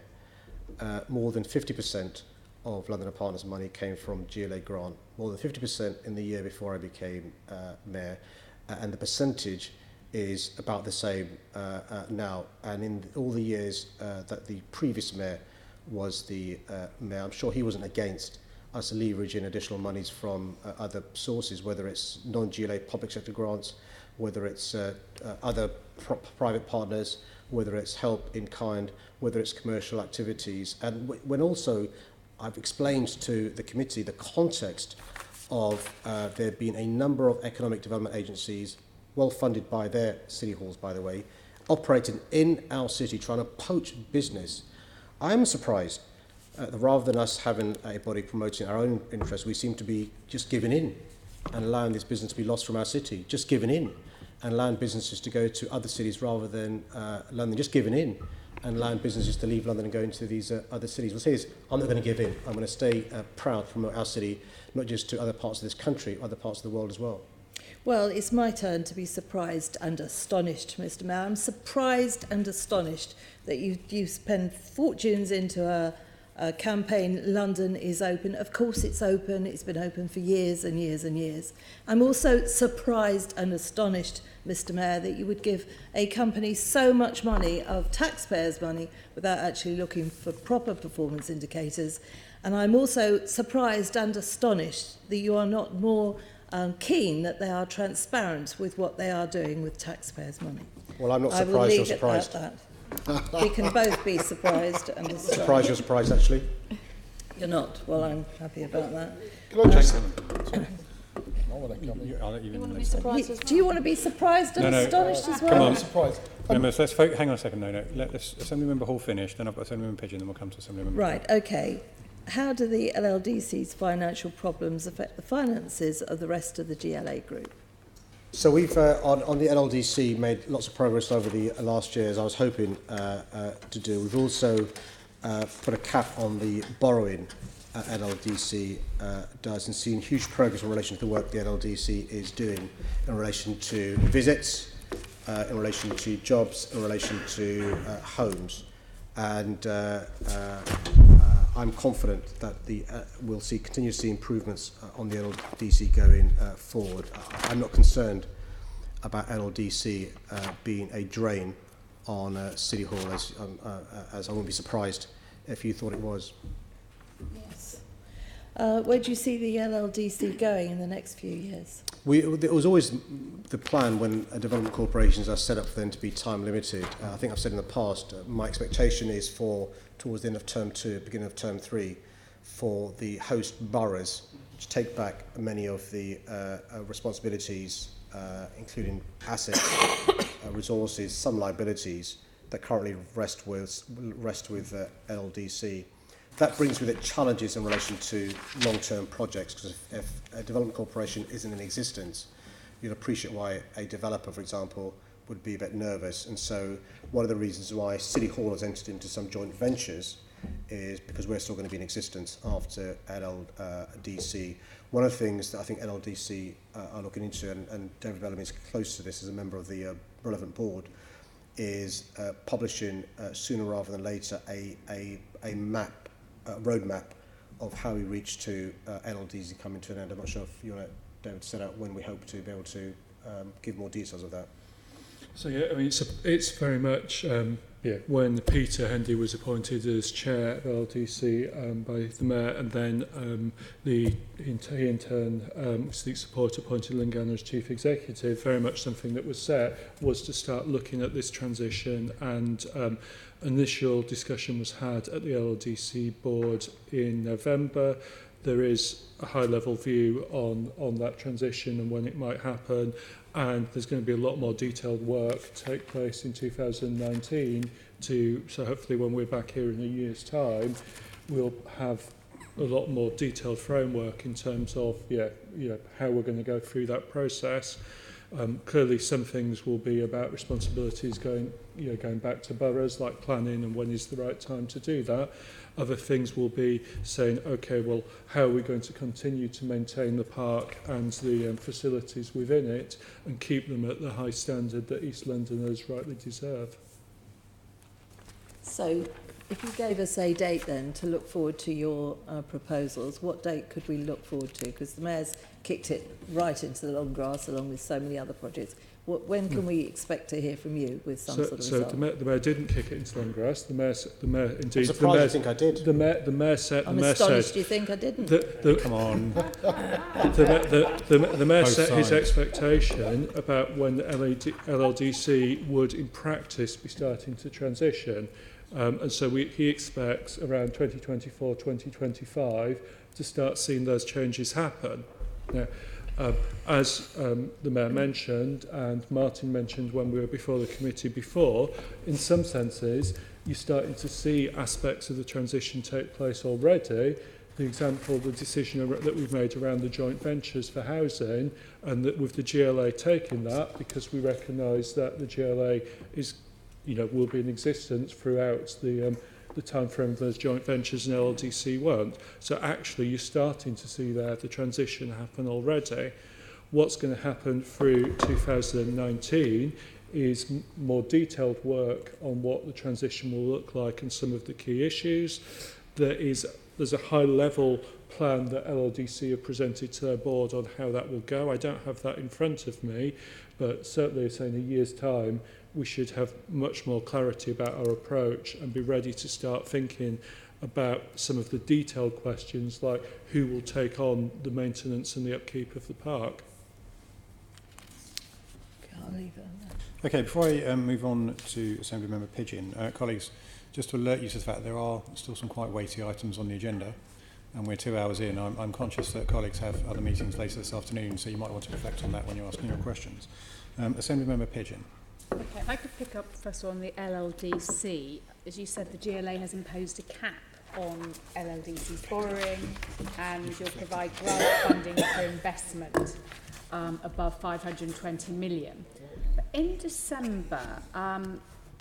more than 50% of London Partners money came from GLA grant, more than 50% in the year before I became Mayor, and the percentage is about the same now. And in all the years that the previous Mayor was the Mayor, I'm sure he wasn't against us leveraging additional monies from other sources, whether it's non-GLA public sector grants, whether it's other private partners, whether it's help in kind, whether it's commercial activities. And when also I've explained to the committee the context of there being a number of economic development agencies, well funded by their city halls, by the way, operating in our city, trying to poach business. I'm surprised that rather than us having a body promoting our own interests, we seem to be just giving in and allowing this business to be lost from our city, just giving in and allowing businesses to go to other cities rather than London, just giving in and allowing businesses to leave London and go into these other cities. We'll say this, I'm not going to give in. I'm going to stay proud to promote our city, not just to other parts of this country, other parts of the world as well. Well, it's my turn to be surprised and astonished, Mr. Mayor. I'm surprised and astonished that you spend fortunes into a campaign, London is open. Of course it's open. It's been open for years and years and years. I'm also surprised and astonished, Mr. Mayor, that you would give a company so much money, of taxpayers' money, without actually looking for proper performance indicators. And I'm also surprised and astonished that you are not more keen that they are transparent with what they are doing with taxpayers' money. Well, I'm not I will surprised leave you're surprised. it at that. We can both be surprised and astonished. Surprised you're surprised, actually. You're not. Well, I'm happy about that. Can I just... I'll let you You want to in. be surprised as well? Do you want to be surprised and No, no. astonished as well? Come on. I'm surprised. Members, hang on a second. No. Let this Assemblymember Hall finish, then I've got Assemblymember Pigeon, then we'll come to Assemblymember. Right, okay. How do the LLDC's financial problems affect the finances of the rest of the GLA group? So we've, on the LLDC, made lots of progress over the last year, as I was hoping to do. We've also put a cap on the borrowing LLDC does, and seen huge progress in relation to the work the LLDC is doing in relation to visits, in relation to jobs, in relation to homes. And I'm confident that we'll continue to see improvements on the LLDC going forward. I'm not concerned about LLDC being a drain on City Hall, as I wouldn't be surprised if you thought it was. Yes. Where do you see the LLDC going in the next few years? It was always the plan when development corporations are set up for them to be time limited. I think I've said in the past, my expectation is for towards the end of term 2, beginning of term 3, for the host boroughs to take back many of the responsibilities, including assets, resources, some liabilities that currently rest with LLDC. That brings with it challenges in relation to long-term projects, because if a development corporation isn't in existence, you'll appreciate why a developer, for example, would be a bit nervous. And so one of the reasons why City Hall has entered into some joint ventures is because we're still going to be in existence after LLDC. One of the things that I think LLDC are looking into, and David Bellamy is close to this as a member of the relevant board, is publishing sooner rather than later a map, roadmap of how we reach to LLDC coming to an end. I'm not sure if you want to, David, set out when we hope to be able to give more details of that. So yeah, I mean, it's very much when Peter Hendy was appointed as chair of LDC by the mayor, and then he in turn, Sadiq support appointed Lingana as chief executive. Very much something that was set was to start looking at this transition, and initial discussion was had at the LDC board in November. There is a high-level view on that transition and when it might happen, and there's going to be a lot more detailed work take place in 2019 so hopefully when we're back here in a year's time, we'll have a lot more detailed framework in terms of how we're going to go through that process. Clearly some things will be about responsibilities going back to boroughs, like planning and when is the right time to do that. Other things will be saying, okay, well, how are we going to continue to maintain the park and the facilities within it and keep them at the high standard that East Londoners rightly deserve? So if you gave us a date then to look forward to your proposals, what date could we look forward to? Because the mayor's kicked it right into the long grass along with so many other projects. When can we expect to hear from you with some sort of result? So the mayor didn't kick it into long grass. The mayor indeed. I'm surprised you think I did. The mayor said. I'm astonished you think I didn't. Come on. The mayor Both set his sides. expectation about when the LLDC would, in practice, be starting to transition. And so he expects around 2024, 2025 to start seeing those changes happen. Now, as the Mayor mentioned and Martin mentioned when we were before the committee before, in some senses you're starting to see aspects of the transition take place already. The example, the decision that we've made around the joint ventures for housing, and that with the GLA taking that, because we recognise that the GLA is, will be in existence throughout the time frame of those joint ventures, and LDC won't. So actually you're starting to see there the transition happen already. What's going to happen through 2019 is more detailed work on what the transition will look like and some of the key issues. There's a high level plan that LLDC have presented to their board on how that will go. I don't have that in front of me, but certainly say in a year's time we should have much more clarity about our approach and be ready to start thinking about some of the detailed questions like who will take on the maintenance and the upkeep of the park. Okay, I'll leave it on that. Okay, before I move on to Assemblymember Pidgeon, colleagues, just to alert you to the fact there are still some quite weighty items on the agenda, and we're 2 hours in. I'm conscious that colleagues have other meetings later this afternoon, so you might want to reflect on that when you're asking your questions. Assemblymember Pidgeon. Okay, if I could pick up first of all on the LLDC. As you said, the GLA has imposed a cap on LLDC's borrowing, and you'll provide grant funding for investment above 520 million. But in December,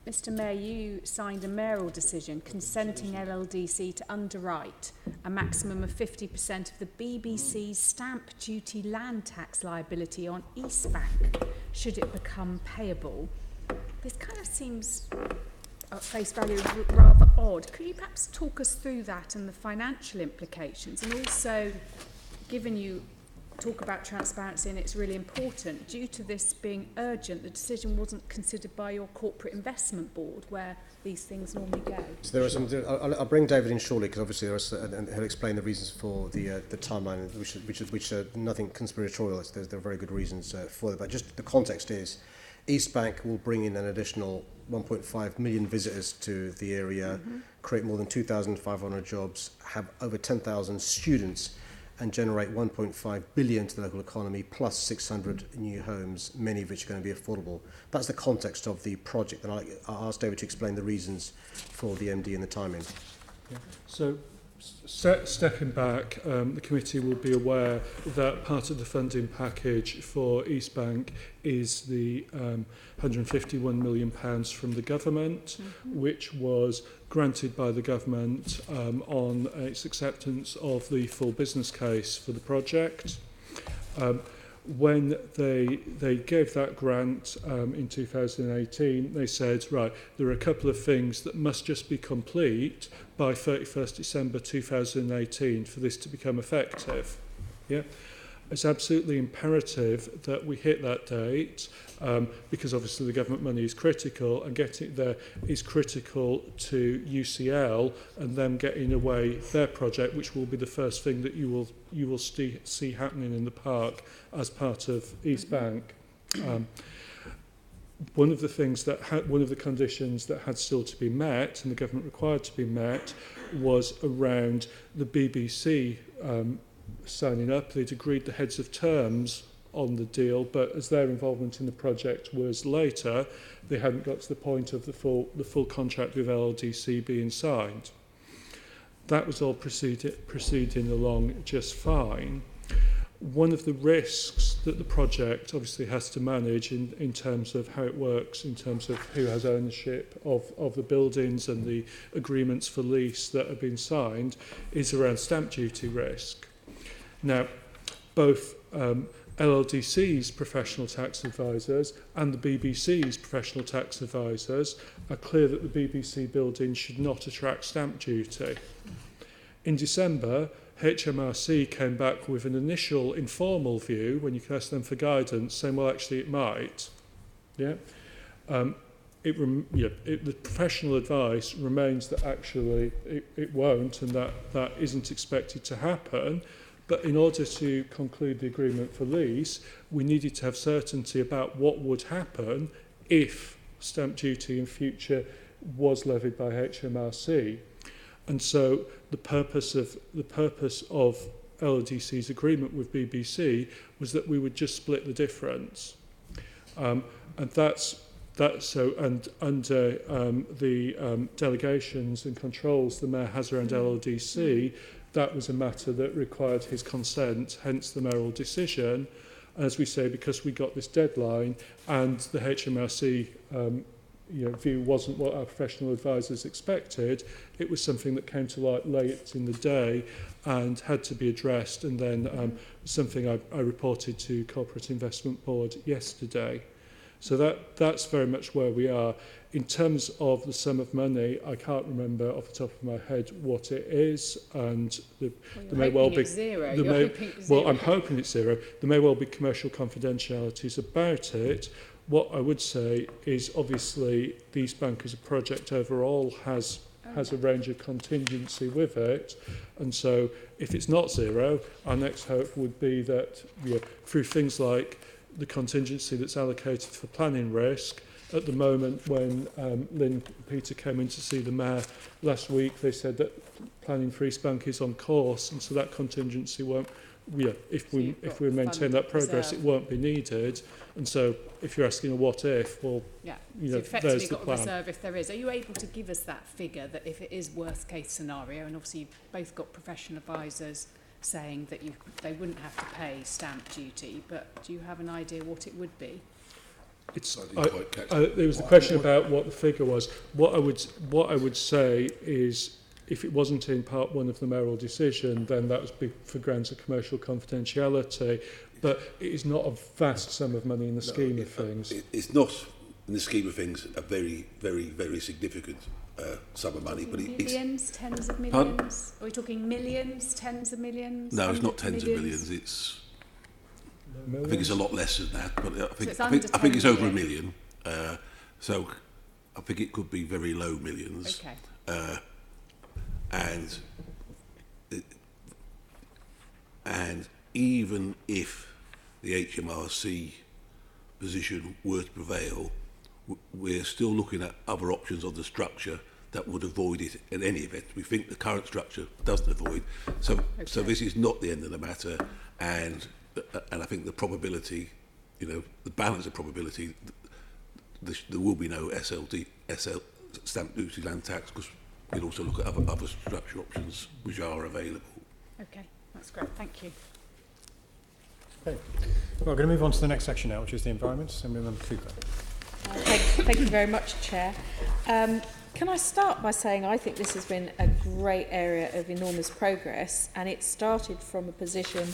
Mr Mayor, you signed a mayoral decision consenting LLDC to underwrite a maximum of 50% of the BBC's stamp duty land tax liability on East Bank, should it become payable. This kind of seems, at face value, rather odd. Could you perhaps talk us through that and the financial implications? And also, given you talk about transparency and it's really important, due to this being urgent, the decision wasn't considered by your corporate investment board, where these things normally go. So there are some. I'll bring David in shortly because obviously and he'll explain the reasons for the timeline, which are nothing conspiratorial. There are very good reasons for that. But just the context is, East Bank will bring in an additional 1.5 million visitors to the area, create more than 2,500 jobs, have over 10,000 students, and generate 1.5 billion to the local economy, plus 600 new homes, many of which are going to be affordable. That's the context of the project, and I'll ask David to explain the reasons for the MD and the timing. Yeah. So, stepping back, the committee will be aware that part of the funding package for East Bank is the £151 million from the government, which was granted by the government on its acceptance of the full business case for the project. When they gave that grant in 2018, they said, right, there are a couple of things that must just be complete by 31st December 2018 for this to become effective. Yeah. it's absolutely imperative that we hit that date, because obviously the government money is critical, and getting it there is critical to UCL and them getting away their project, which will be the first thing that you will see happening in the park as part of East Bank. One of the things that one of the conditions that had still to be met, and the government required to be met, was around the BBC signing up. They'd agreed the heads of terms on the deal, but as their involvement in the project was later, they hadn't got to the point of the full contract with LLDC being signed. That was all proceeding along just fine. One of the risks that the project obviously has to manage in terms of how it works, in terms of who has ownership of the buildings and the agreements for lease that have been signed, is around stamp duty risk. Now, both LLDC's professional tax advisors and the BBC's professional tax advisors are clear that the BBC building should not attract stamp duty. In December, HMRC came back with an initial informal view, when you can ask them for guidance, saying, well, actually it might. Yeah. The professional advice remains that actually it won't, and that isn't expected to happen. But in order to conclude the agreement for lease, we needed to have certainty about what would happen if stamp duty in future was levied by HMRC. And so the purpose of LLDC's agreement with BBC was that we would just split the difference. And that's so. And under the delegations and controls the mayor has around LLDC, that was a matter that required his consent, hence the mayoral decision. As we say, because we got this deadline and the HMRC view wasn't what our professional advisors expected, it was something that came to light late in the day and had to be addressed, and then something I reported to Corporate Investment Board yesterday. So that's very much where we are. In terms of the sum of money, I can't remember off the top of my head what it is, and there may well be zero. Well, I'm hoping it's zero. There may well be commercial confidentialities about it. What I would say is, obviously, the East Bank as a project overall has a range of contingency with it, and so if it's not zero, our next hope would be that through things like the contingency that's allocated for planning risk. At the moment, when Lynn and Peter came in to see the mayor last week, they said that planning for East Bank is on course, and so that contingency won't. If we maintain that progress, it won't be needed. And so, if you're asking a what if, well, so there's effectively the got plan. a reserve if there is. Are you able to give us that figure, that if it is worst case scenario, and obviously you've both got professional advisors saying that they wouldn't have to pay stamp duty, but do you have an idea what it would be? There was the question about what the figure was. What I would say is, if it wasn't in part one of the mayoral decision, then that was for grounds of commercial confidentiality. But it is not a vast sum of money in the scheme of things. It's not, in the scheme of things, a very, very, very significant sum of money. But millions, tens of millions? Pardon? Are we talking millions, tens of millions? No, it's not tens of millions. It's. I think it's a lot less than that, but I think it's over $1 million. So I think it could be very low millions. Okay. And even if the HMRC position were to prevail, we're still looking at other options of the structure that would avoid it in any event. We think the current structure doesn't avoid. So this is not the end of the matter, and I think the probability, the balance of probability, there will be no SL stamp duty land tax, because we'll also look at other structure options which are available. Okay, that's great. Thank you. Okay. Well, we're going to move on to the next section now, which is the environment. Assemblyman Cooper. Thank you very much, Chair. Can I start by saying I think this has been a great area of enormous progress, and it started from a position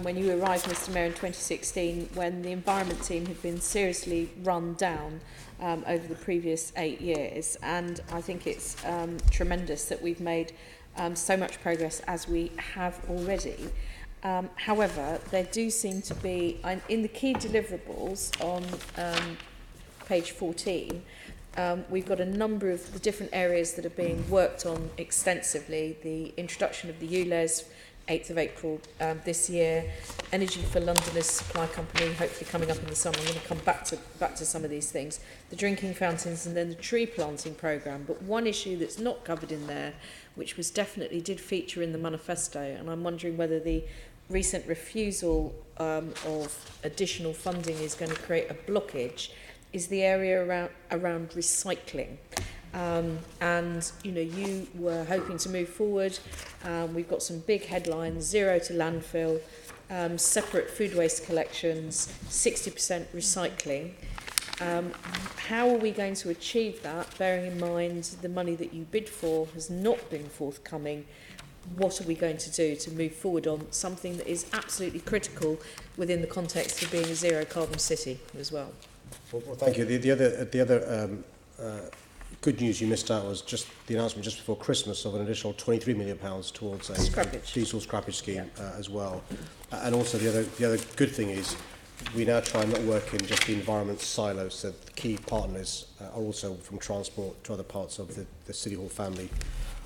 when you arrived, Mr Mayor, in 2016, when the environment team had been seriously run down over the previous 8 years. And I think it's tremendous that we've made so much progress as we have already. However, there do seem to be, in the key deliverables on page 14, we've got a number of the different areas that are being worked on extensively. The introduction of the ULEZ, 8th of April this year, Energy for Londoners Supply Company, hopefully coming up in the summer. I'm going to come back to some of these things. The drinking fountains and then the tree planting programme. But one issue that's not covered in there, which was definitely did feature in the manifesto, and I'm wondering whether the recent refusal of additional funding is going to create a blockage, is the area around recycling. And, you know, you were hoping to move forward. We've got some big headlines: 0 to landfill, separate food waste collections, 60% recycling. How are we going to achieve that, bearing in mind the money that you bid for has not been forthcoming? What are we going to do to move forward on something that is absolutely critical within the context of being a zero carbon city as well? Well, thank you. The other good news you missed out was just the announcement just before Christmas of an additional £23 million towards a diesel scrappage scheme as well. And also the other good thing is we now try and not work in just the environment silos. So the key partners are also from transport to other parts of the City Hall family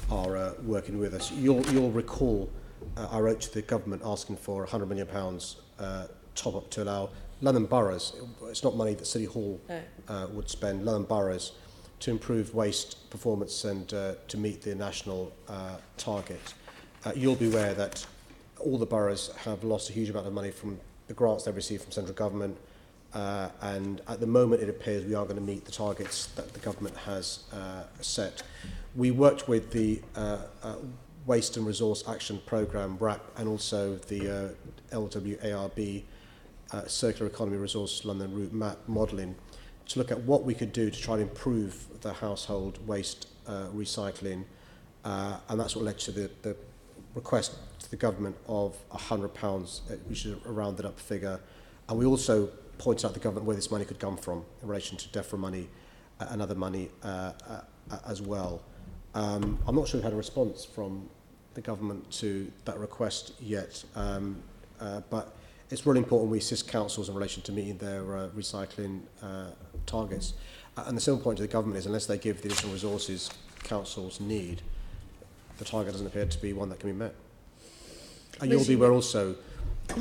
are working with us. You'll recall I wrote to the government asking for £100 million top up to allow London boroughs, it's not money that City Hall would spend, London boroughs, to improve waste performance and to meet the national target. You'll be aware that all the boroughs have lost a huge amount of money from the grants they've received from central government, and at the moment it appears we are going to meet the targets that the government has set. We worked with the Waste and Resource Action Programme, WRAP, and also the LWARB Circular Economy Resource London Route Map modelling to look at what we could do to try and improve the household waste recycling, and that's what led to the request to the government of £100, which is a rounded up figure. And we also pointed out to the government where this money could come from in relation to DEFRA money and other money as well. I'm not sure we've had a response from the government to that request yet, but it's really important we assist councils in relation to meeting their recycling targets. And the simple point to the government is unless they give the additional resources councils need, the target doesn't appear to be one that can be met. And you'll be aware also,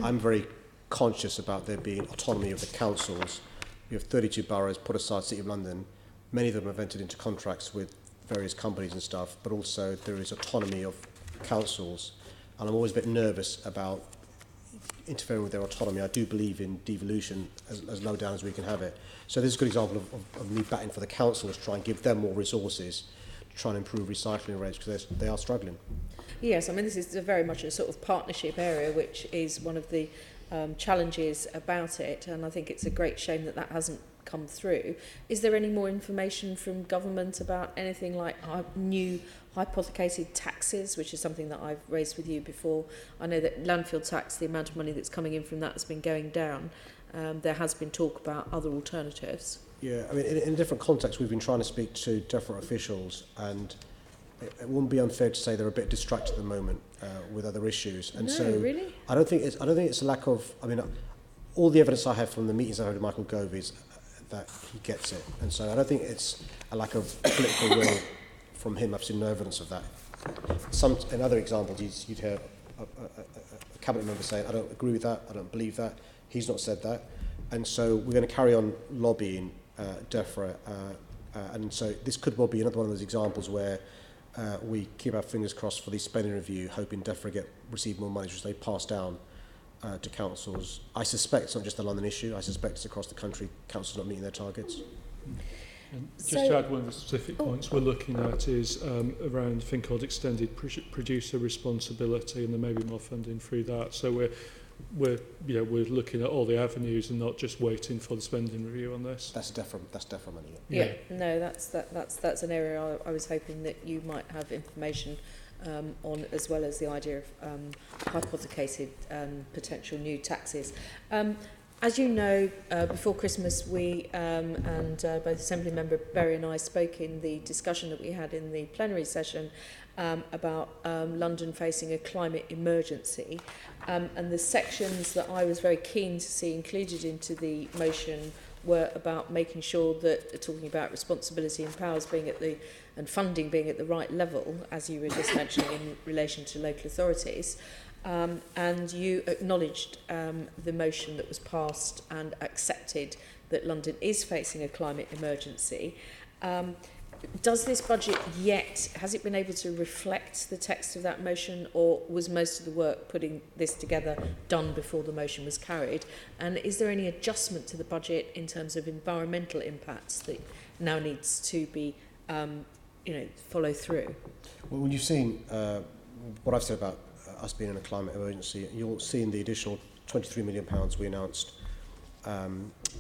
I'm very conscious about there being autonomy of the councils. We have 32 boroughs put aside City of London. Many of them have entered into contracts with various companies and stuff, but also there is autonomy of councils. And I'm always a bit nervous about interfering with their autonomy. I do believe in devolution as low down as we can have it. So this is a good example of me batting for the councils to try and give them more resources to try and improve recycling rates because they are struggling. Yes, I mean this is very much a sort of partnership area, which is one of the challenges about it, and I think it's a great shame that that hasn't come through. Is there any more information from government about anything like new hypothecated taxes, which is something that I've raised with you before? I know that landfill tax, the amount of money that's coming in from that has been going down. There has been talk about other alternatives. Yeah, I mean, in different contexts, we've been trying to speak to different officials, and it wouldn't be unfair to say they're a bit distracted at the moment with other issues. And really? I don't think it's a lack of. I mean, all the evidence I have from the meetings I had with Michael Gove is that he gets it, and so I don't think it's a lack of political will from him. I've seen no evidence of that. In other examples, you'd hear a cabinet member saying, "I don't agree with that. I don't believe that." He's not said that, and so we're going to carry on lobbying DEFRA, and so this could well be another one of those examples where we keep our fingers crossed for the spending review, hoping DEFRA receive more money, which they pass down to councils. I suspect it's not just a London issue. I suspect it's across the country. Councils not meeting their targets. And just to add one of the specific points we're looking at is around a thing called extended producer responsibility, and there may be more funding through that. So we're looking at all the avenues and not just waiting for the spending review on this. That's DEFRA money. Yeah. No, that's an area I was hoping that you might have information on, as well as the idea of hypothecated potential new taxes. As you know, before Christmas, we and both Assembly Member Berry and I spoke in the discussion that we had in the plenary session about London facing a climate emergency. And the sections that I was very keen to see included into the motion were about making sure that, talking about responsibility and powers being at the, and funding being at the right level, as you were just mentioning in relation to local authorities. And you acknowledged the motion that was passed and accepted that London is facing a climate emergency. Does this budget yet, has it been able to reflect the text of that motion, or was most of the work putting this together done before the motion was carried? And is there any adjustment to the budget in terms of environmental impacts that now needs to be, follow through? Well, when you've seen what I've said about us being in a climate emergency, you'll see in the additional £23 million we announced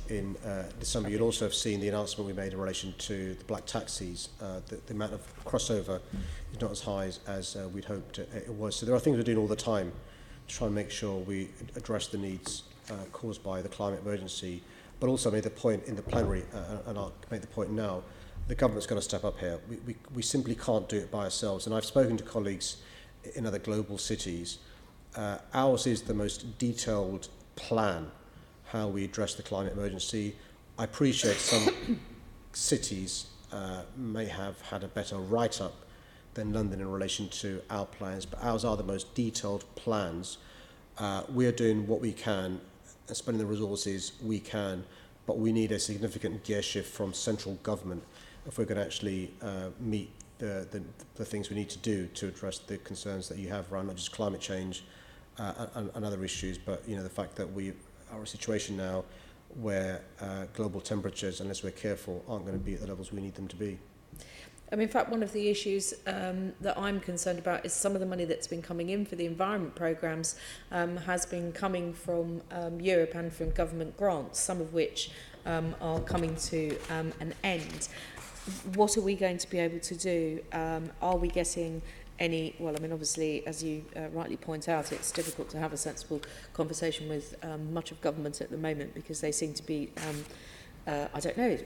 in December. You'll also have seen the announcement we made in relation to the black taxis. The amount of crossover is not as high as we'd hoped it was. So there are things we're doing all the time to try and make sure we address the needs caused by the climate emergency. But also I made the point in the plenary, and I'll make the point now, the government's got to step up here. We simply can't do it by ourselves. And I've spoken to colleagues in other global cities. Ours is the most detailed plan how we address the climate emergency. I appreciate some cities may have had a better write-up than London in relation to our plans, but ours are the most detailed plans. We are doing what we can and spending the resources we can, but we need a significant gear shift from central government if we're going to actually meet the things we need to do to address the concerns that you have around not just climate change and other issues, but the fact that we are in a situation now where global temperatures, unless we're careful, aren't going to be at the levels we need them to be. In fact, one of the issues that I'm concerned about is some of the money that's been coming in for the environment programmes has been coming from Europe and from government grants, some of which are coming to an end. What are we going to be able to do? Are we getting any, obviously, as you rightly point out, it's difficult to have a sensible conversation with much of government at the moment because they seem to be,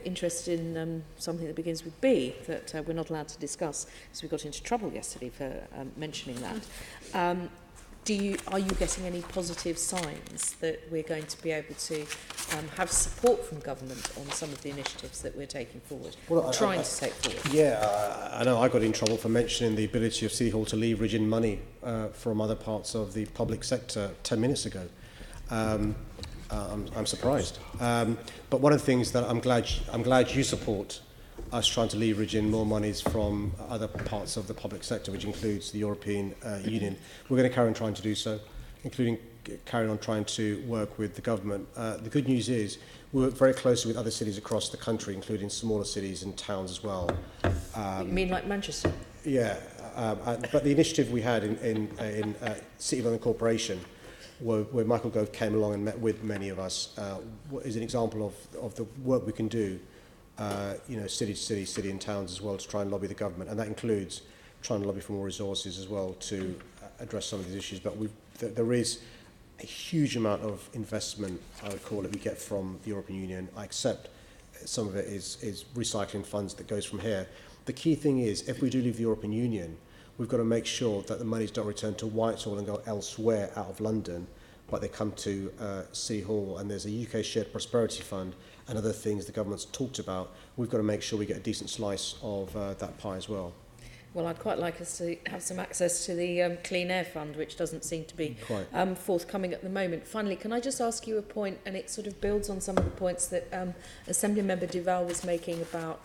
interested in something that begins with B that we're not allowed to discuss because we got into trouble yesterday for mentioning that. Are you getting any positive signs that we're going to be able to have support from government on some of the initiatives that we're taking forward, trying to take forward? Yeah, I know I got in trouble for mentioning the ability of City Hall to leverage in money from other parts of the public sector 10 minutes ago. I'm surprised. But one of the things that I'm glad you support us trying to leverage in more monies from other parts of the public sector, which includes the European Union. We're going to carry on trying to do so, including carrying on trying to work with the government. The good news is we work very closely with other cities across the country, including smaller cities and towns as well. You mean like Manchester? Yeah, but the initiative we had in City of London Corporation, where Michael Gove came along and met with many of us, is an example of the work we can do city to city and towns as well to try and lobby the government, and that includes trying to lobby for more resources as well to address some of these issues. But there is a huge amount of investment, I would call it, we get from the European Union. I accept some of it is recycling funds that goes from here. The key thing is, if we do leave the European Union, we've got to make sure that the monies don't return to Whitehall and go elsewhere out of London, but they come to City Hall, and there's a UK Shared Prosperity Fund and other things the government's talked about. We've got to make sure we get a decent slice of that pie as well. Well, I'd quite like us to have some access to the Clean Air Fund, which doesn't seem to be forthcoming at the moment. Finally, can I just ask you a point, and it sort of builds on some of the points that Assembly Member Duval was making about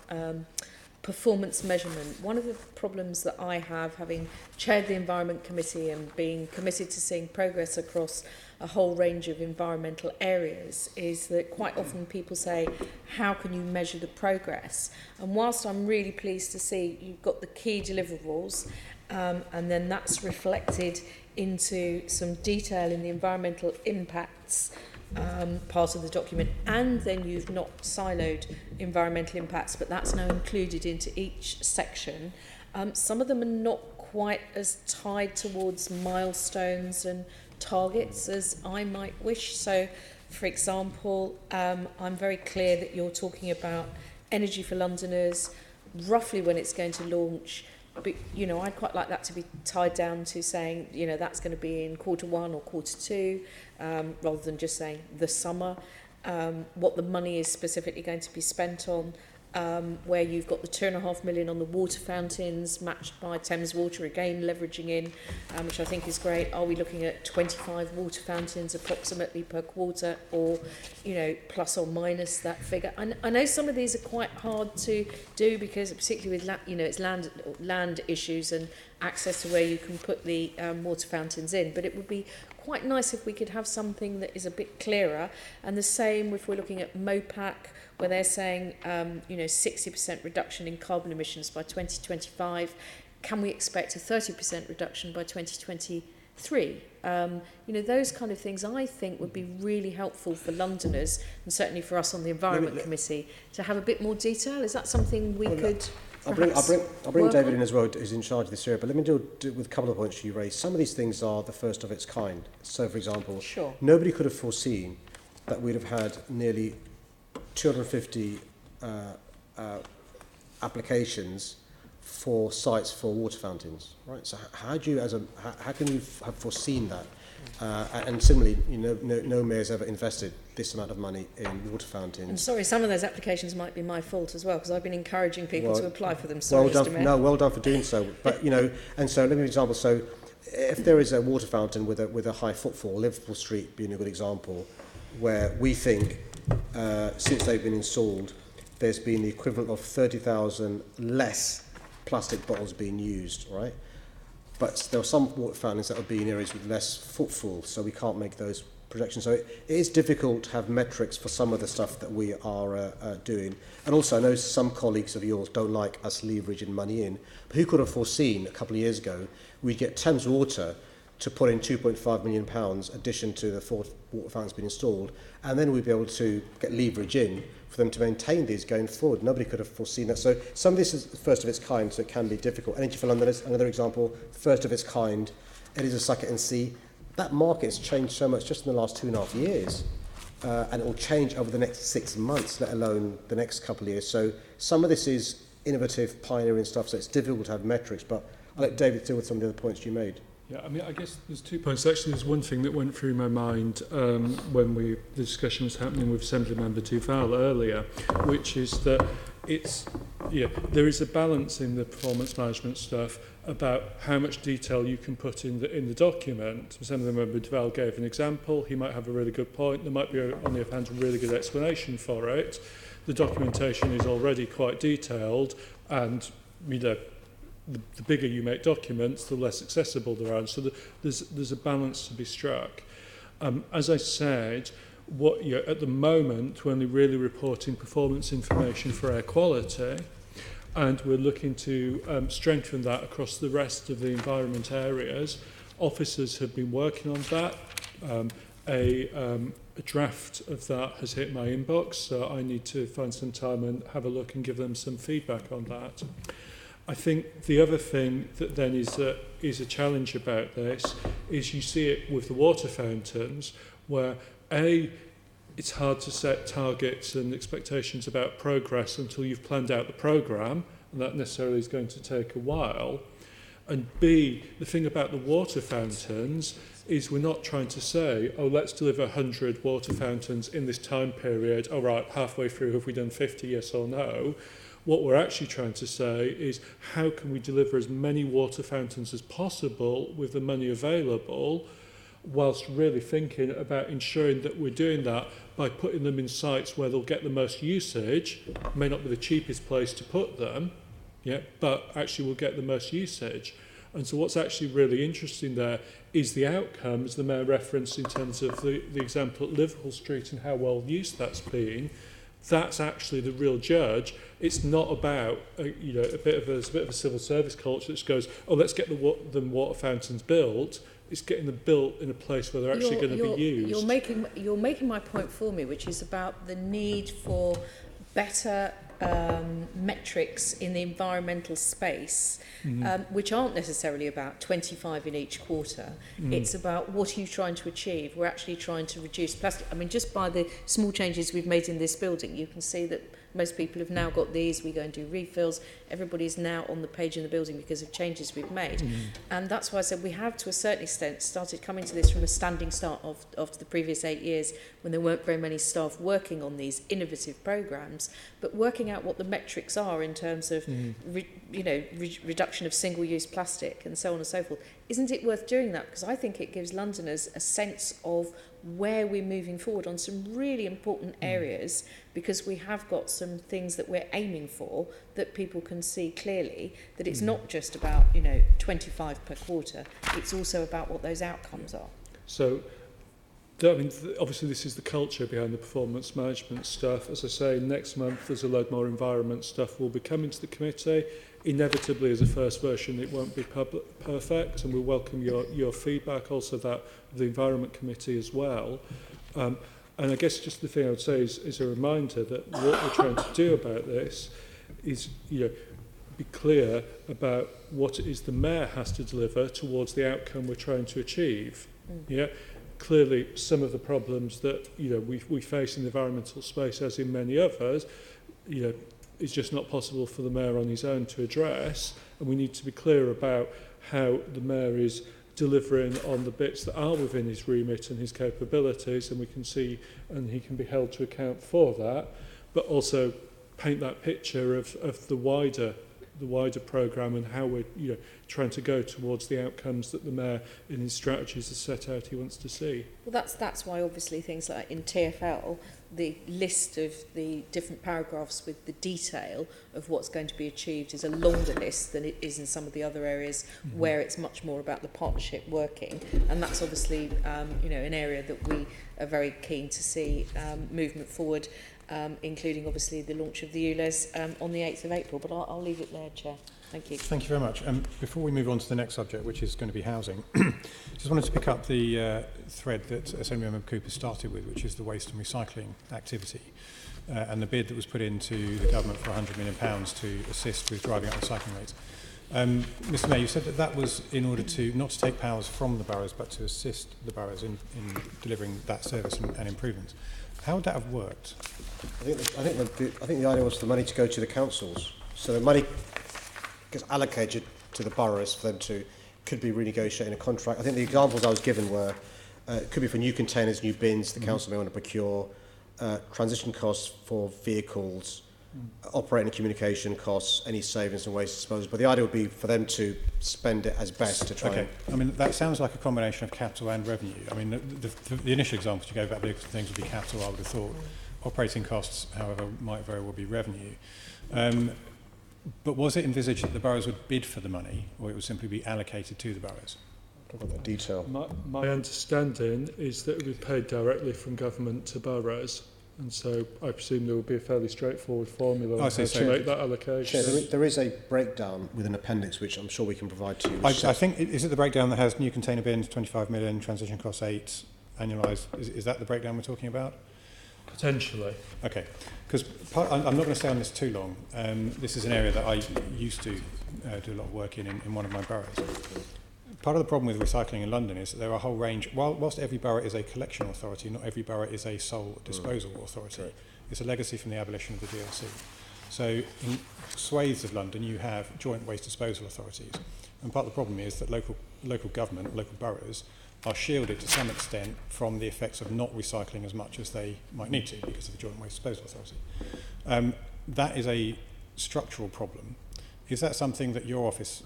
performance measurement. One of the problems that I have, having chaired the Environment Committee and being committed to seeing progress across a whole range of environmental areas, is that quite often people say, how can you measure the progress? And whilst I'm really pleased to see you've got the key deliverables, and then that's reflected into some detail in the environmental impacts part of the document, and then you've not siloed environmental impacts, but that's now included into each section. Some of them are not quite as tied towards milestones and targets as I might wish. So, for example, I'm very clear that you're talking about energy for Londoners, roughly when it's going to launch, but, you know, I'd quite like that to be tied down to saying, you know, that's going to be in Q1 or Q2, rather than just saying the summer. What the money is specifically going to be spent on, where you've got the £2.5 million on the water fountains matched by Thames Water, again leveraging in, which I think is great. Are we looking at 25 water fountains approximately per quarter, or, you know, plus or minus that figure? I know some of these are quite hard to do, because particularly with you know, it's land issues and access to where you can put the water fountains in, but it would be quite nice if we could have something that is a bit clearer. And the same if we're looking at MOPAC, where they're saying, you know, 60% reduction in carbon emissions by 2025. Can we expect a 30% reduction by 2023? You know, those kind of things I think would be really helpful for Londoners, and certainly for us on the Environment Committee, to have a bit more detail. Is that something we could... I'll bring David in as well, who's in charge of this area, but let me deal with a couple of points you raised. Some of these things are the first of its kind. So, for example, nobody could have foreseen that we'd have had nearly 250 applications for sites for water fountains, right? So how can you have foreseen that? And similarly, you know, no mayor's ever invested this amount of money in water fountains. I'm sorry, some of those applications might be my fault as well, because I've been encouraging people to apply for them. Sorry, well done, well done for doing so. But, you know, and so let me give you an example. So if there is a water fountain with a high footfall, Liverpool Street being a good example, where we think since they've been installed, there's been the equivalent of 30,000 less plastic bottles being used, right? But there are some water fountains that would be in areas with less footfall, so we can't make those projections. So it is difficult to have metrics for some of the stuff that we are doing. And also, I know some colleagues of yours don't like us leveraging money in, but who could have foreseen a couple of years ago we'd get Thames Water to put in £2.5 million addition to the 4 water fountains being installed, and then we'd be able to get leverage in for them to maintain these going forward. Nobody could have foreseen that. So some of this is first of its kind, so it can be difficult. Energy for London is another example, first of its kind. It is a suck it and see. That market has changed so much just in the last 2.5 years, and it will change over the next 6 months, let alone the next couple of years. So some of this is innovative, pioneering stuff, so it's difficult to have metrics, but I'll let David deal with some of the other points you made. Yeah, I mean, I guess there's 2 points. Actually, there's one thing that went through my mind when the discussion was happening with Assemblymember Duval earlier, which is that there is a balance in the performance management stuff about how much detail you can put in the document. Assemblymember Duval gave an example. He might have a really good point. There might be, on the other hand, a really good explanation for it. The documentation is already quite detailed, and, you know, the bigger you make documents, the less accessible they are. And so there's a balance to be struck. As I said, at the moment, we're only really reporting performance information for air quality, and we're looking to strengthen that across the rest of the environment areas. Officers have been working on that. A draft of that has hit my inbox, so I need to find some time and have a look and give them some feedback on that. I think the other thing that then is a challenge about this is you see it with the water fountains, where it's hard to set targets and expectations about progress until you've planned out the programme, and that necessarily is going to take a while. And B, the thing about the water fountains is we're not trying to say, oh, let's deliver 100 water fountains in this time period. All right, halfway through, have we done 50, yes or no? What we're actually trying to say is how can we deliver as many water fountains as possible with the money available, whilst really thinking about ensuring that we're doing that by putting them in sites where they'll get the most usage. May not be the cheapest place to put them, but actually will get the most usage. And so what's actually really interesting there is the outcomes the Mayor referenced in terms of the example at Liverpool Street and how well used that's been. That's actually the real judge. It's not about a bit of a civil service culture that goes, oh, let's get the water fountains built. It's getting them built in a place where they're actually going to be used. You're making my point for me, which is about the need for better metrics in the environmental space, which aren't necessarily about 25 in each quarter. It's about what are you trying to achieve. We're actually trying to reduce plastic. I mean, just by the small changes we've made in this building, you can see that most people have now got these. We go and do refills. Everybody's now on the page in the building because of changes we've made. And that's why I said we have, to a certain extent, started coming to this from a standing start of the previous 8 years when there weren't very many staff working on these innovative programmes, but working out what the metrics are in terms of reduction of single-use plastic and so on and so forth. Isn't it worth doing that? Because I think it gives Londoners a sense of where we're moving forward on some really important areas, because we have got some things that we're aiming for that people can see clearly, that it's not just about 25 per quarter, it's also about what those outcomes are. So obviously this is the culture behind the performance management stuff. As I say, next month there's a load more environment stuff will be coming to the committee. Inevitably, as a first version, it won't be perfect, and we'll welcome your feedback, also that of the Environment Committee as well. And I guess just the thing I would say is a reminder that what we're trying to do about this is, be clear about what it is the Mayor has to deliver towards the outcome we're trying to achieve. Yeah. Clearly, some of the problems that we face in the environmental space, as in many others, it's just not possible for the Mayor on his own to address, and we need to be clear about how the Mayor is delivering on the bits that are within his remit and his capabilities, and we can see, and he can be held to account for that, but also paint that picture of the wider programme and how we're trying to go towards the outcomes that the Mayor in his strategies has set out he wants to see. Well, that's why obviously things like in TfL, the list of the different paragraphs with the detail of what's going to be achieved is a longer list than it is in some of the other areas where it's much more about the partnership working, and that's obviously an area that we are very keen to see movement forward, including obviously the launch of the ULEZ on the 8th of April, but I'll leave it there, Chair. Thank you. Thank you very much. Before we move on to the next subject, which is going to be housing, just wanted to pick up the thread that Assemblymember Cooper started with, which is the waste and recycling activity, and the bid that was put into the government for £100 million to assist with driving up recycling rates. Mr Mayor, you said that was in order to not to take powers from the boroughs, but to assist the boroughs in delivering that service and improvements. How would that have worked? I think the idea was for the money to go to the councils. So the money gets allocated to the boroughs for them to could be renegotiating a contract. I think the examples I was given were it could be for new containers, new bins the council may want to procure, transition costs for vehicles, operating and communication costs, any savings and waste disposal. But the idea would be for them to spend it as best to try. Okay. I mean, that sounds like a combination of capital and revenue. I mean, the initial examples you gave about the things would be capital, I would have thought. Operating costs, however, might very well be revenue. But was it envisaged that the boroughs would bid for the money, or it would simply be allocated to the boroughs? Talk about the detail. My understanding is that it would be paid directly from government to boroughs, and so I presume there would be a fairly straightforward formula on how to make that allocation. Chair, there is a breakdown with an appendix which I'm sure we can provide to you. I think, is it the breakdown that has new container bins, 25 million, transition costs 8, annualised? Is that the breakdown we're talking about? Potentially. Okay, because I'm not going to stay on this too long. This is an area that I used to do a lot of work in one of my boroughs. Part of the problem with recycling in London is that there are a whole range, whilst every borough is a collection authority, not every borough is a sole disposal authority. Right. It's a legacy from the abolition of the GLC. So in swathes of London you have joint waste disposal authorities, and part of the problem is that local government, local boroughs, are shielded to some extent from the effects of not recycling as much as they might need to because of the Joint Waste Disposal Authority. That is a structural problem. Is that something that your office,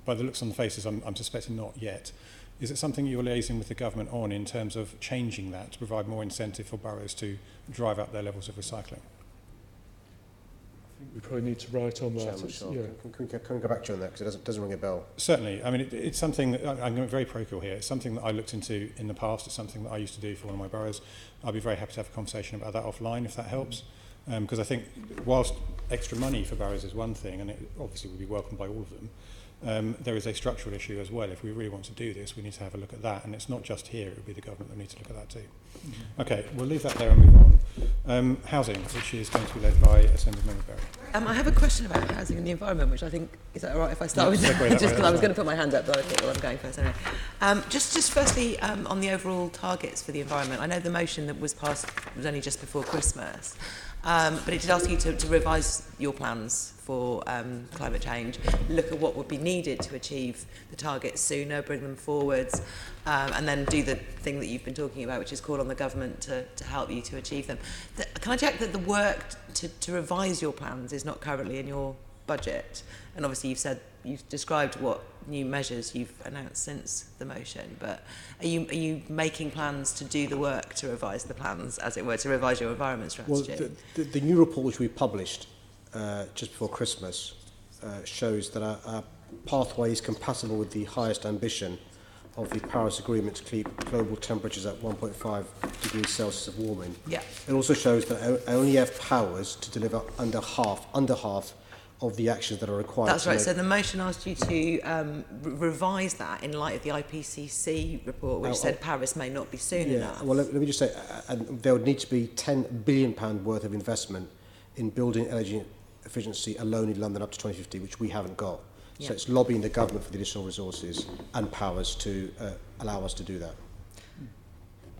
by the looks on the faces, I'm suspecting not yet, is it something you're liaising with the government on in terms of changing that to provide more incentive for boroughs to drive up their levels of recycling? We probably need to write on that. Yeah. Can we go back to you on that, because it doesn't ring a bell? Certainly. I mean, it's something that I'm going very parochial here. It's something that I looked into in the past. It's something that I used to do for one of my boroughs. I'll be very happy to have a conversation about that offline if that helps, because I think whilst extra money for boroughs is one thing, and it obviously would be welcomed by all of them, there is a structural issue as well. If we really want to do this, we need to have a look at that, and it's not just here. It would be the government that needs to look at that too. Okay, we'll leave that there and move Housing, which is going to be led by Assembly Member Berry. I have a question about housing and the environment, which I think, is that all right if I start with that? Just because I was going to put my hand up, but I thought, well, I'm going first anyway. Just firstly, on the overall targets for the environment, I know the motion that was passed was only just before Christmas, but it did ask you to revise your plans for climate change, look at what would be needed to achieve the targets sooner, bring them forwards, and then do the thing that you've been talking about, which is call on the government to help you to achieve them. Can I check that the work to revise your plans is not currently in your budget? And obviously you've described what new measures you've announced since the motion, but are you making plans to do the work to revise the plans, as it were, to revise your environment strategy? Well, the new report which we published just before Christmas shows that our pathway is compatible with the highest ambition of the Paris Agreement to keep global temperatures at 1.5 degrees Celsius of warming. Yeah. It also shows that I only have powers to deliver under half of the actions that are required. That's right. So the motion asked you to revise that in light of the IPCC report, which said Paris may not be soon enough. Well, let me just say, there would need to be £10 billion worth of investment in building energy efficiency alone in London up to 2050, which we haven't got. Yeah. So it's lobbying the government for the additional resources and powers to allow us to do that.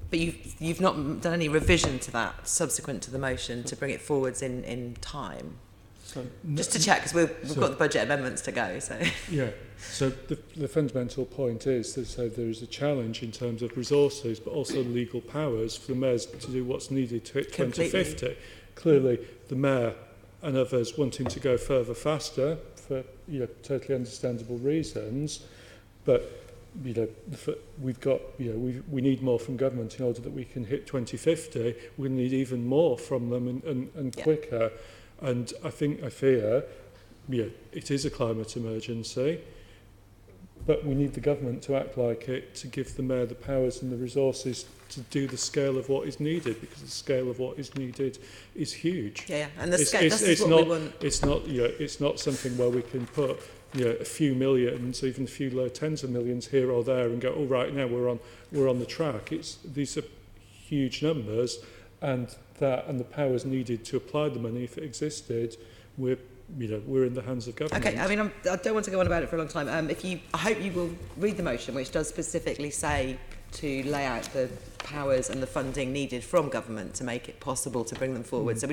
But you've not done any revision to that subsequent to the motion to bring it forwards in time? So, just to check, because we've got the budget amendments to go. So yeah. So the fundamental point is that there is a challenge in terms of resources, but also legal powers for the mayors to do what's needed to hit 2050. Clearly, the mayor and others wanting to go further faster for totally understandable reasons, but we've got we need more from government in order that we can hit 2050. We need even more from them and quicker. And I fear, it is a climate emergency, but we need the government to act like it, to give the mayor the powers and the resources to do the scale of what is needed, because the scale of what is needed is huge. Yeah, and the scale, that's what we want. It's not something where we can put a few millions, even a few low tens of millions here or there, and go, oh right, now we're on the track. These are huge numbers, and the powers needed to apply the money, if it existed, we're in the hands of government. Okay, I mean, I don't want to go on about it for a long time. I hope you will read the motion, which does specifically say to lay out the powers and the funding needed from government to make it possible to bring them forward. So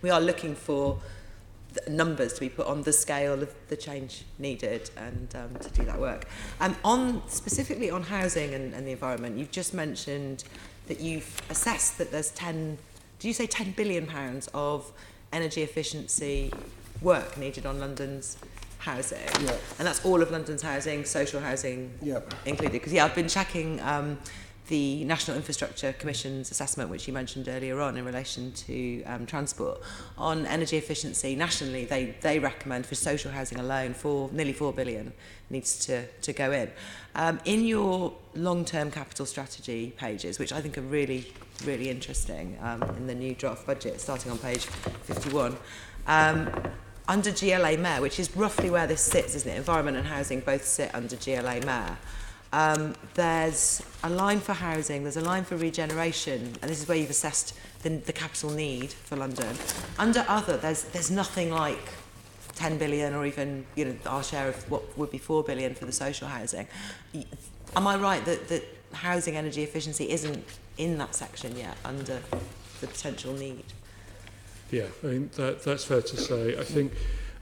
we are looking for numbers to be put on the scale of the change needed and to do that work. Specifically on housing and the environment, you've just mentioned that you've assessed that there's £10 billion of energy efficiency work needed on London's housing. Yeah. And that's all of London's housing, social housing included. Because I've been checking the National Infrastructure Commission's assessment, which you mentioned earlier on in relation to transport. On energy efficiency, nationally, they recommend for social housing alone nearly £4 billion needs to go in. In your long-term capital strategy pages, which I think are really, really interesting in the new draft budget, starting on page 51, under GLA Mayor, which is roughly where this sits, isn't it? Environment and housing both sit under GLA Mayor. There's a line for housing, there's a line for regeneration, and this is where you've assessed the capital need for London. Under other, there's nothing like 10 billion or even our share of what would be 4 billion for the social housing. Am I right that housing energy efficiency isn't in that section yet under the potential need? Yeah, I mean, that's fair to say. I think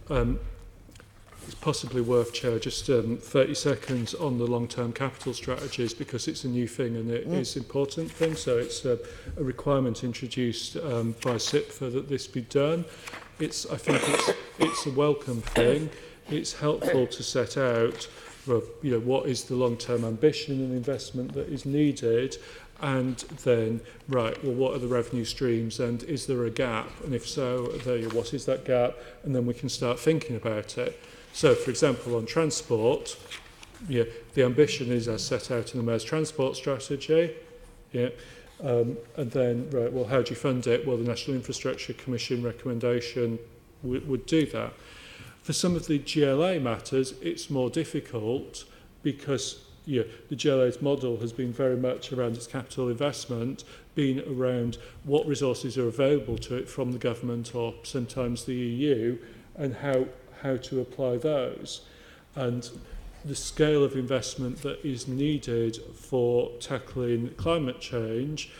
it's possibly worth, Chair, just 30 seconds on the long-term capital strategies, because it's a new thing and it is an important thing. So it's a requirement introduced by SIPFA that this be done. I think it's a welcome thing. It's helpful to set out what is the long-term ambition and investment that is needed, and then, what are the revenue streams, and is there a gap? And if so, what is that gap? And then we can start thinking about it. So, for example, on transport, the ambition is as set out in the Mayor's transport strategy. And then, how do you fund it? Well, the National Infrastructure Commission recommendation would do that. For some of the GLA matters, it's more difficult because the GLA's model has been very much around its capital investment, being around what resources are available to it from the government or sometimes the EU, and how to apply those. And the scale of investment that is needed for tackling climate change,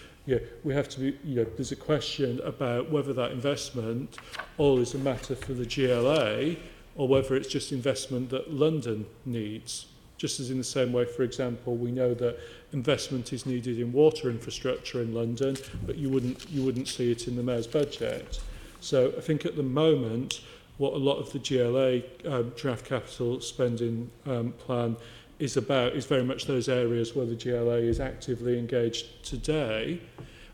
we have to be, there's a question about whether that investment all is a matter for the GLA or whether it's just investment that London needs. Just as in the same way, for example, we know that investment is needed in water infrastructure in London, but you wouldn't see it in the Mayor's budget. So I think at the moment, what a lot of the GLA draft capital spending plan is about is very much those areas where the GLA is actively engaged today.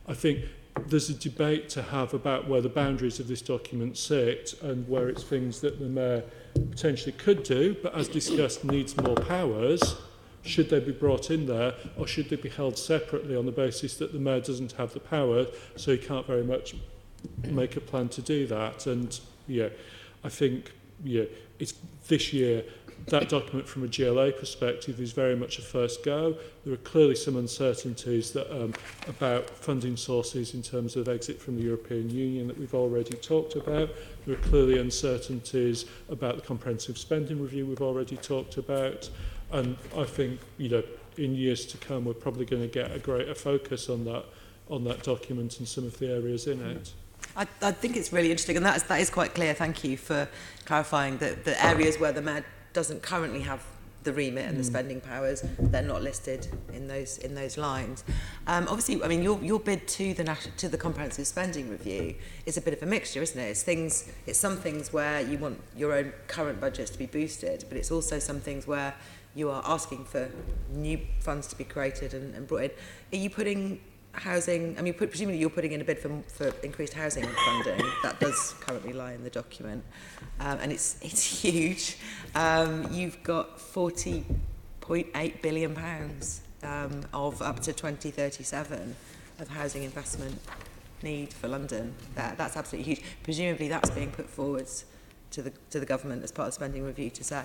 I think there's a debate to have about where the boundaries of this document sit and where it's things that the Mayor potentially could do, but as discussed needs more powers. Should they be brought in there, or should they be held separately on the basis that the Mayor doesn't have the power, so he can't very much make a plan to do that? And I think it's this year, that document from a GLA perspective is very much a first go. There are clearly some uncertainties that about funding sources in terms of exit from the European Union that we've already talked about. There are clearly uncertainties about the comprehensive spending review we've already talked about. And I think, in years to come, we're probably going to get a greater focus on that document and some of the areas in it. I think it's really interesting, and that is quite clear. Thank you for clarifying that the areas where the Mayor doesn't currently have the remit and the spending powers, they're not listed in those lines. Obviously, I mean, your bid to the comprehensive spending review is a bit of a mixture, isn't it? It's some things where you want your own current budgets to be boosted, but it's also some things where you are asking for new funds to be created and brought in. Are you putting housing, I mean, presumably you're putting in a bid for increased housing funding. That does currently lie in the document. And it's huge. You've got £40.8 billion of up to 2037 of housing investment need for London. That's absolutely huge. Presumably that's being put forwards to the government as part of the spending review to say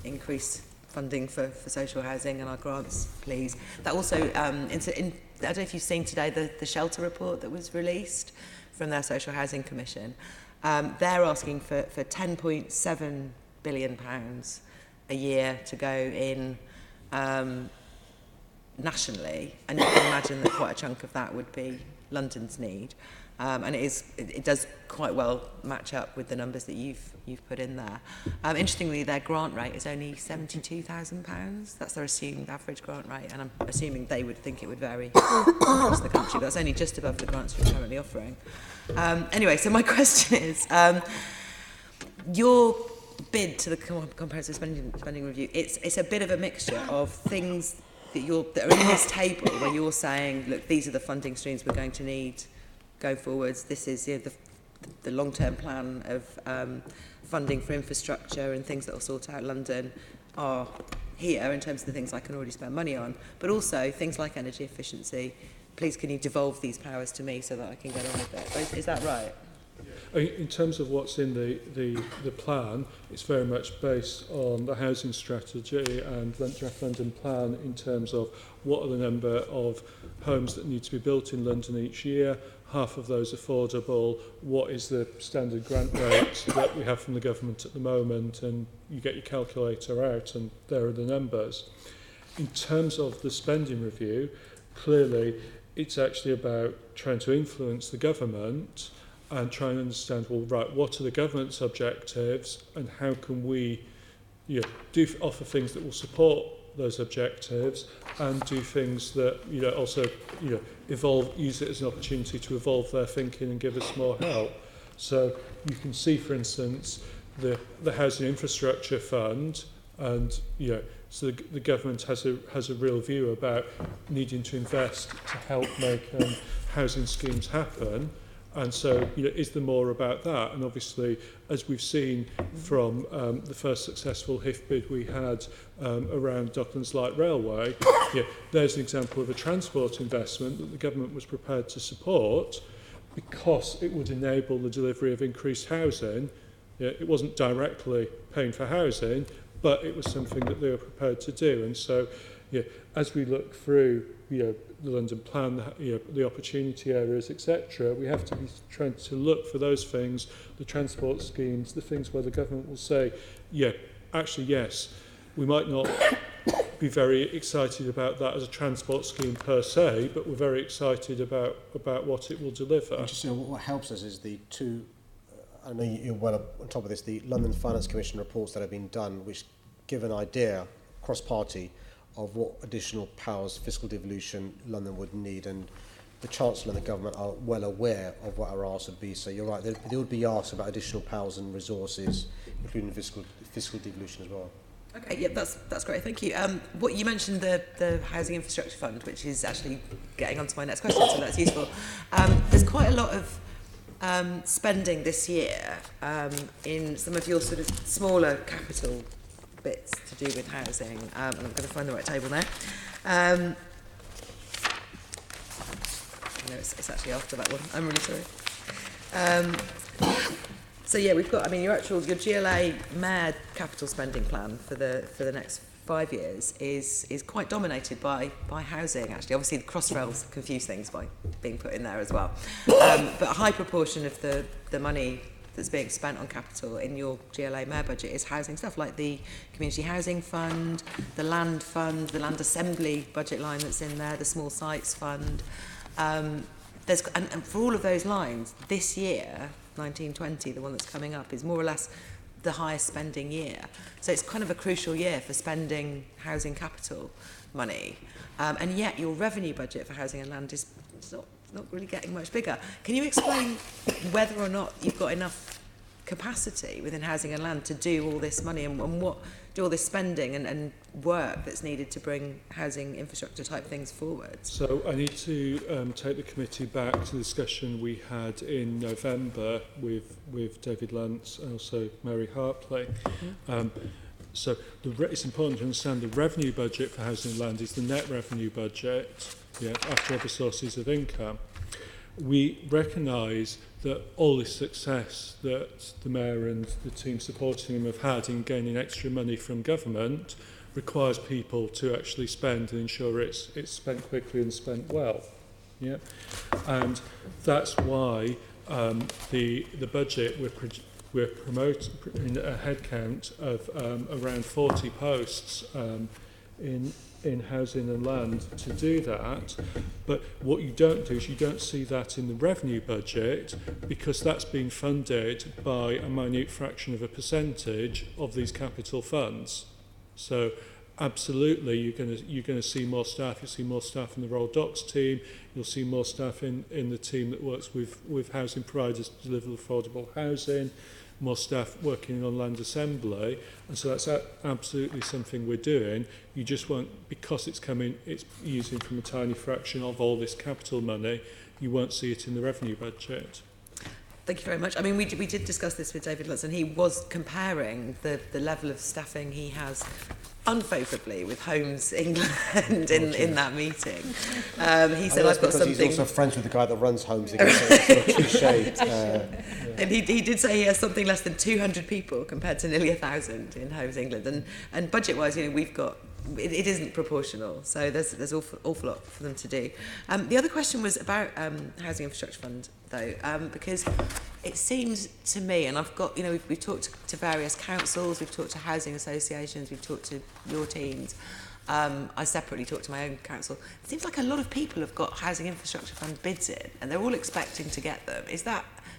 increase funding for social housing and our grants, please. That also, I don't know if you've seen today the shelter report that was released from their Social Housing Commission. They're asking for £10.7 billion a year to go in nationally, and you can imagine that quite a chunk of that would be London's need. And it does quite well match up with the numbers that you've put in there. Interestingly, their grant rate is only £72,000. That's their assumed average grant rate, and I'm assuming they would think it would vary across the country, but that's only just above the grants you're currently offering. Anyway, so my question is, your bid to the comprehensive spending review, it's a bit of a mixture of things that are in this table where you're saying, look, these are the funding streams we're going to need go forwards. This is the long-term plan of funding for infrastructure and things that will sort out London are here in terms of the things I can already spend money on, but also things like energy efficiency. Please, can you devolve these powers to me so that I can get on with it? Is that right? In terms of what's in the plan, it's very much based on the housing strategy and Draft London plan in terms of what are the number of homes that need to be built in London each year, half of those affordable, what is the standard grant rate that we have from the government at the moment, and you get your calculator out and there are the numbers. In terms of the spending review, clearly it's actually about trying to influence the government and try and understand, well, right, what are the government's objectives and how can we offer things that will support those objectives and do things that also use it as an opportunity to evolve their thinking and give us more help. So you can see, for instance, the housing infrastructure fund, and so the government has a real view about needing to invest to help make housing schemes happen. And so, is there more about that? And obviously, as we've seen from the first successful HIF bid we had around Docklands Light Railway, there's an example of a transport investment that the government was prepared to support because it would enable the delivery of increased housing. It wasn't directly paying for housing, but it was something that they were prepared to do. And so, as we look through, the London plan, the opportunity areas, etc., we have to be trying to look for those things, the transport schemes, the things where the government will say, actually, yes, we might not be very excited about that as a transport scheme per se, but we're very excited about what it will deliver. Interesting. What helps us is the two, I know you're well on top of this, the London Finance Commission reports that have been done, which give an idea, cross-party, of what additional powers, fiscal devolution, London would need, and the Chancellor and the government are well aware of what our asks would be. So you're right, there would be asks about additional powers and resources, including fiscal devolution as well. Okay, that's great, thank you. What you mentioned, the Housing Infrastructure Fund, which is actually getting on to my next question, so that's useful. There's quite a lot of spending this year in some of your sort of smaller capital bits to do with housing, and I'm going to find the right table now. No, it's actually after that one. I'm really sorry. So we've got, your GLA Mayor capital spending plan for the next 5 years is quite dominated by housing, actually. Obviously, the Crossrails confuse things by being put in there as well. But a high proportion of the money that's being spent on capital in your GLA Mayor budget is housing stuff, like the Community Housing Fund, the Land Fund, the Land Assembly budget line that's in there, the Small Sites Fund. And for all of those lines, this year, 1920, the one that's coming up, is more or less the highest spending year. So it's kind of a crucial year for spending housing capital money. And yet your revenue budget for housing and land is not really getting much bigger. Can you explain whether or not you've got enough capacity within housing and land to do all this money and what do all this spending and work that's needed to bring housing infrastructure type things forward? So I need to take the committee back to the discussion we had in November with David Lance and also Mary Hartley. So it's important to understand the revenue budget for housing and land is the net revenue budget, after other sources of income. We recognise that all this success that the Mayor and the team supporting him have had in gaining extra money from government requires people to actually spend and ensure it's spent quickly and spent well. And that's why the budget we're promoting a headcount of around 40 posts in housing and land to do that. But what you don't do is you don't see that in the revenue budget, because that's being funded by a minute fraction of a percentage of these capital funds. So absolutely you're going to see more staff. You'll see more staff in the Royal Docks team. You'll see more staff in the team that works with housing providers to deliver affordable housing, more staff working on land assembly, and so that's absolutely something we're doing. You just won't, because it's using from a tiny fraction of all this capital money, you won't see it in the revenue budget. Thank you very much. We did discuss this with David Lutz, and he was comparing the level of staffing he has unfavourably with Homes England in that meeting. He said, I've got something... He's also friends with the guy that runs Homes England, so it's sort of cliched. And he did say he has something less than 200 people compared to nearly 1,000 in Homes England. And budget-wise, we've got... It isn't proportional, so there's an awful lot for them to do. The other question was about Housing Infrastructure Fund, though, because it seems to me, and I've got, we've talked to various councils, we've talked to housing associations, we've talked to your teams. I separately talked to my own council. It seems like a lot of people have got Housing Infrastructure Fund bids in, and they're all expecting to get them.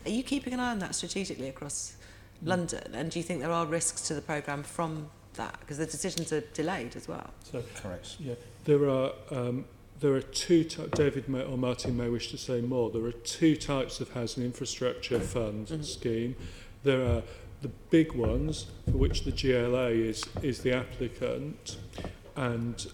Are you keeping an eye on that strategically across London? And do you think there are risks to the programme from that? Because the decisions are delayed as well. So, correct. Yeah, there are two types. David or Martin may wish to say more. There are two types of housing infrastructure fund scheme. There are the big ones for which the GLA is the applicant, and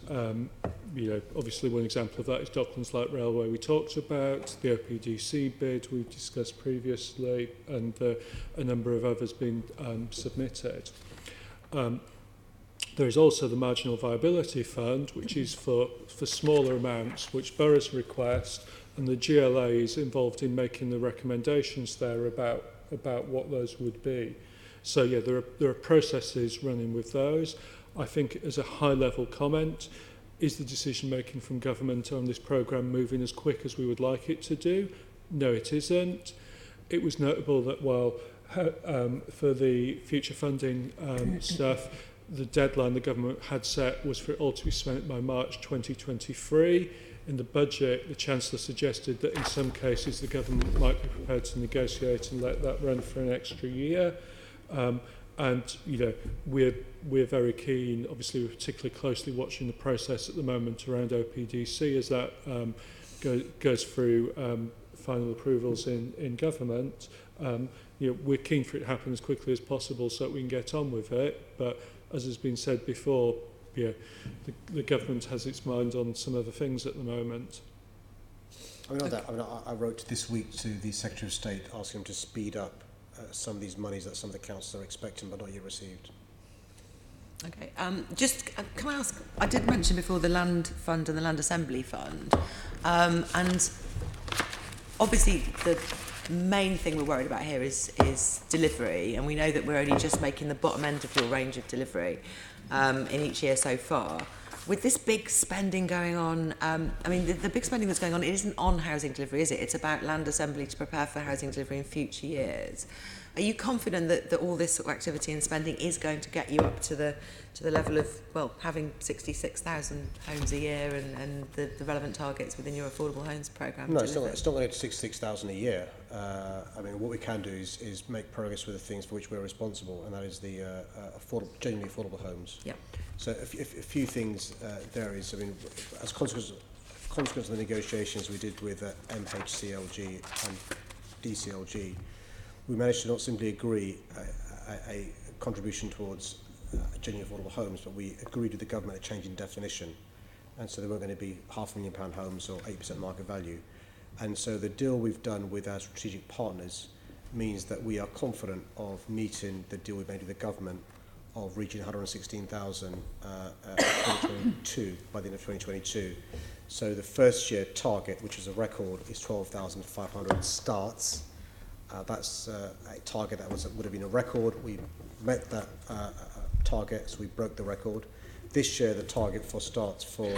obviously one example of that is Docklands Light Railway we talked about, the OPDC bid we've discussed previously, and a number of others being submitted. There is also the Marginal Viability Fund, which is for smaller amounts, which boroughs request, and the GLA is involved in making the recommendations there about what those would be. So there are processes running with those. I think as a high-level comment, is the decision making from government on this programme moving as quick as we would like it to do? No, it isn't. It was notable that while for the future funding stuff, the deadline the government had set was for it all to be spent by March 2023. In the budget, the Chancellor suggested that in some cases the government might be prepared to negotiate and let that run for an extra year. And you know, we're very keen. Obviously, we're particularly closely watching the process at the moment around OPDC as that goes through final approvals in government. You know, we're keen for it to happen as quickly as possible so that we can get on with it. But as has been said before, yeah, the government has its mind on some other things at the moment. I wrote this week to the Secretary of State asking him to speed up some of these monies that some of the councils are expecting but not yet received. Okay, can I ask, I did mention before the Land Fund and the Land Assembly Fund, and obviously the main thing we're worried about here is delivery, and we know that we're only just making the bottom end of your range of delivery in each year so far. With this big spending going on, I mean, the big spending that's going on, it isn't on housing delivery, is it? It's about land assembly to prepare for housing delivery in future years. Are you confident that all this sort of activity and spending is going to get you up to the level of, well, having 66,000 homes a year and the relevant targets within your affordable homes programme? No, it's not going to get to 66,000 a year. I mean, what we can do is make progress with the things for which we're responsible, and that is the genuinely affordable homes. Yeah. So a few things there is, I mean, as a consequence of the negotiations we did with MHCLG and DCLG, we managed to not simply agree a contribution towards genuinely affordable homes, but we agreed with the government a change in definition. And so they weren't going to be £500,000 homes or 8% market value. And so the deal we've done with our strategic partners means that we are confident of meeting the deal we made with the government of reaching 116,000 2022 by the end of 2022. So the first year target, which is a record, is 12,500 starts. That's a target that would have been a record. We met that target, so we broke the record. This year, the target for starts for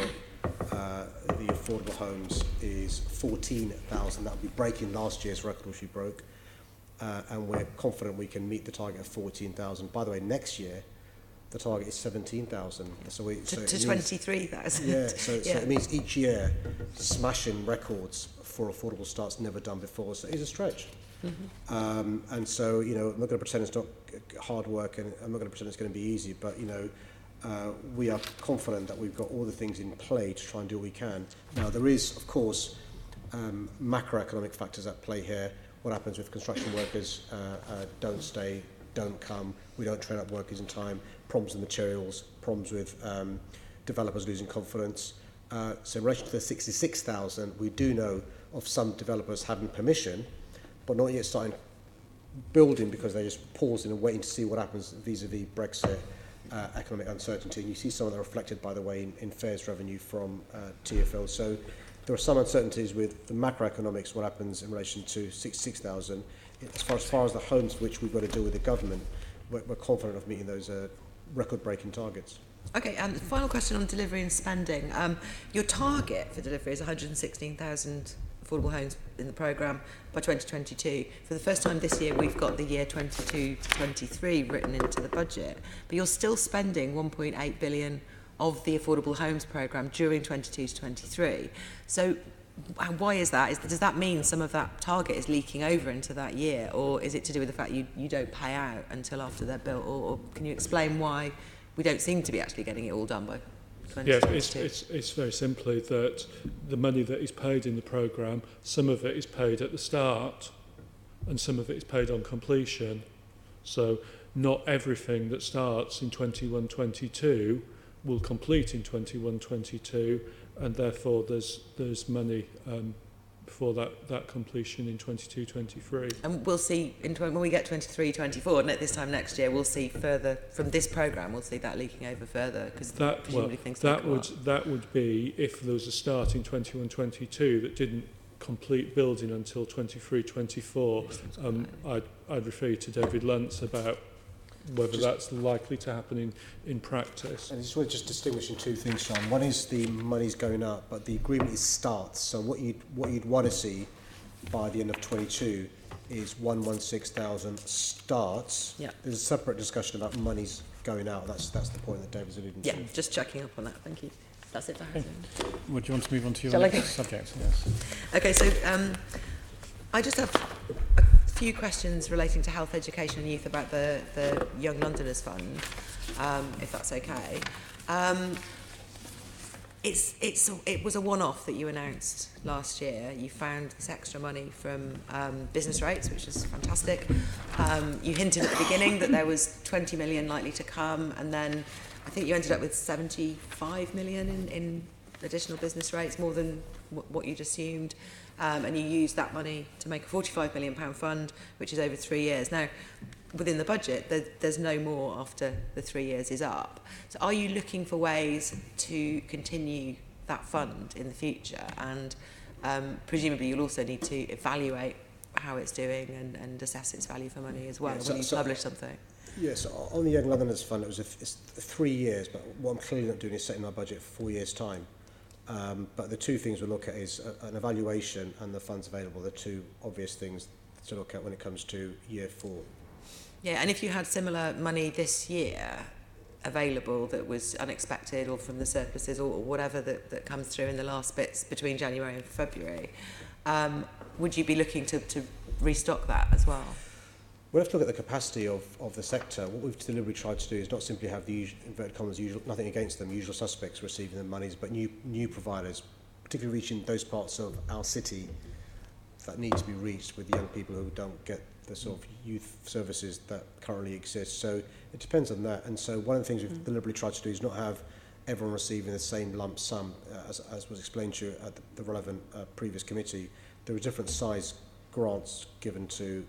the affordable homes is 14,000. That will be breaking last year's record, which we broke. And we're confident we can meet the target of 14,000. By the way, next year, the target is 17,000. So to 23,000. Yeah, so it means each year smashing records for affordable starts never done before. So it's a stretch. Mm-hmm. And so, you know, I'm not going to pretend it's not hard work, and I'm not going to pretend it's going to be easy, but, you know, we are confident that we've got all the things in play to try and do what we can. Now, there is, of course, macroeconomic factors at play here. What happens with construction workers don't stay, don't come, we don't train up workers in time, problems with materials, problems with developers losing confidence. So in relation to the 66,000, we do know of some developers having permission, but not yet starting building because they're just pausing and waiting to see what happens vis-a-vis Brexit, economic uncertainty. And you see some of that reflected, by the way, in fares revenue from TfL. So there are some uncertainties with the macroeconomics, what happens in relation to 66,000. As far as the homes for which we've got to deal with the government, we're confident of meeting those record-breaking targets. Okay, and the final question on delivery and spending. Your target for delivery is 116,000 affordable homes in the programme by 2022. For the first time this year, we've got the year 22 to 23 written into the budget, but you're still spending 1.8 billion of the affordable homes programme during 22 to 23. So why is that? Does that mean some of that target is leaking over into that year, or is it to do with the fact you don't pay out until after they're built, or can you explain why we don't seem to be actually getting it all done by 2022? Yes, it's very simply that the money that is paid in the programme, some of it is paid at the start and some of it is paid on completion. So not everything that starts in 21-22 will complete in 21-22, and therefore there's money for that completion in 22-23. And we'll see when we get 23-24, and at this time next year, we'll see further from this programme. We'll see that leaking over further because that would be if there was a start in 21-22 that didn't complete building until 23-24. I'd refer you to David Luntz about whether that's likely to happen in practice. And I just want to just distinguish in two things, Sean. One is the money's going up, but the agreement is starts. So what you'd want to see by the end of 22 is 116,000 starts. Yeah. There's a separate discussion about money's going out. That's the point that David's alluding to. Yeah, just checking up on that. Thank you. That's it for housing. Would you want to move on to your Shall I next subject? Yes. Okay, so I just have a few questions relating to health, education and youth about the Young Londoners Fund, if that's okay. It was a one-off that you announced last year. You found this extra money from business rates, which is fantastic. You hinted at the beginning that there was 20 million likely to come, and then I think you ended up with 75 million in additional business rates, more than what you'd assumed. And you used that money to make a £45 million fund, which is over 3 years. Now, within the budget, there's no more after the 3 years is up. So are you looking for ways to continue that fund in the future? And presumably you'll also need to evaluate how it's doing and assess its value for money as well when you publish something. Yes, on the Young Londoners Fund, it's 3 years, but what I'm clearly not doing is setting our budget for 4 years' time. But the two things we'll look at is an evaluation and the funds available, the two obvious things to look at when it comes to year 4. Yeah, and if you had similar money this year available that was unexpected or from the surpluses or whatever that comes through in the last bits between January and February, would you be looking to restock that as well? We'll have to look at the capacity of the sector. What we've deliberately tried to do is not simply have the usual, inverted commas, usual, nothing against them, usual suspects receiving the monies, but new providers, particularly reaching those parts of our city that need to be reached with young people who don't get the sort of youth services that currently exist. So it depends on that. And so one of the things we've deliberately tried to do is not have everyone receiving the same lump sum, as was explained to you at the relevant previous committee. There are different size grants given to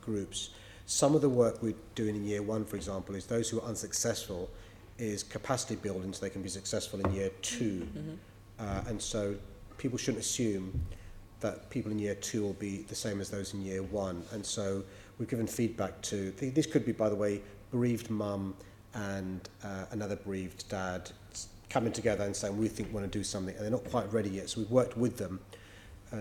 groups. Some of the work we're doing in year 1, for example, is those who are unsuccessful is capacity building so they can be successful in year 2. And so people shouldn't assume that people in year 2 will be the same as those in year 1. And so we've given feedback to, this could be, by the way, bereaved mum and another bereaved dad coming together and saying, we think we want to do something, and they're not quite ready yet. So we've worked with them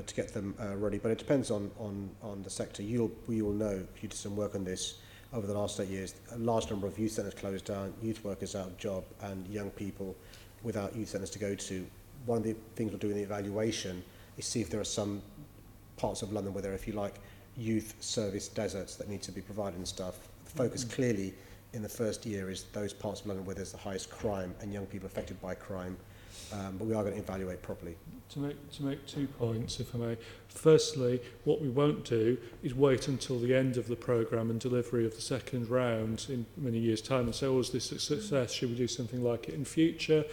to get them ready. But it depends on the sector. We all know, if you did some work on this over the last 8 years, a large number of youth centres closed down, youth workers out of job, and young people without youth centres to go to. One of the things we'll do in the evaluation is see if there are some parts of London where there are, if you like, youth service deserts that need to be provided and stuff. The focus clearly in the first year is those parts of London where there's the highest crime and young people affected by crime. But we are going to evaluate properly. To make 2 points, if I may. Firstly, what we won't do is wait until the end of the programme and delivery of the second round in many years' time and say, oh, is this a success? Should we do something like it in future?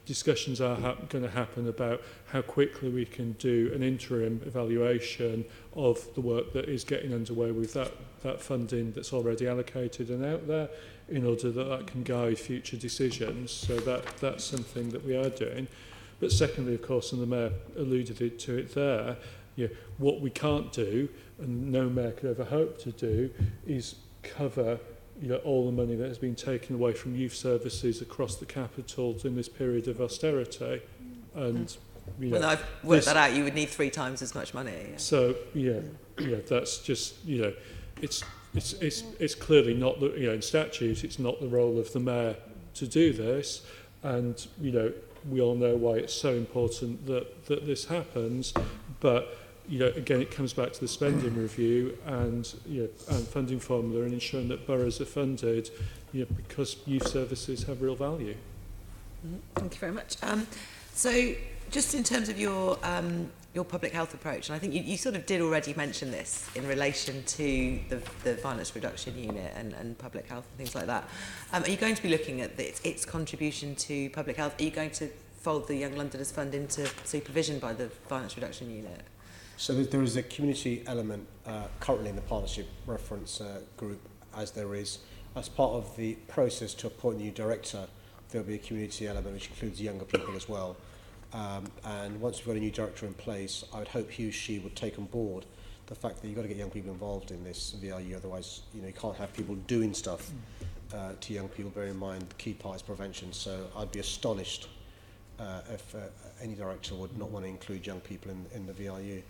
Discussions are going to happen about how quickly we can do an interim evaluation of the work that is getting underway with that funding that's already allocated and out there, in order that can guide future decisions. So that's something that we are doing. But secondly, of course, and the Mayor alluded to it there, what we can't do, and no Mayor could ever hope to do, is cover all the money that has been taken away from youth services across the capital in this period of austerity. And when I've worked that out, you would need 3 times as much money. So that's just it's clearly not the in statute it's not the role of the Mayor to do this, and we all know why it's so important that this happens, but again, it comes back to the spending review and funding formula and ensuring that boroughs are funded, because youth services have real value. Thank you very much. So, just in terms of your public health approach, and I think you sort of did already mention this in relation to the violence reduction unit and public health and things like that. Are you going to be looking at its contribution to public health? Are you going to fold the Young Londoners Fund into supervision by the violence reduction unit? So there is a community element currently in the partnership reference group, as there is. As part of the process to appoint a new director, there will be a community element which includes younger people as well. And once we've got a new director in place, I would hope she would take on board the fact that you've got to get young people involved in this VRU, otherwise, you know, you can't have people doing stuff to young people. Bear in mind, the key part is prevention. So I'd be astonished if any director would not want to include young people in the VRU.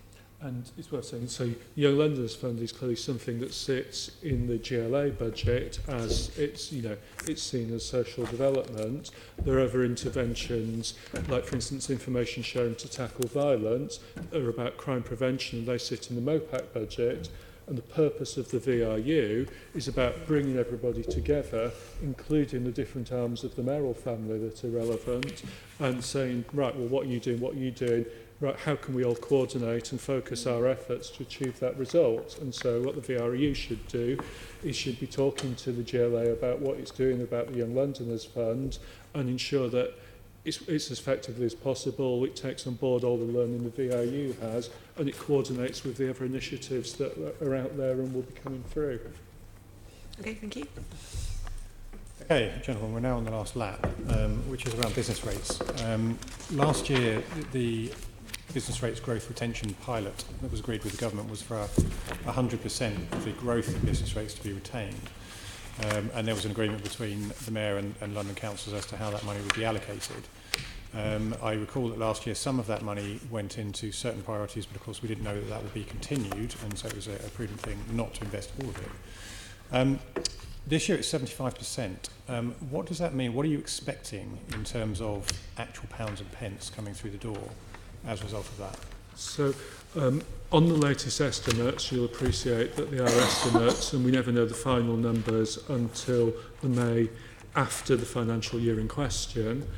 And it's worth saying, so Young Londoners Fund is clearly something that sits in the GLA budget as it's, you know, it's seen as social development. There are other interventions, like for instance, information sharing to tackle violence, are about crime prevention, and they sit in the MOPAC budget. And the purpose of the VRU is about bringing everybody together, including the different arms of the mayoral family that are relevant, and saying, right, well, what are you doing, what are you doing? Right, how can we all coordinate and focus our efforts to achieve that result? And so what the VRU should do is should be talking to the GLA about what it's doing about the Young Londoners Fund and ensure that it's as effectively as possible, it takes on board all the learning the VRU has, and it coordinates with the other initiatives that are out there and will be coming through. Okay, thank you. Okay, gentlemen, we're now on the last lap, which is around business rates. Last year, the business rates growth retention pilot that was agreed with the government was for 100% of the growth in business rates to be retained. And there was an agreement between the Mayor and London councils as to how that money would be allocated. I recall that last year some of that money went into certain priorities, but of course we didn't know that that would be continued, and so it was a prudent thing not to invest all of it. This year it's 75%. What does that mean? What are you expecting in terms of actual pounds and pence coming through the door as a result of that? So on the latest estimates, you'll appreciate that they are estimates, and we never know the final numbers until the May after the financial year in question.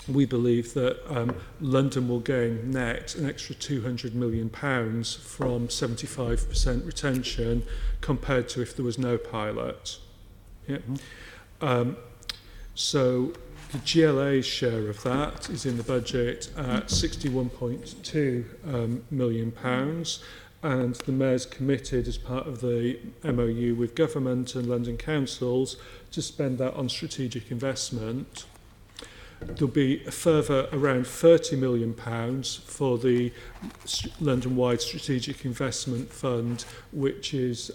We believe that London will gain net an extra £200 million from 75% retention compared to if there was no pilot. Yeah. So the GLA's share of that is in the budget at £61.2 million, and the Mayor's committed as part of the MOU with government and London councils to spend that on strategic investment. There'll be a further around £30 million for the London-wide Strategic Investment Fund, which is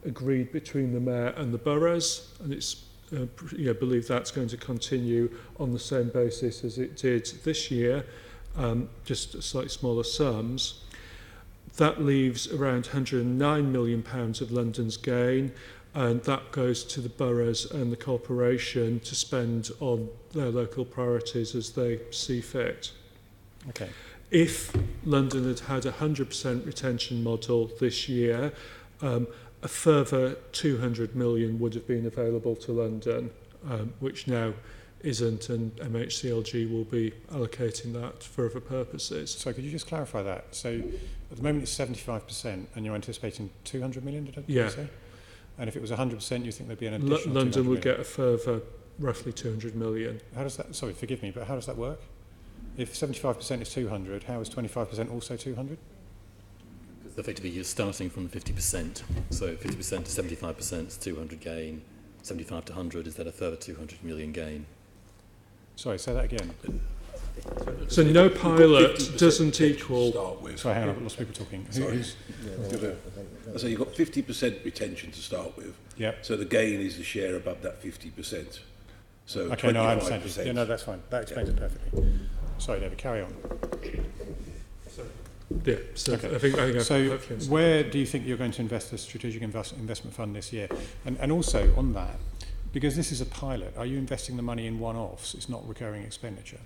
agreed between the Mayor and the boroughs, and it's believe that's going to continue on the same basis as it did this year, just slightly smaller sums. That leaves around £109 million of London's gain, and that goes to the boroughs and the corporation to spend on their local priorities as they see fit. Okay. If London had had a 100% retention model this year, a further 200 million would have been available to London, which now isn't, and MHCLG will be allocating that for other purposes. So could you just clarify that? So at the moment it's 75%, and you're anticipating 200 million, did Yeah. you say? And if it was 100%, you think there'd be an additional London would 200 million? get a further roughly 200 million. How does that, sorry, forgive me, but how does that work? If 75% is 200, how is 25% also 200? Because effectively you're starting from 50%. So 50% to 75% is 200 gain. 75 to 100 is that a further 200 million gain. Sorry, say that again. So no pilot doesn't equal... Start with. Sorry, hang on, I've lots of people talking. Who's? So you've got 50% retention to start with. Yep. So the gain is the share above that 50%. So Okay, no, I understand. 25%. Yeah, no, that's fine. That explains it perfectly. Sorry, David, carry on. Yeah, so Okay. I think So hopefully where do you think you're going to invest the Strategic Investment Fund this year? And also on that, because this is a pilot, are you investing the money in one-offs? It's not recurring expenditure.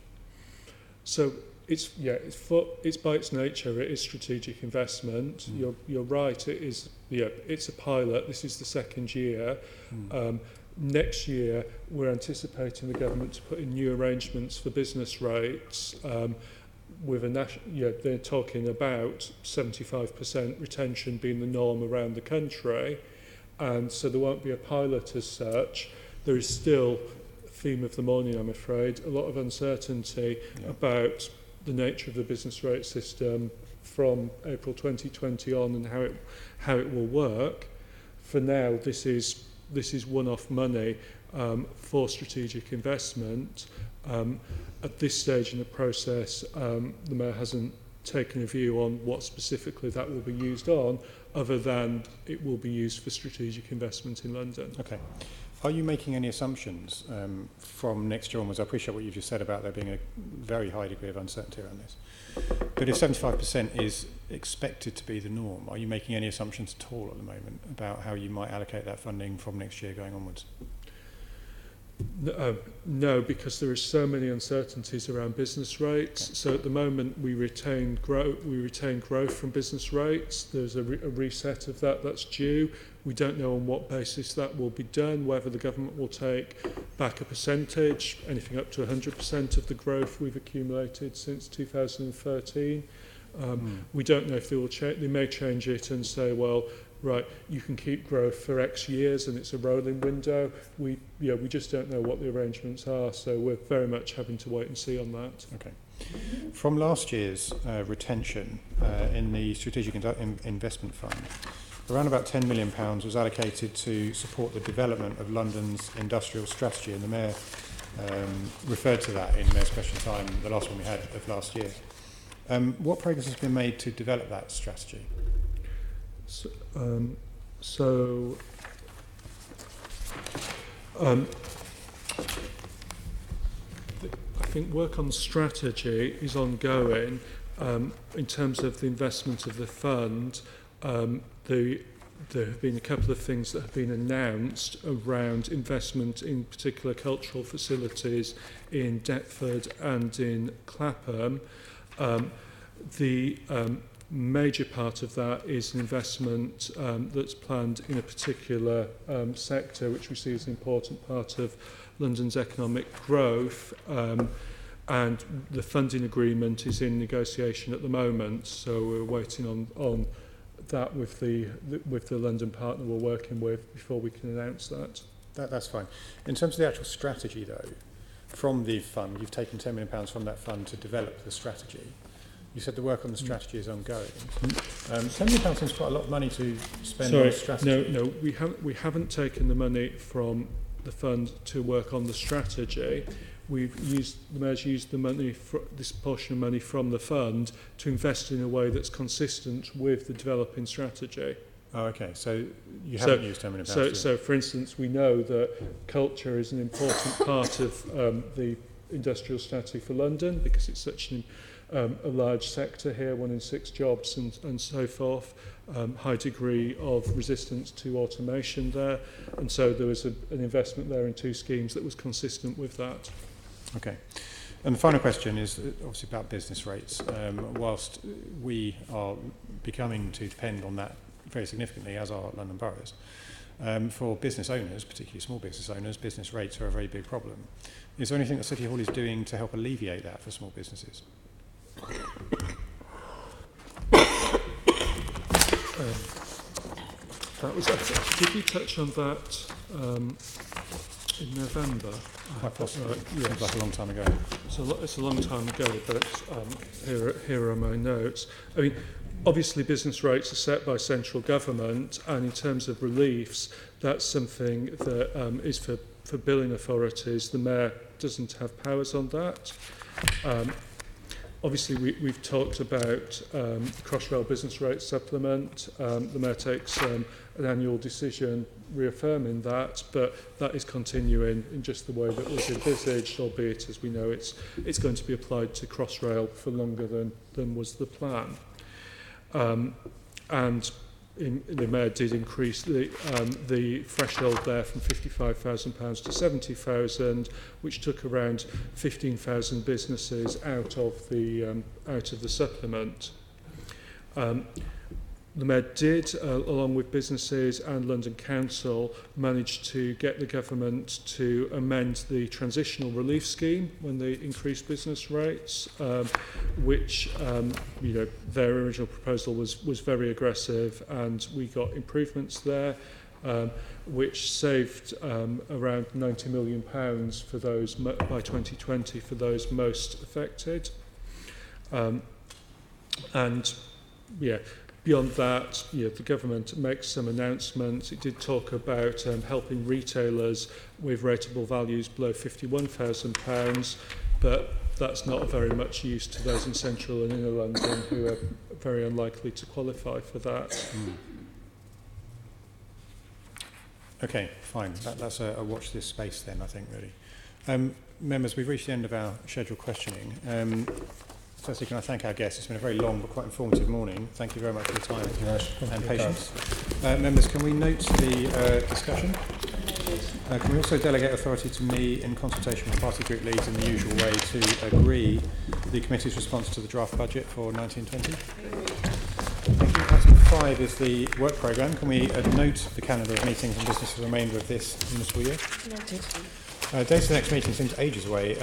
So it's by its nature it is strategic investment. You're right. It is. Yeah, it's a pilot. This is the second year. Next year we're anticipating the government to put in new arrangements for business rates. With a they're talking about 75% retention being the norm around the country, and so there won't be a pilot as such. There is still, theme of the morning, I'm afraid, a lot of uncertainty about the nature of the business rate system from April 2020 on and how it will work. For now, this is one-off money for strategic investment. At this stage in the process, the Mayor hasn't taken a view on what specifically that will be used on, other than it will be used for strategic investment in London. Okay. Are you making any assumptions from next year onwards? I appreciate what you've just said about there being a very high degree of uncertainty around this. But if 75% is expected to be the norm, are you making any assumptions at all at the moment about how you might allocate that funding from next year going onwards? No, because there are so many uncertainties around business rates. Okay. So at the moment we retain growth from business rates. There's a reset of that's due. We don't know on what basis that will be done, whether the government will take back a percentage, anything up to 100% of the growth we've accumulated since 2013. We don't know if they may change it and say, well, right, you can keep growth for X years and it's a rolling window. We just don't know what the arrangements are, so we're very much having to wait and see on that. Okay. From last year's retention in the Strategic Investment Fund, around about £10 million was allocated to support the development of London's industrial strategy, and the Mayor referred to that in Mayor's Question Time, the last one we had of last year. What progress has been made to develop that strategy? I think work on strategy is ongoing. In terms of the investment of the fund, there have been a couple of things that have been announced around investment in particular cultural facilities in Deptford and in Clapham. The major part of that is an investment that's planned in a particular sector, which we see as an important part of London's economic growth, and the funding agreement is in negotiation at the moment, so we're waiting on that with the London partner we're working with before we can announce that. That's fine. In terms of the actual strategy, though, from the fund, you've taken £10 million from that fund to develop the strategy. You said the work on the strategy is ongoing. £10 million seems quite a lot of money to spend on strategy. No, we haven't taken the money from the fund to work on the strategy. The Mayor's used the money, this portion of money from the fund, to invest in a way that's consistent with the developing strategy. Oh, okay. So you haven't used £10 million. So, for instance, we know that culture is an important part of the industrial strategy for London, because it's such a large sector here, 1 in 6 jobs and so forth, high degree of resistance to automation there, and so there was an investment there in 2 schemes that was consistent with that. Okay. And the final question is obviously about business rates. Whilst we are becoming to depend on that very significantly, as are London boroughs, for business owners, particularly small business owners, business rates are a very big problem. Is there anything that City Hall is doing to help alleviate that for small businesses? Did you touch on that in November? Quite possibly. Yes. Seems like a long time ago. It's a long time ago, but here are my notes. I mean, obviously business rates are set by central government, and in terms of reliefs, that's something that is for billing authorities. The Mayor doesn't have powers on that. Obviously, we've talked about the Crossrail business rate supplement. The Mayor takes an annual decision reaffirming that, but that is continuing in just the way that was envisaged, albeit, as we know, it's going to be applied to Crossrail for longer than was the plan. And the Mayor did increase the threshold there from £55,000 to £70,000, which took around 15,000 businesses out of the supplement. The Mayor did, along with businesses and London Council, manage to get the government to amend the transitional relief scheme when they increased business rates, which their original proposal was very aggressive, and we got improvements there, which saved around £90 million for those by 2020 for those most affected, Beyond that, the government makes some announcements. It did talk about helping retailers with rateable values below £51,000, but that's not very much use to those in central and inner London who are very unlikely to qualify for that. Okay, fine. That's a watch this space then, I think, really. Members, we've reached the end of our scheduled questioning. Firstly, can I thank our guests? It's been a very long but quite informative morning. Thank you very much for your time and patience. Members, can we note the discussion? Can we also delegate authority to me in consultation with party group leads in the usual way to agree the committee's response to the draft budget for 1920? Thank you. Item 5 is the work programme. Can we note the calendar of meetings and business for the remainder of this municipal year? Noted. Date of the next meeting seems ages away.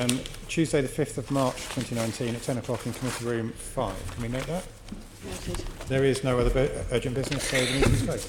Tuesday the 5th of March 2019 at 10 o'clock in committee room 5. Can we note that? Noted. There is no other urgent business, so the meeting is closed.